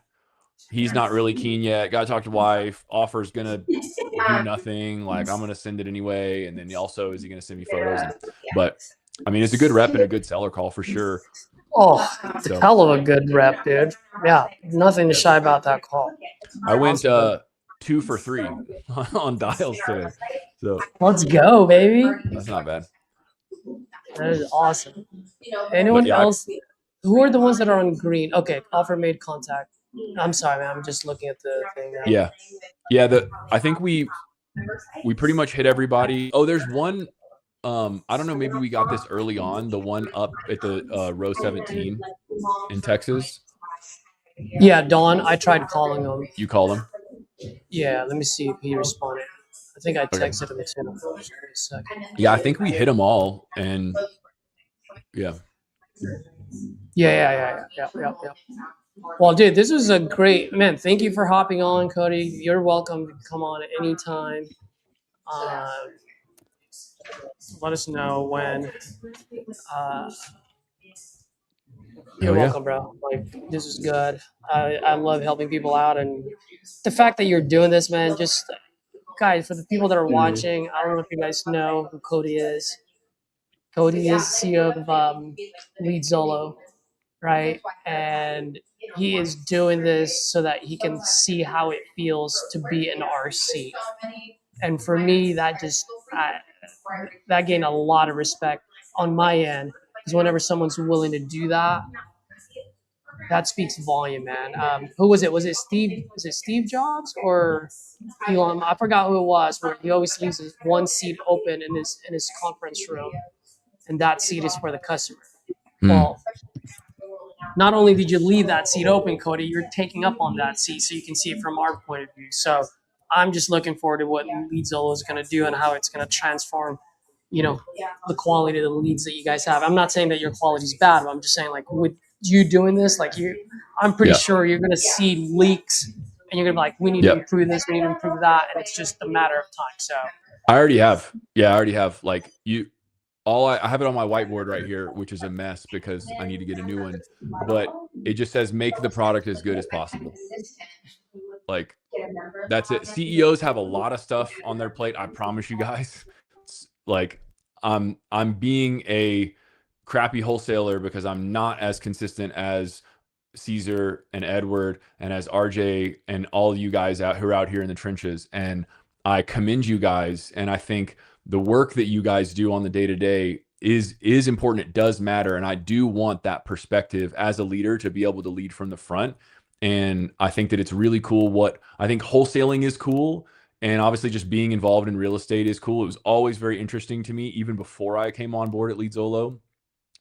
he's not really keen yet. Got to talk to wife. Offer's going to do nothing. Like I'm going to send it anyway. And then also, is he going to send me photos? But I mean, it's a good rep and a good seller call for sure. Oh, hell of a good rep, dude. Yeah, nothing to shy about that call. I went 2 for 3 on dials today. So let's go, baby. That's not bad. That is awesome. Anyone else? Who are the ones that are on green? Okay, offer made contact. I'm sorry, man. I'm just looking at the thing now. Yeah. I think we pretty much hit everybody. Oh, there's one. I don't know, maybe we got this early on, the one up at the row 17 in Texas. Yeah, Dawn, I tried calling him. You called him? Yeah, let me see if he responded. I think I texted him too. Yeah, I think we hit them all, and yeah. Yeah. Well, dude, this was a great, man. Thank you for hopping on, Cody. You're welcome to come on at any time. Let us know when. You're welcome, bro. Like, this is good. I love helping people out, and the fact that you're doing this, man. Just guys, for the people that are watching, I don't know if you guys know who Cody is. Cody is CEO of Lead Zolo, right? And he is doing this so that he can see how it feels to be an RC. And for me, that just that gained a lot of respect on my end, because whenever someone's willing to do that, that speaks volume, man. Who was it? Was it Steve? Was it Steve Jobs or Elon? I forgot who it was. Where he always leaves his one seat open in his conference room, and that seat is for the customer. Well, not only did you leave that seat open, Cody, you're taking up on that seat so you can see it from our point of view. So I'm just looking forward to what Lead Zolo is going to do and how it's going to transform, the quality of the leads that you guys have. I'm not saying that your quality is bad, but I'm just saying, like, with you doing this, like, I'm pretty sure you're going to see leaks and you're going to be like, we need to improve this, we need to improve that. And it's just a matter of time. So I already have. Yeah, I already have. Like, I have it on my whiteboard right here, which is a mess because I need to get a new one, but it just says make the product as good as possible. Like, that's it. CEOs have a lot of stuff on their plate. I promise you guys. Like, I'm being a crappy wholesaler because I'm not as consistent as Caesar and Edward and as RJ and all you guys who are out here in the trenches. And I commend you guys. And I think the work that you guys do on the day-to-day is important. It does matter. And I do want that perspective as a leader to be able to lead from the front. And I think that it's really cool. I think wholesaling is cool. And obviously just being involved in real estate is cool. It was always very interesting to me, even before I came on board at Lead Zolo.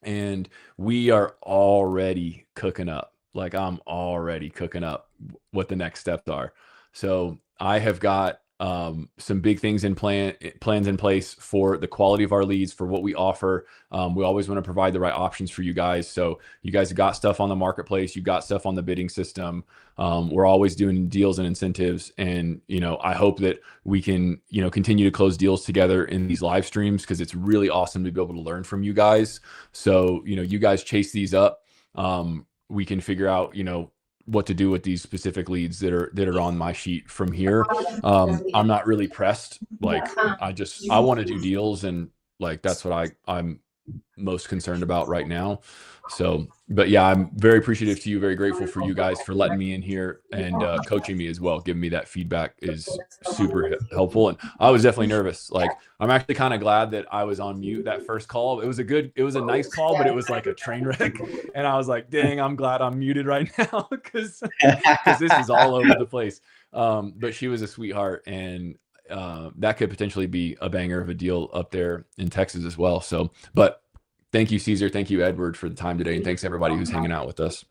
And we are already cooking up. Like, I'm already cooking up what the next steps are. So I have got some big things plans in place for the quality of our leads, for what we offer. We always want to provide the right options for you guys. So you guys have got stuff on the marketplace, you got stuff on the bidding system. We're always doing deals and incentives. And, I hope that we can, continue to close deals together in these live streams, because it's really awesome to be able to learn from you guys. So, you guys chase these up. We can figure out, what to do with these specific leads that are on my sheet from here. I'm not really pressed. Like, I want to do deals, and like, that's what I'm most concerned about right now. So, but yeah, I'm very appreciative to you, very grateful for you guys for letting me in here and coaching me as well. Giving me that feedback is super helpful. And I was definitely nervous. Like, I'm actually kind of glad that I was on mute that first call. It was a nice call, but it was like a train wreck. And I was like, dang, I'm glad I'm muted right now because this is all over the place. But she was a sweetheart, and that could potentially be a banger of a deal up there in Texas as well. So, but thank you, Caesar. Thank you, Edward, for the time today. And thanks everybody who's hanging out with us.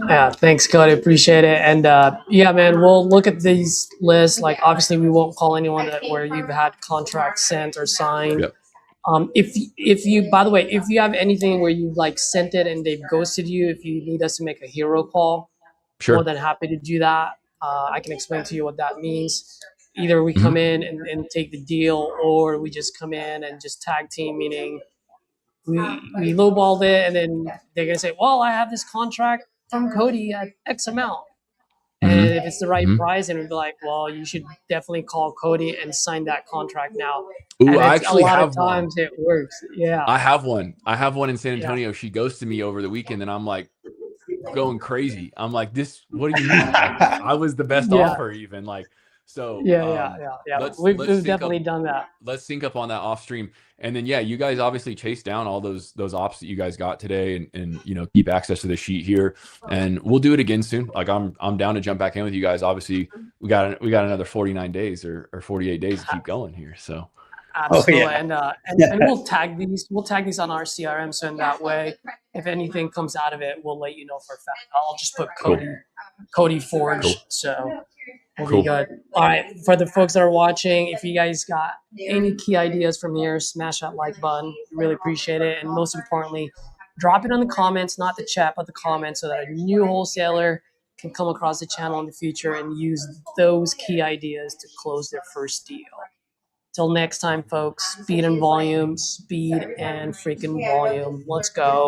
Yeah, thanks, Cody. Appreciate it. And yeah, man, we'll look at these lists. Like, obviously, we won't call anyone where you've had contracts sent or signed. Yep. If you, by the way, if you have anything where you've like sent it and they've ghosted you, if you need us to make a hero call, Sure. More than happy to do that. I can explain to you what that means. Either we come in and take the deal, or we just come in and just tag team, meaning we lowballed it, and then they're gonna say, well, I have this contract from Cody at X amount. And if it's the right price, and we'd be like, well, you should definitely call Cody and sign that contract now. Ooh, and I actually a lot have of times one. It works. Yeah. I have one in San Antonio. She ghosted me over the weekend, and I'm like going crazy. I'm like, what do you mean? Like, I was the best offer even. Like, so yeah. We've definitely done that. Let's sync up on that off stream. And then, yeah, you guys obviously chase down all those ops that you guys got today, and keep access to the sheet here, and we'll do it again soon. Like, I'm down to jump back in with you guys. Obviously we got another 49 days or 48 days to keep going here. So absolutely. And we'll tag these on our CRM, so in that way, if anything comes out of it, we'll let you know for a fact. I'll just put Cody Forge. Cool. So we'll be good. All right. For the folks that are watching, if you guys got any key ideas from here, smash that like button. Really appreciate it. And most importantly, Drop it in the comments, not the chat, but the comments, so that a new wholesaler can come across the channel in the future and use those key ideas to close their first deal. Till next time, folks, speed and volume, speed and freaking volume. Let's go.